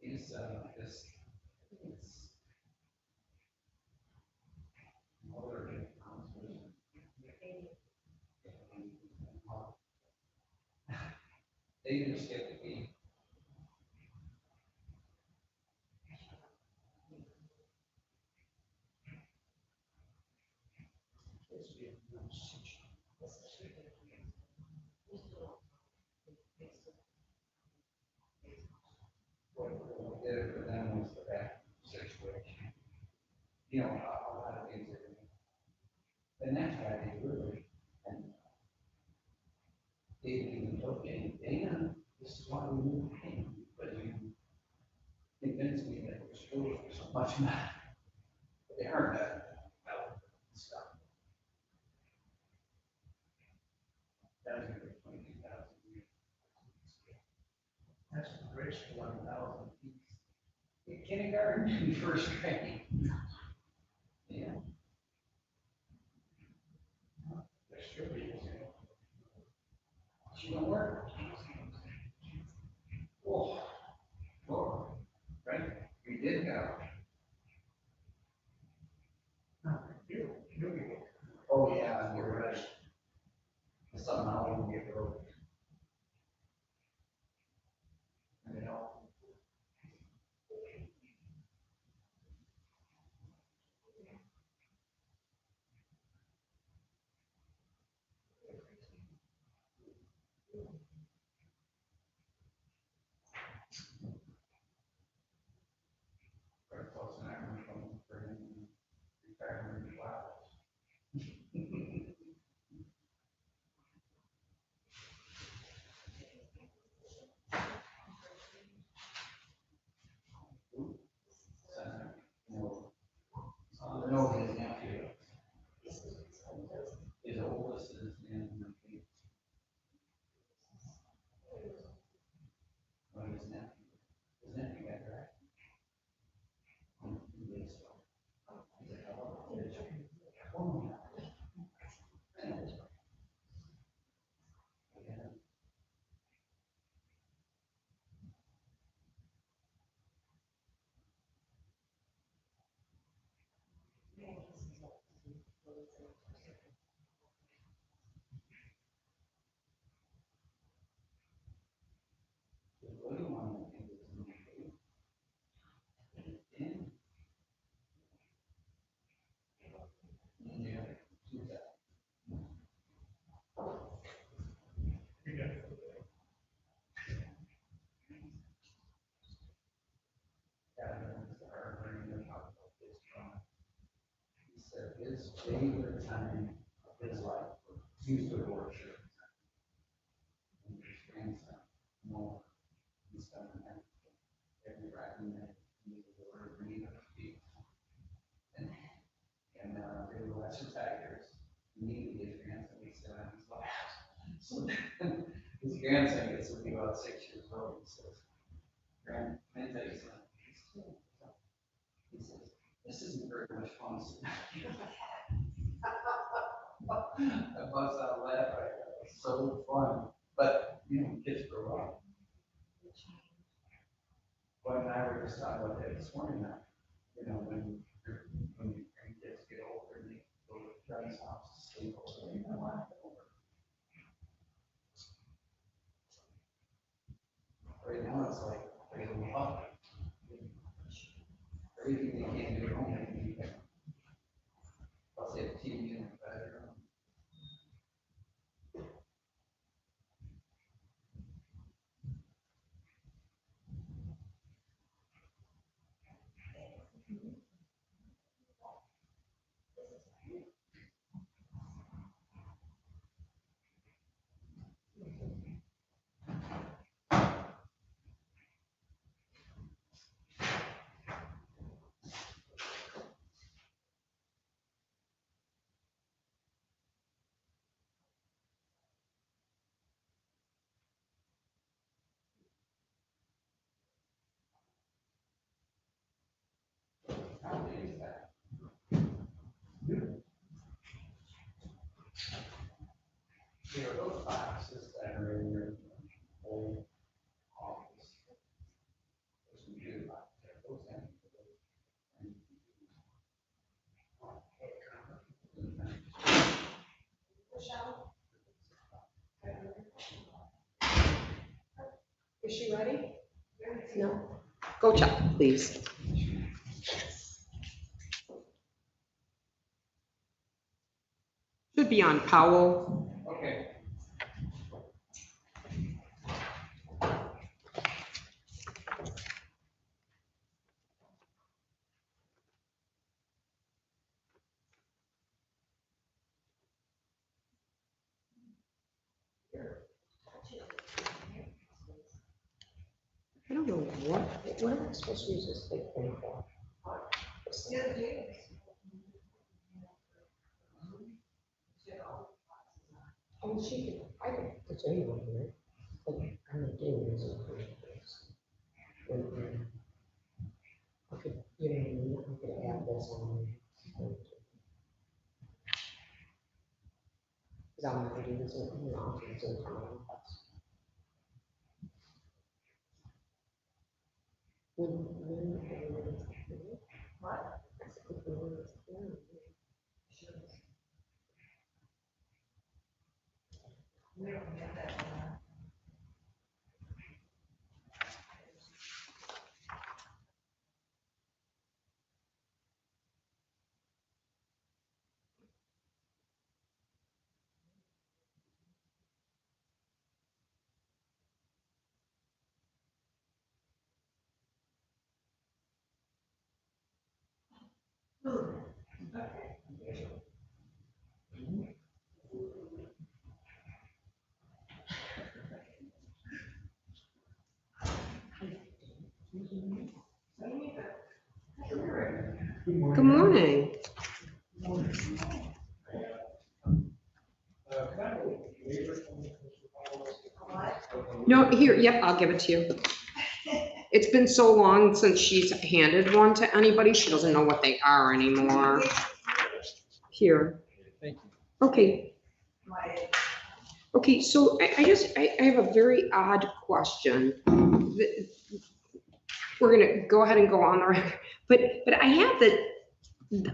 He's, this, it's. Older. They just get to be. What we did for them was the back situation. You know, a lot of things are. And that's why they really, and they even told Dana, this is why we moved in, but you convinced me that it was true for so much matter. thousand in kindergarten and first grade. Yeah. There sure is. She don't work. Oh, oh, right, we did have. Oh, yeah, you're right. Somehow we can get rid of it. You know? Very close and I remember for him, retirement, wow. No, his nephew. His oldest is in. Well, his nephew got right. He said his favorite time of his life used to worship. And his grandson, more, he spent the night every Friday night, he was the word read or speak. And they were watching Tigers. Immediately his grandson would sit on his lap. So then his grandson gets to be about 6 years old. He says, "Grand, can I tell you something?" He says, "This isn't very much fun." I bust out laughing. It's so fun. But, you know, kids grow up. Glenn and I were just talking about that this morning now. You know, when your kids get older and they go to a friend's house to sleep over, they don't want to come over. Right now, it's like, they go up. Everything they can't do at home, they can do there. Plus, they have TV in the bedroom. You know, those boxes that are in your old office. There's some good boxes there, those empty. Is she ready? No. Go check, please. Should be on Powell. Okay. I don't know what am I supposed to use this big thing for? Oh, she could, I could put anyone here, but I'm not doing this. Okay, you know, I'm gonna add this on. Because I'm not doing this, you know, I'll do this in time. Good morning. No, here, yep, I'll give it to you. It's been so long since she's handed one to anybody, she doesn't know what they are anymore. Here. Thank you. Okay. Okay, so I have a very odd question. We're gonna go ahead and go on the record, but I have that,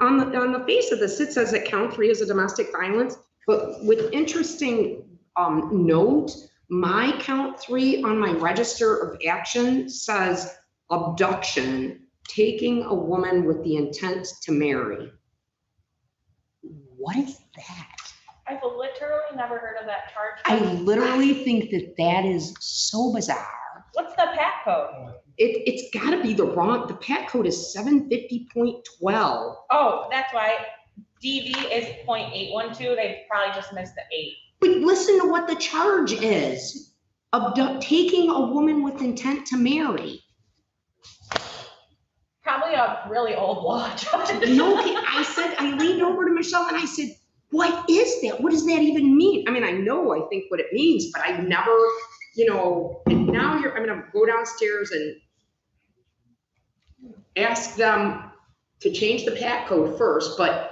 on the face of this, it says that count 3 is a domestic violence, but with interesting note, my count 3 on my register of action says abduction, taking a woman with the intent to marry. What is that? I've literally never heard of that charge. I literally think that that is so bizarre. What's the PAT code? It's gotta be the PAT code is 750.12. Oh, that's why DV is 0.812. They probably just missed the 8. But listen to what the charge is. Taking a woman with intent to marry. Probably a really old law judge. No, I leaned over to Michelle and I said, what is that? What does that even mean? I mean, I know, I think what it means, but I never, you know, and now I'm gonna go downstairs and ask them to change the PAT code first, but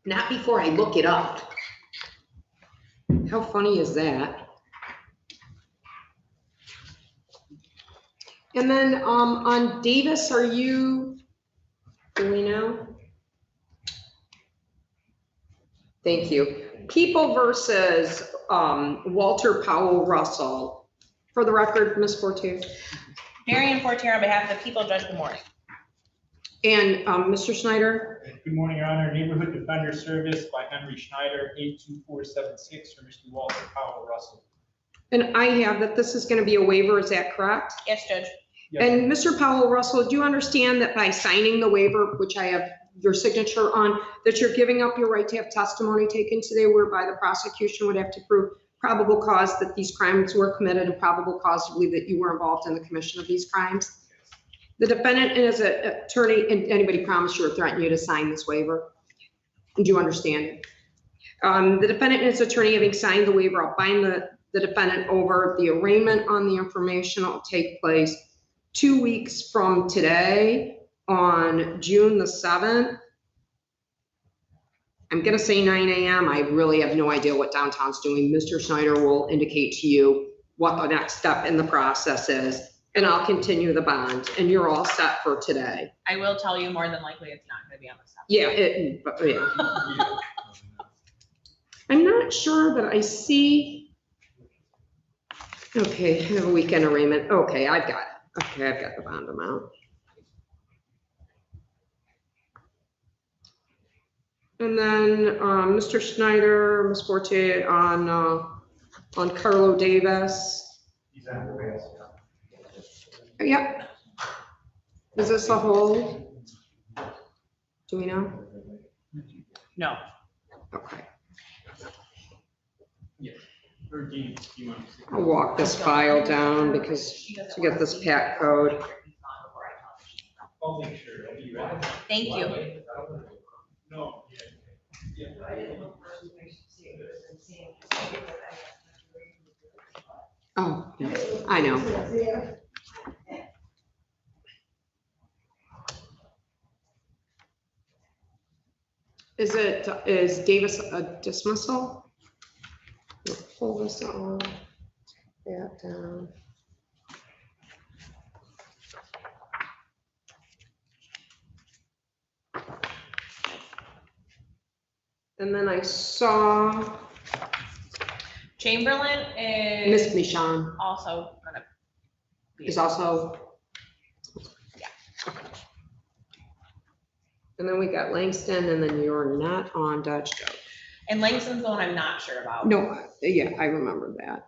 not before I look it up. How funny is that? And then on Davis, do we know? Thank you. People versus Walter Powell Russell. For the record, Ms. Fortier. Marion Fortier on behalf of the people, Judge Moore. And Mr. Schneider. Good morning, Your Honor. Neighborhood Defender Service by Henry Schneider, 82476 for Mr. Walter Powell Russell. And I have that this is going to be a waiver, is that correct? Yes, Judge. Yes. And Mr. Powell Russell, do you understand that by signing the waiver, which I have your signature on, that you're giving up your right to have testimony taken today whereby the prosecution would have to prove probable cause that these crimes were committed and probable cause to believe that you were involved in the commission of these crimes? The defendant and his attorney, and anybody promised you or threatened you to sign this waiver? Do you understand it? The defendant and his attorney having signed the waiver, I'll bind the defendant over. The arraignment on the information will take place 2 weeks from today on June the 7th. I'm gonna say 9 a.m. I really have no idea what downtown's doing. Mr. Schneider will indicate to you what the next step in the process is, and I'll continue the bond, and you're all set for today. I will tell you more than likely it's not going to be on the stuff. Yeah, but yeah. I'm not sure that I see. Okay, I have a weekend arraignment. Okay, I've got it. Okay, I've got the bond amount. And then Mr. Schneider, Ms. Fortier on Carlo Davis. Yep. Is this a hold? Do we know? No. Okay. Or do you want to see? I'll walk this file down because to get this PAT code. I'll make sure. I'll be ready. Thank you. No. Oh, I know. Is Davis a dismissal? Pull this all that down. And then I saw Chamberlain Miss is Michon also gonna be. is also. Yeah. And then we got Langston, and then you're not on Dodge Joe. And Langston's the one I'm not sure about. No, yeah, I remember that.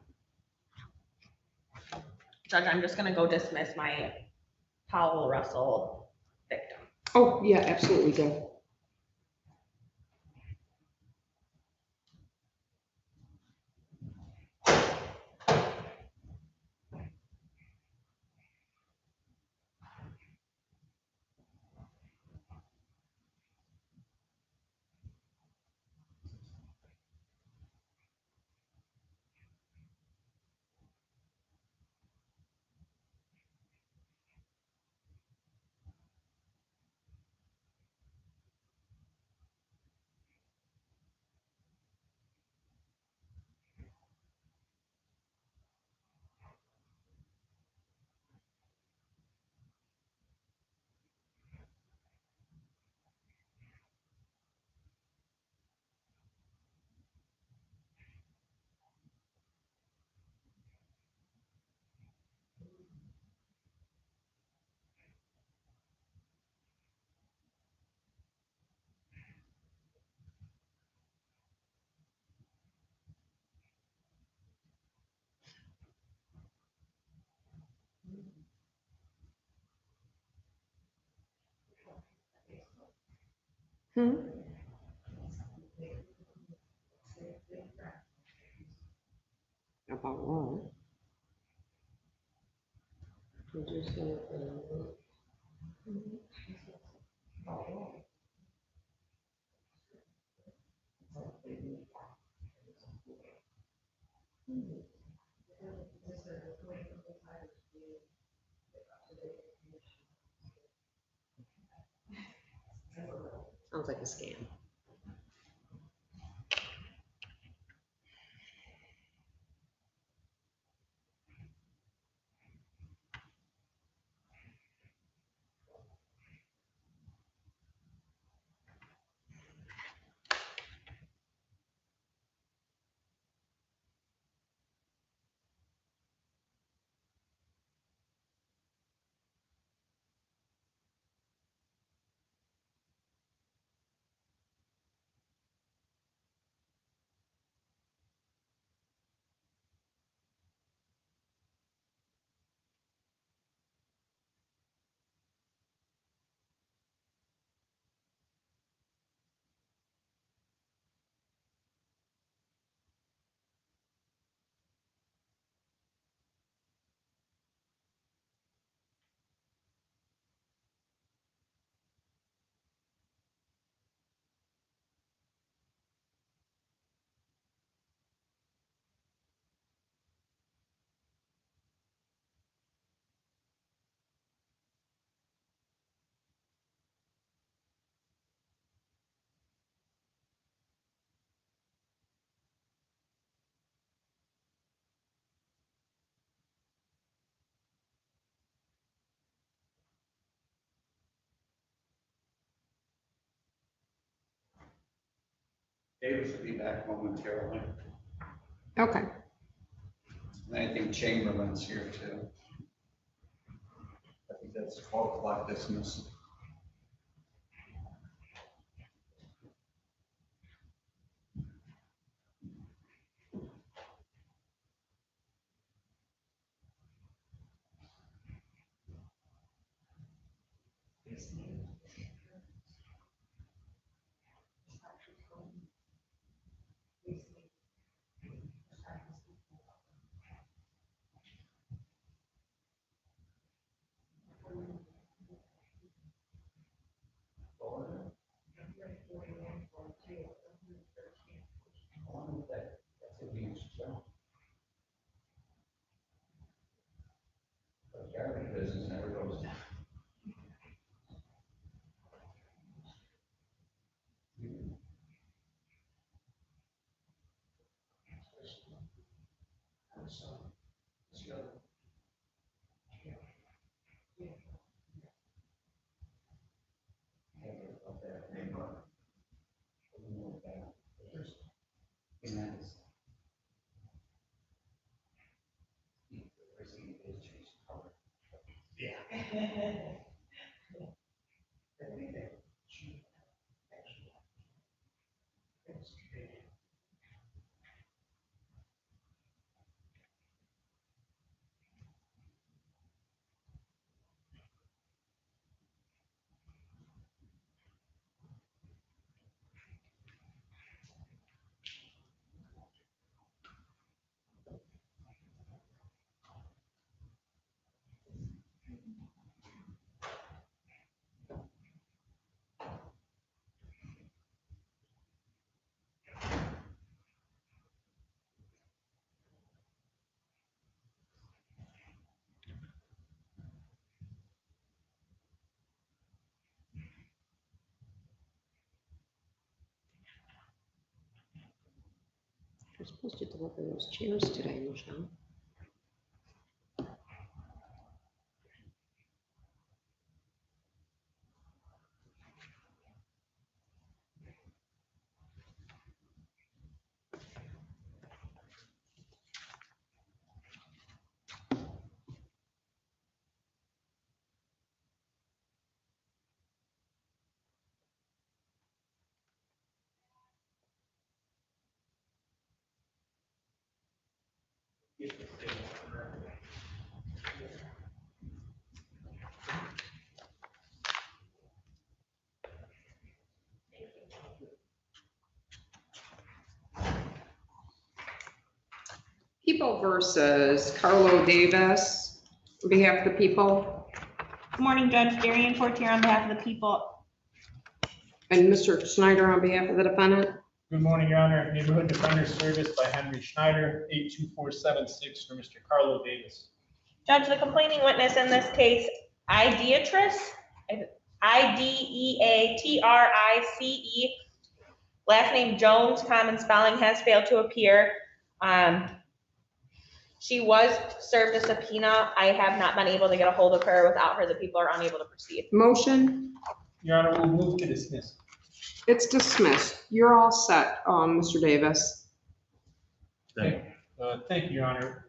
Judge, I'm just gonna go dismiss my Powell Russell victim. Oh, yeah, absolutely, Deb. About what? Did you say, sounds like a scam. Davis will be back momentarily. Okay. And I think Chamberlain's here too. I think that's 12 o'clock dismiss. Garbage business never goes down. You're supposed to deliver those chairs today, Michelle. People versus Carlo Davis, on behalf of the people, Good morning, Judge. Darian Fortier on behalf of the people. and Mr. Schneider on behalf of the defendant. Good morning, Your Honor. Neighborhood Defender Service by Henry Schneider, 82476 for Mr. Carlo Davis. Judge, the complaining witness in this case, Ideatrice, Ideatrice, last name Jones, common spelling, has failed to appear. She was served a subpoena. I have not been able to get a hold of her. Without her, the people are unable to proceed. Motion, Your Honor, we'll move to dismiss. it's dismissed. You're all set, Mr. Davis. Thank you, Your Honor.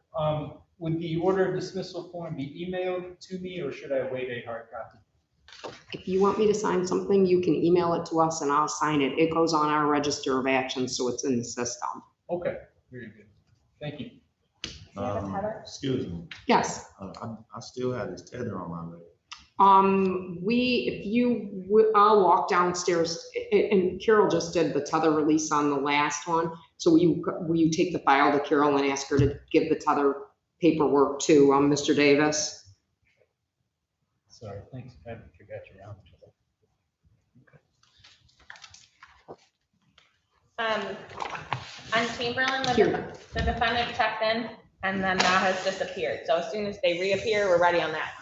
Would the order of dismissal form be emailed to me, or should I await a hard copy? If you want me to sign something, you can email it to us and I'll sign it. It goes on our register of actions, so it's in the system. Okay, very good. Thank you. Excuse me, Yes. I still have this tether on my leg. I'll walk downstairs, and Carol just did the tether release on the last one. So will you take the file to Carol and ask her to give the tether paperwork to, Mr. Davis? Sorry, thanks. I forgot your name. On Chamberlain, Here. the defendant checked in and then now has disappeared. So as soon as they reappear, we're ready on that.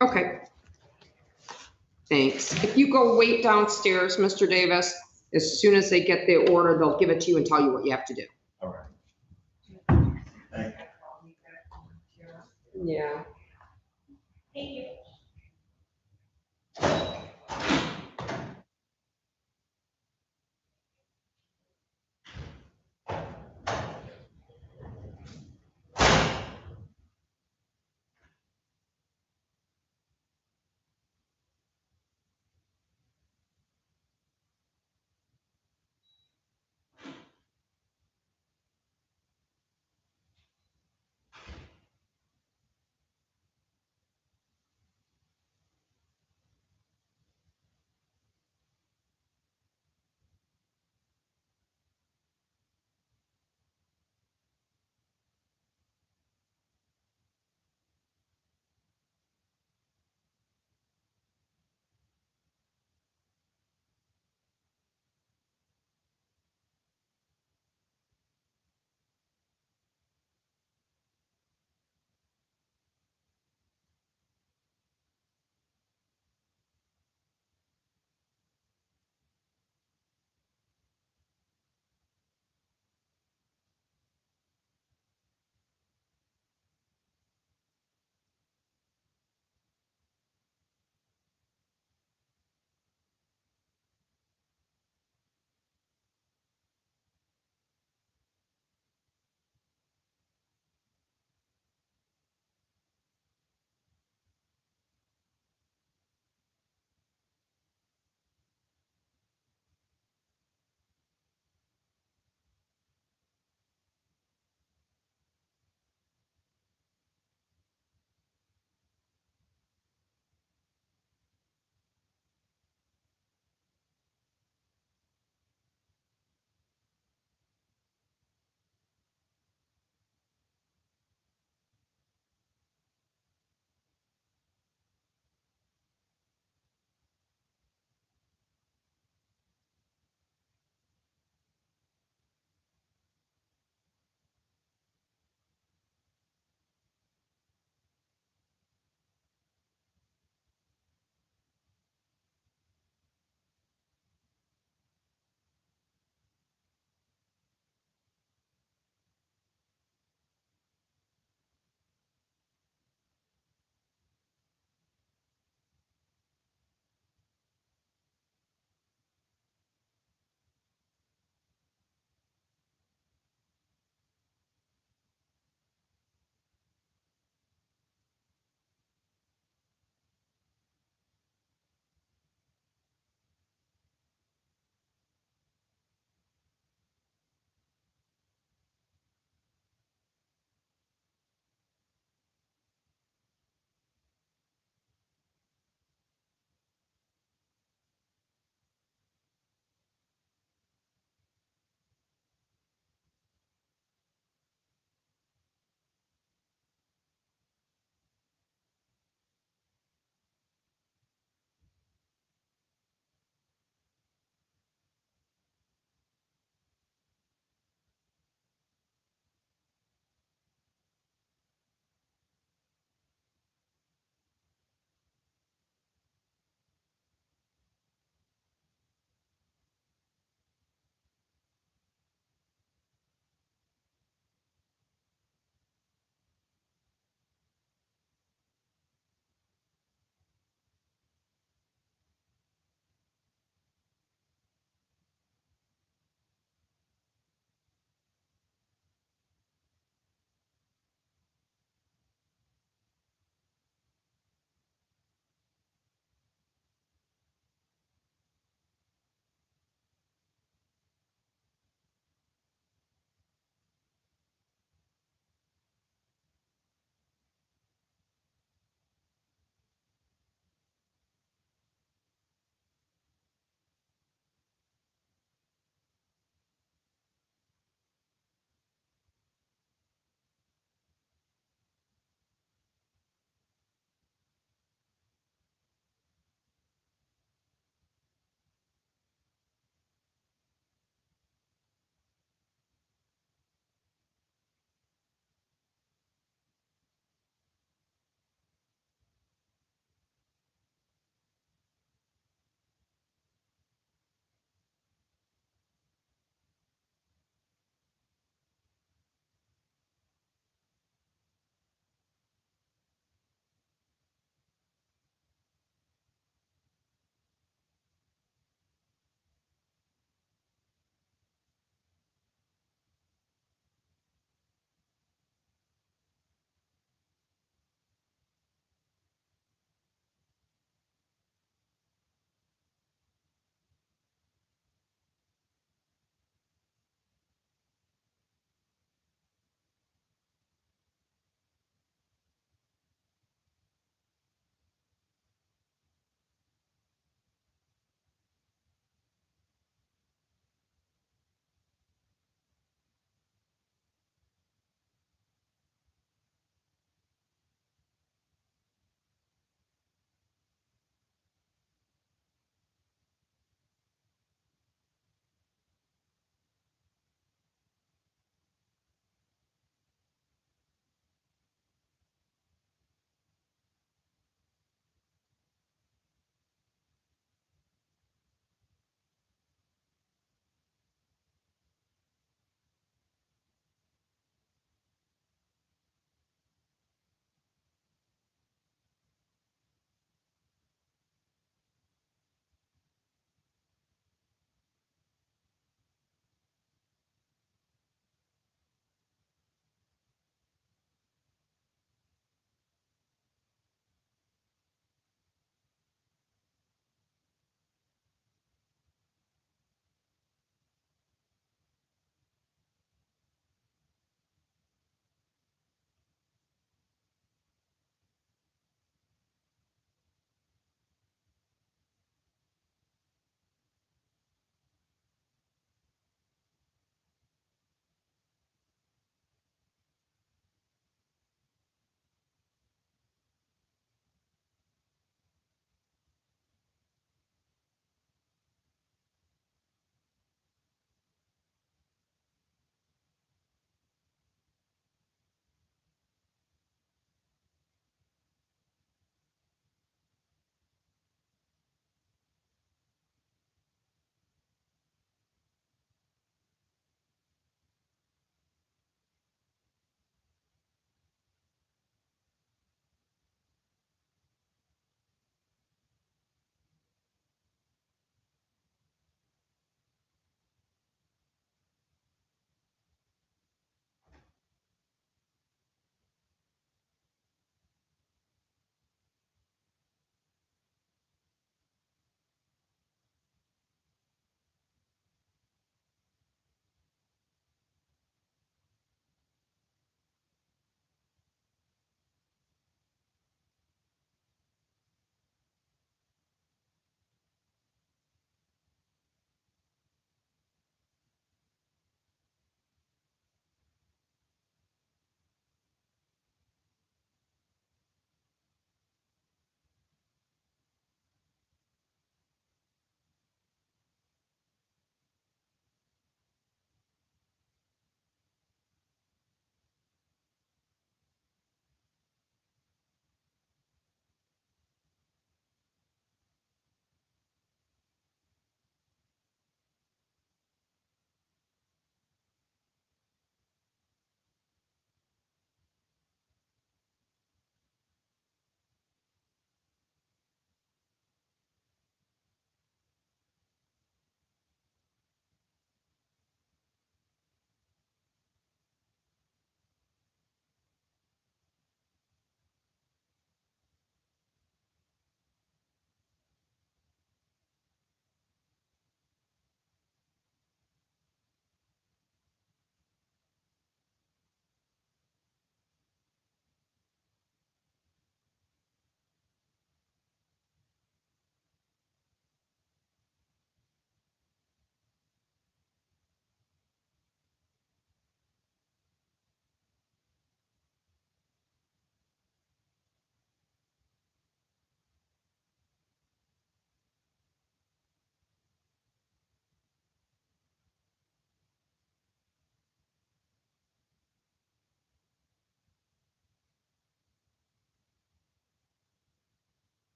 Okay. Thanks. If you go wait downstairs, Mr. Davis, as soon as they get the order, they'll give it to you and tell you what you have to do. All right. Thank you. Yeah. Thank you.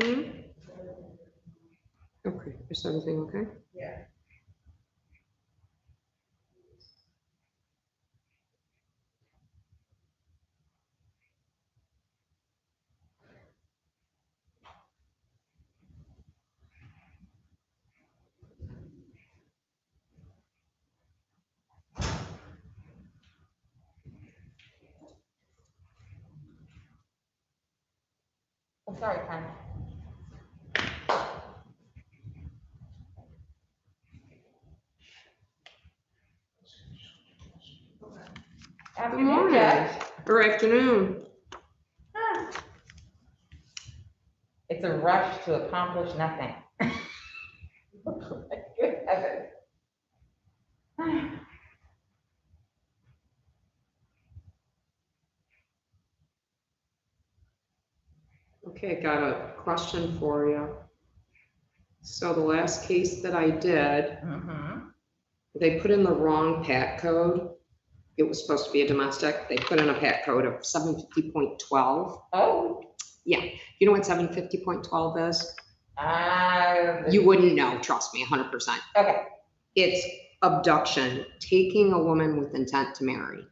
Hmm? Okay, is everything okay? Yeah. I'm sorry, Ken. Good Afternoon, morning, Judge. or afternoon. It's a rush to accomplish nothing. Good heavens. Okay, got a question for you. So the last case that I did, Mhm. they put in the wrong PAT code. It was supposed to be a domestic. They put in a PAT code of 750.12. Oh. Yeah, you know what 750.12 is? Uh, You wouldn't know, trust me, 100%. Okay. It's abduction, taking a woman with intent to marry.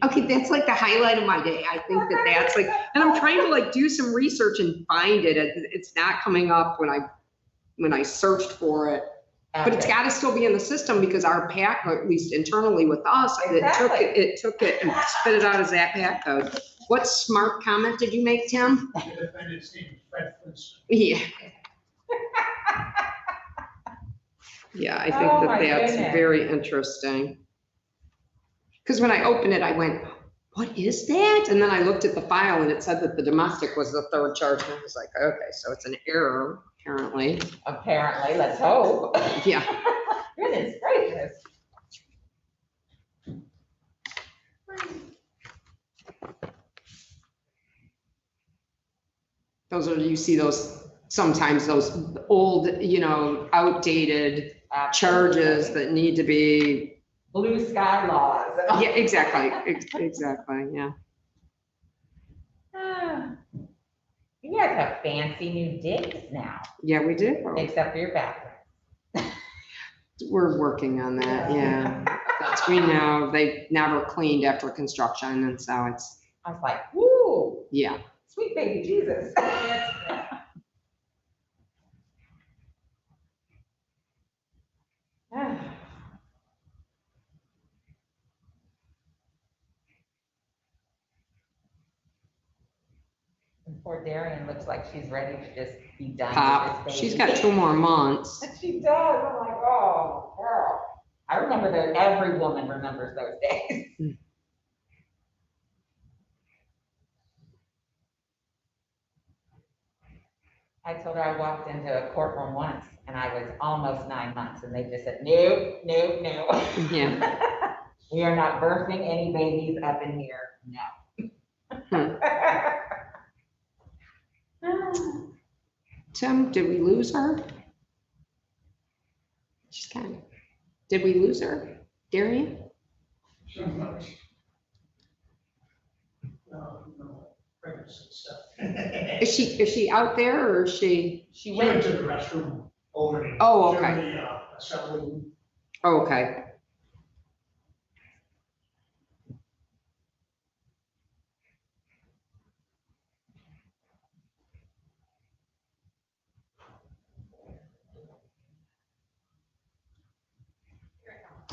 Okay, that's like the highlight of my day. I think that that's like, and I'm trying to like do some research and find it. It's not coming up when I searched for it. But it's got to still be in the system because our PAT code, at least internally with us, Exactly. it took it and spit it out as that PAT code. What smart comment did you make, Tim? The defendant's name is Fred Flintstone. Yeah. Yeah, I think Oh, that my that's goodness. very interesting. Because when I opened it, I went, what is that? And then I looked at the file and it said that the domestic was the third charge. And I was like, okay, so it's an error, apparently. Apparently, let's hope. Yeah. Goodness gracious. Those are, you see those, sometimes those old, outdated charges that need to be. Blue sky laws. Yeah, exactly, exactly, yeah. You guys have fancy new digs now, Yeah, we do. except for your bathroom. We're working on that, yeah. That's, we know, they never cleaned after construction, and so it's, I was like, woo, yeah. sweet baby Jesus. And poor Darian looks like she's ready to just be done with Pop, this baby. she's got 2 more months. She does. I'm like, oh, girl. I remember that every woman remembers those days. I told her I walked into a courtroom once and I was almost 9 months and they just said, no, no, no. Yeah. We are not birthing any babies up in here, no. Tim, did we lose her? She's kind of, did we lose her? Darian? Pregnancy stuff. Is she out there or is she? She Went went to the restroom over in. Oh, okay. Germany, assembly room. Oh, okay.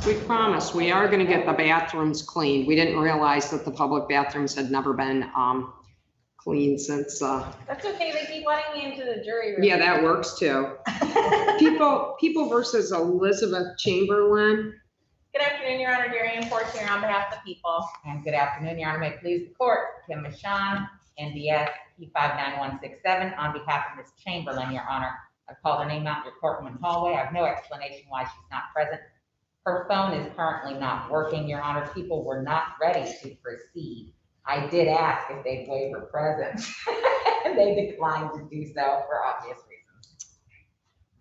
We promise, we are gonna get the bathrooms cleaned. We didn't realize that the public bathrooms had never been, cleaned since, That's okay, they keep letting me into the jury room. yeah, that works too. People versus Elizabeth Chamberlain. Good afternoon, Your Honor, Darian Force here on behalf of the people. And good afternoon, Your Honor, may it please the court, Kim Michon, NDS P59167, on behalf of Ms. Chamberlain, Your Honor. I've called her name out in your courtroom hallway. I have no explanation why she's not present. Her phone is currently not working, Your Honor. People were not ready to proceed. I did ask if they'd waive her presence, and they declined to do so for obvious reasons.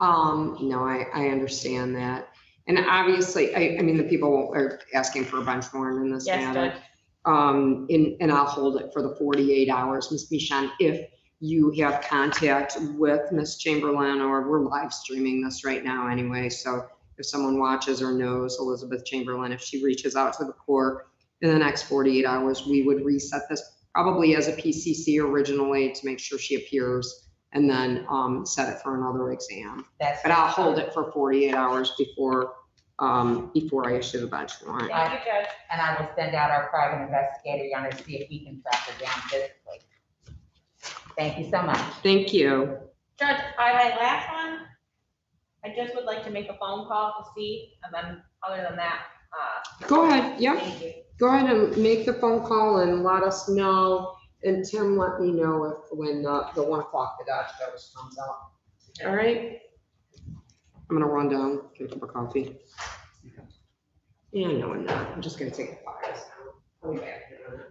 No, I understand that. And obviously, I mean, the people are asking for a bench warrant in this Yes, matter. Judge. And I'll hold it for the 48 hours, Ms. Michon, if you have contact with Miss Chamberlain, or we're live streaming this right now anyway, so if someone watches or knows Elizabeth Chamberlain, if she reaches out to the court in the next 48 hours, we would reset this probably as a PCC originally to make sure she appears, and then set it for another exam. But I'll hold it for 48 hours before I issue the bench warrant. Thank you, Judge. And I will send out our private investigator on to see if we can track her down physically. Thank you so much. Thank you. Judge, my last one, I just would like to make a phone call to see, and then other than that, Go ahead, yep. thank you. Go ahead and make the phone call and let us know. And Tim, let me know when the 1 o'clock the Dodge notice comes out. All right? I'm gonna run down, get a cup of coffee. Yeah, no, I'm not. I'm just gonna take a fire. I'll be back in a minute.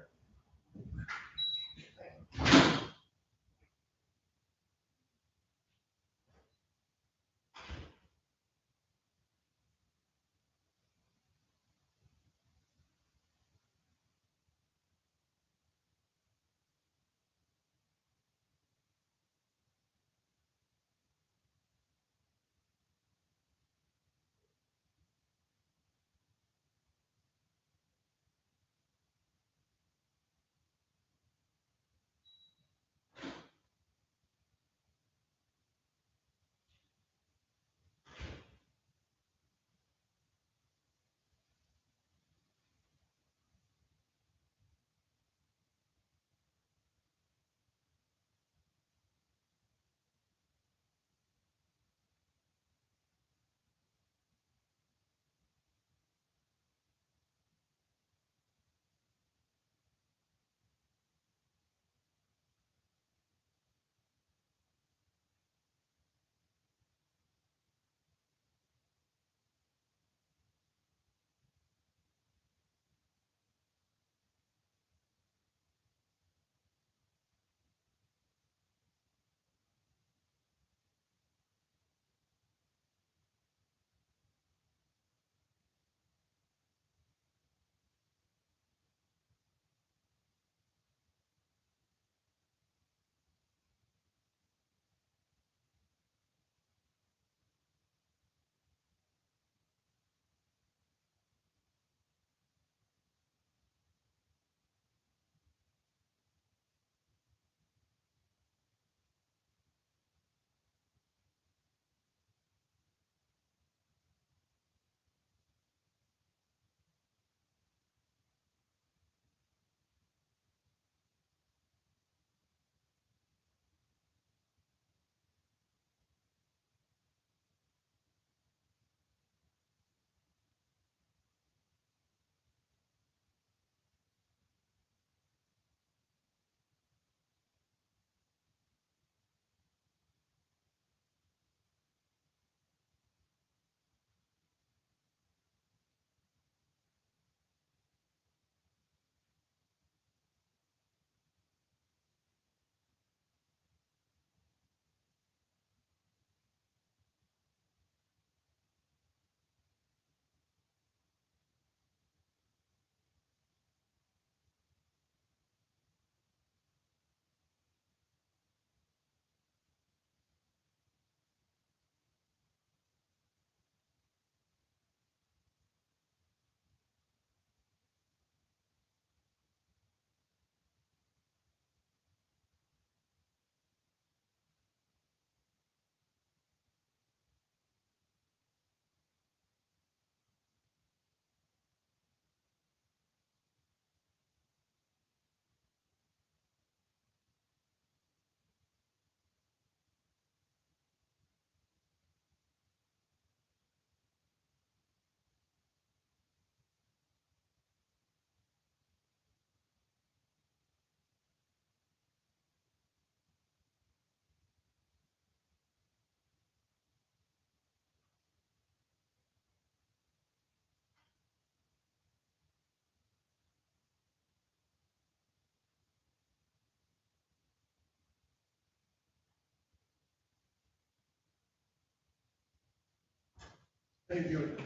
How do you do it?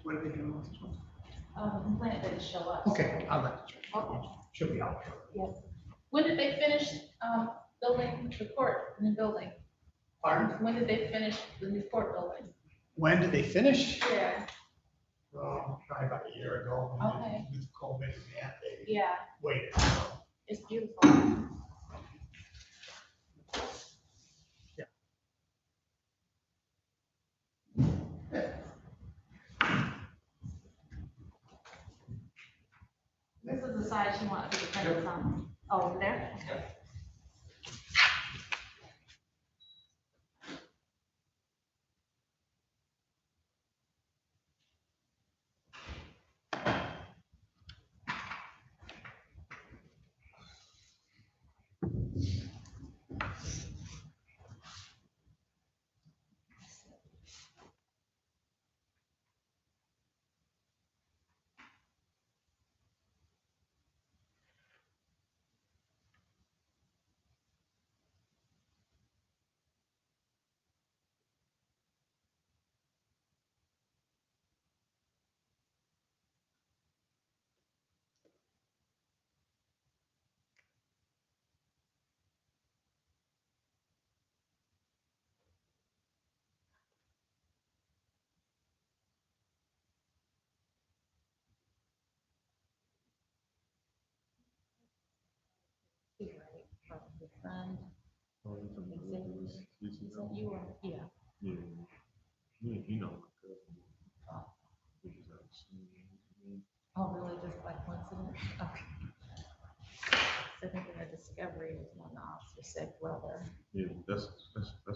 What are they doing with this one? The complaint didn't show up. Okay, I'll let you. Okay. She'll be out. Yes. When did they finish, building, the court, the new building? Pardon? When did they finish the new court building? When did they finish? Yeah. Probably about a year ago. Okay. With COVID and that, they Yeah, waited. it's beautiful. This is the side she wants to depend on. Oh, over there? Okay. Oh, really, just by coincidence? Okay. I think in the discovery was when the officer said brother. Yeah, that's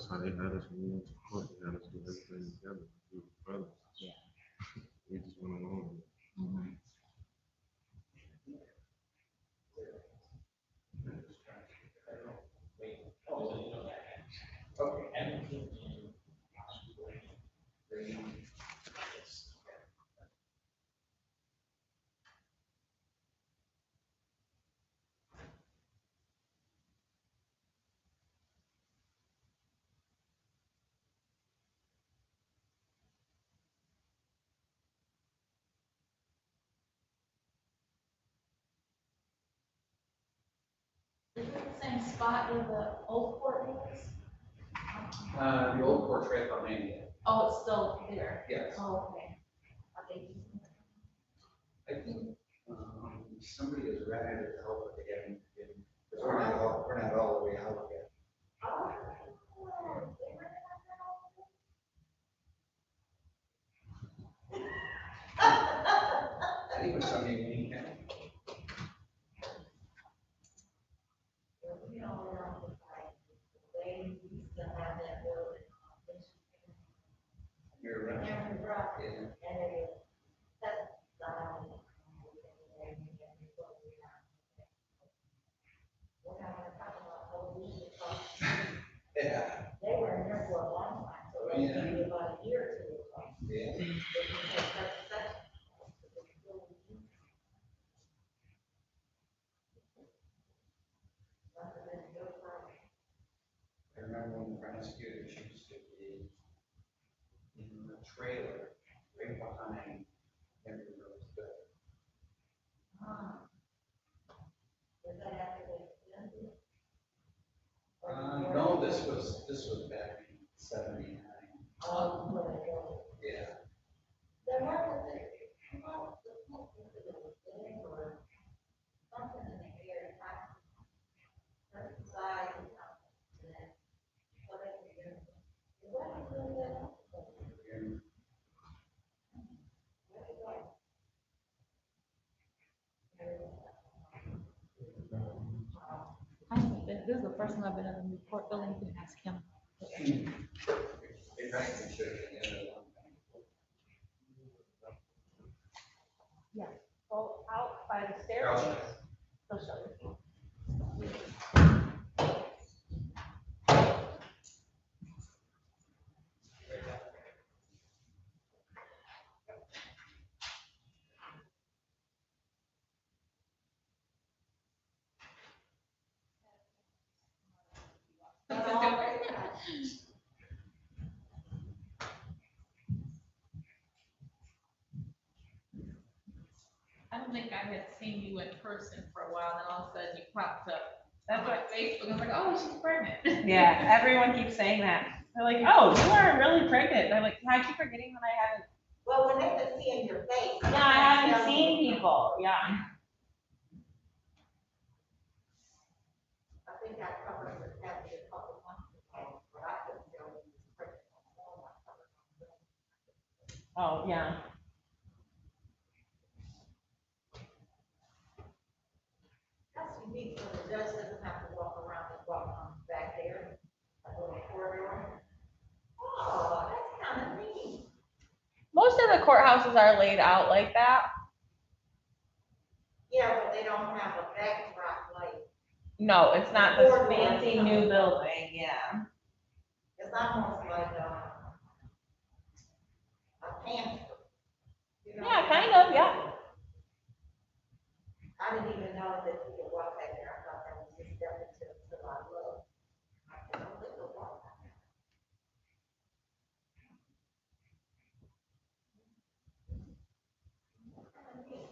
how they had us when we went to court. They had us do everything together. We were brothers. Yeah. We just went along. Mhm. Is it the same spot where the old court was? The old portrait of Mania. Oh, it's still there? Yes. Oh, okay. Are they? I think, somebody has rented it to help with the getting, because we're not all the way out yet. I think it was somebody in Union County. You're right. Yeah. Yeah. They were in there for a long time, so maybe about a year or two ago. Yeah. I remember when the prosecutor, she used to be in the trailer right behind Henry Rose Building. No, this was back in '79. Yeah. This is the first time I've been in the new court building, you can ask him. They practically should have been in there a long time ago. Yeah, go out by the stairs. I'll They'll show you. I don't think I had seen you in person for a while, and all of a sudden you popped up That's what Facebook, I'm like, oh, she's pregnant. Yeah, everyone keeps saying that. They're like, oh, you are really pregnant. I'm like, I keep forgetting that I haven't. Well, when they can see in your face. Yeah, I haven't seen people. Yeah. I think I covered it that a couple months ago, but I couldn't tell you was pregnant. Oh, yeah. That's unique, so the judge doesn't have to walk around and walk back there, a little corridor. Oh, that's kind of neat. Most of the courthouses are laid out like that. Yeah, but they don't have a backdrop like, No, it's not this Corridor. fancy new building. Yeah. it's almost like a pantry. You know? Yeah, kind of. Yeah. I didn't even know that you could walk back there. I thought that was just stepping to my love. I said, "Oh, look at walk back there." Kinda neat.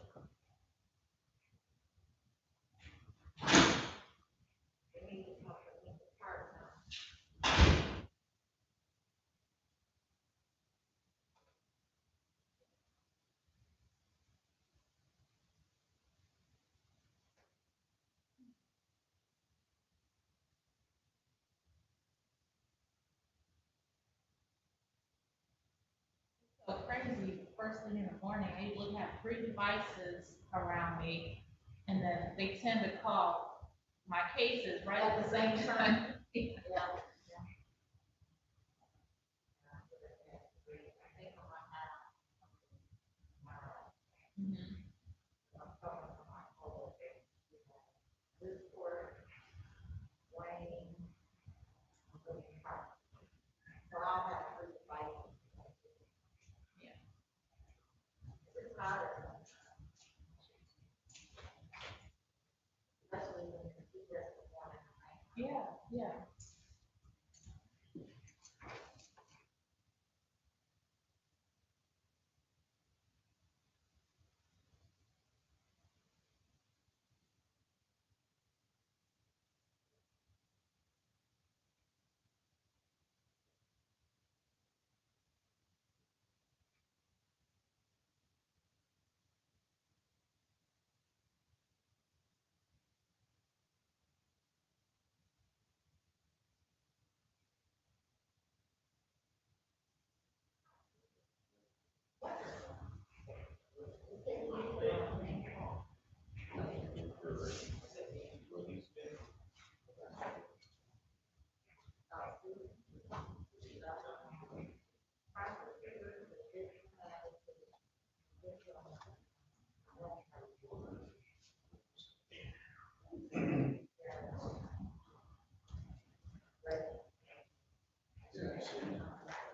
They need to come from the park now. So crazy, first thing in the morning, I usually have 3 devices around me, and then they tend to call my cases right at the same time. Yeah. Mhm. So I'll have 3 devices. Yeah. It's hard. Especially when you're just the morning. Yeah, yeah.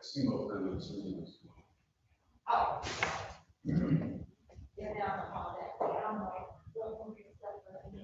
Single family citizens. Oh. Get down the hall that way. I don't know. What will be stuff for me?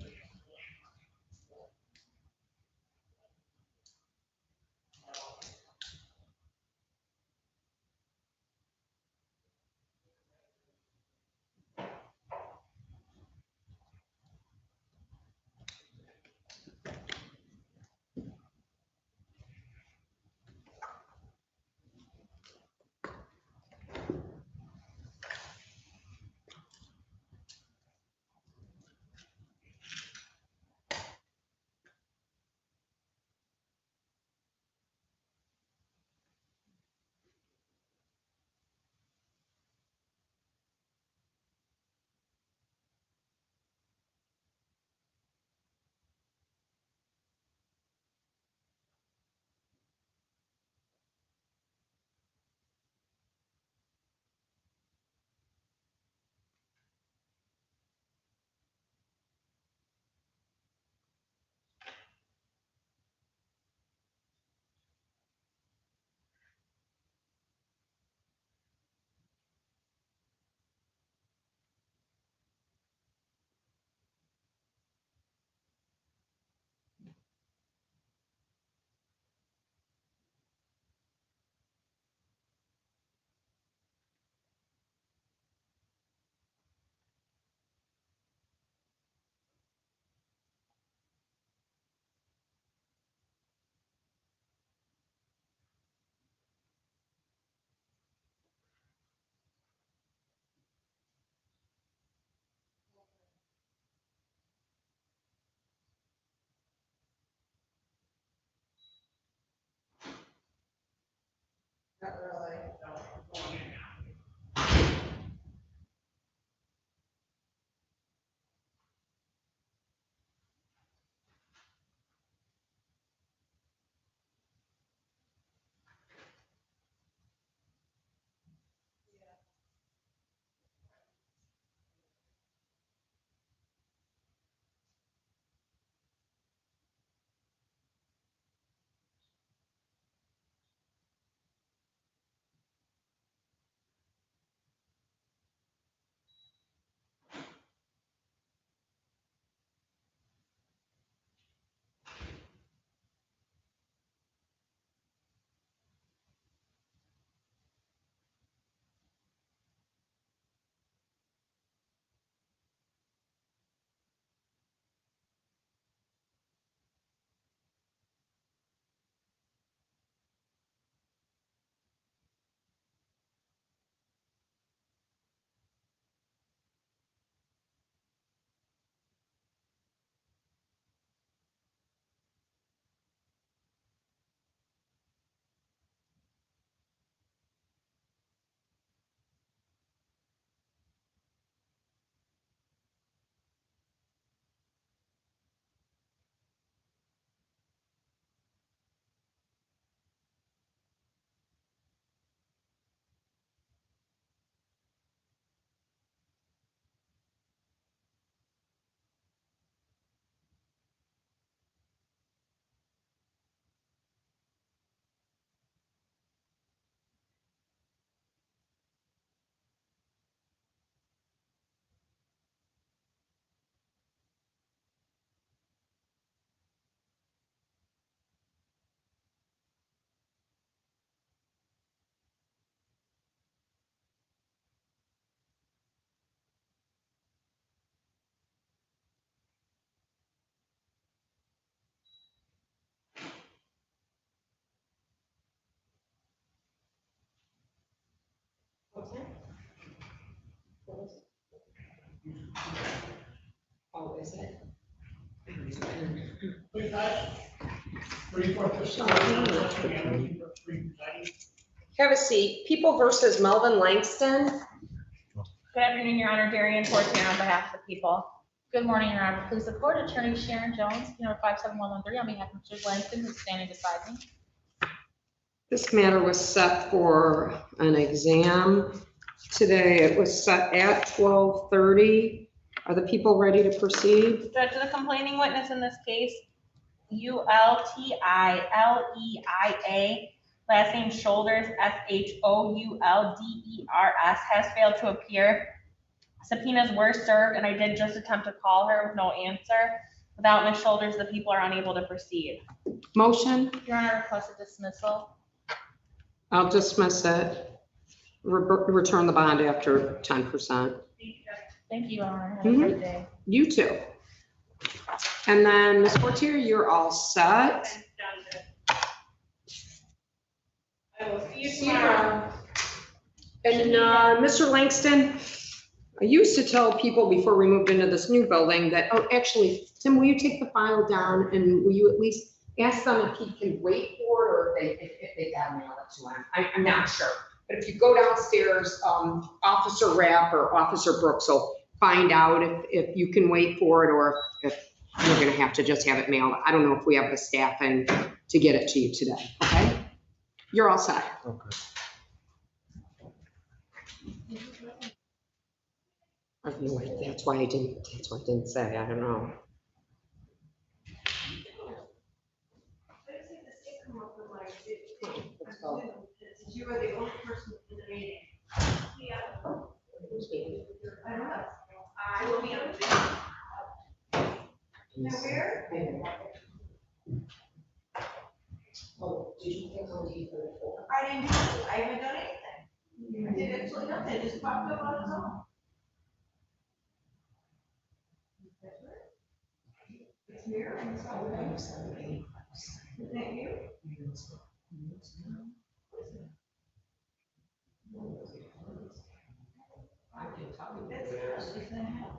Have a seat. People versus Melvin Langston. Good afternoon, Your Honor. Darian Fortier on behalf of the people. Good morning, Your Honor. Please the court, Attorney Sharon Jones, number 57113, on behalf of Mr. Langston, who's standing beside me. This matter was set for an exam today. It was set at 12:30. Are the people ready to proceed? Judge, the complaining witness in this case, Ultileia, last name Shoulders, Shouldeers, has failed to appear. Subpoenas were served, and I did just attempt to call her with no answer. Without Ms. Shoulders, the people are unable to proceed. Motion? Your Honor, request a dismissal. I'll dismiss it. Return the bond after 10%. Thank you, Your Honor. Have a great day. You too. And then Ms. Fortier, you're all set. I will see you tomorrow. And Mr. Langston, I used to tell people before we moved into this new building that, oh, actually, Tim, will you take the file down and will you at least ask them if he can wait for it or if they got mail it to him? I'm not sure. But if you go downstairs, Officer Rapp or Officer Brooks will find out if you can wait for it or if you're gonna have to just have it mailed. I don't know if we have the staffing to get it to you today, okay? You're all set. Okay. I have no idea. That's why I didn't say, I don't know. You were the only person in the meeting. Yeah. I don't know. I will be on the video. Now where? Oh, did you think I'll leave it? I didn't do it. I haven't done anything. I did absolutely nothing. It just popped up on its own. It's here and it's all right. Isn't that you? I can tell you. That's yours. Isn't that?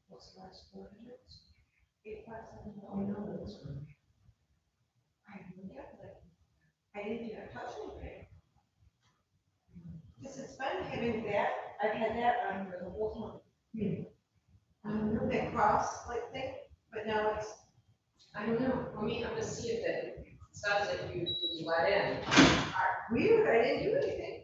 What's the last four digits? 857. Oh, no, that's right. I didn't even touch anything. Because it's fun having that. I've had that on for the whole time. That cross like thing, but now it's. I don't know. I'm gonna see if it says that you let in. Weird, I didn't do anything.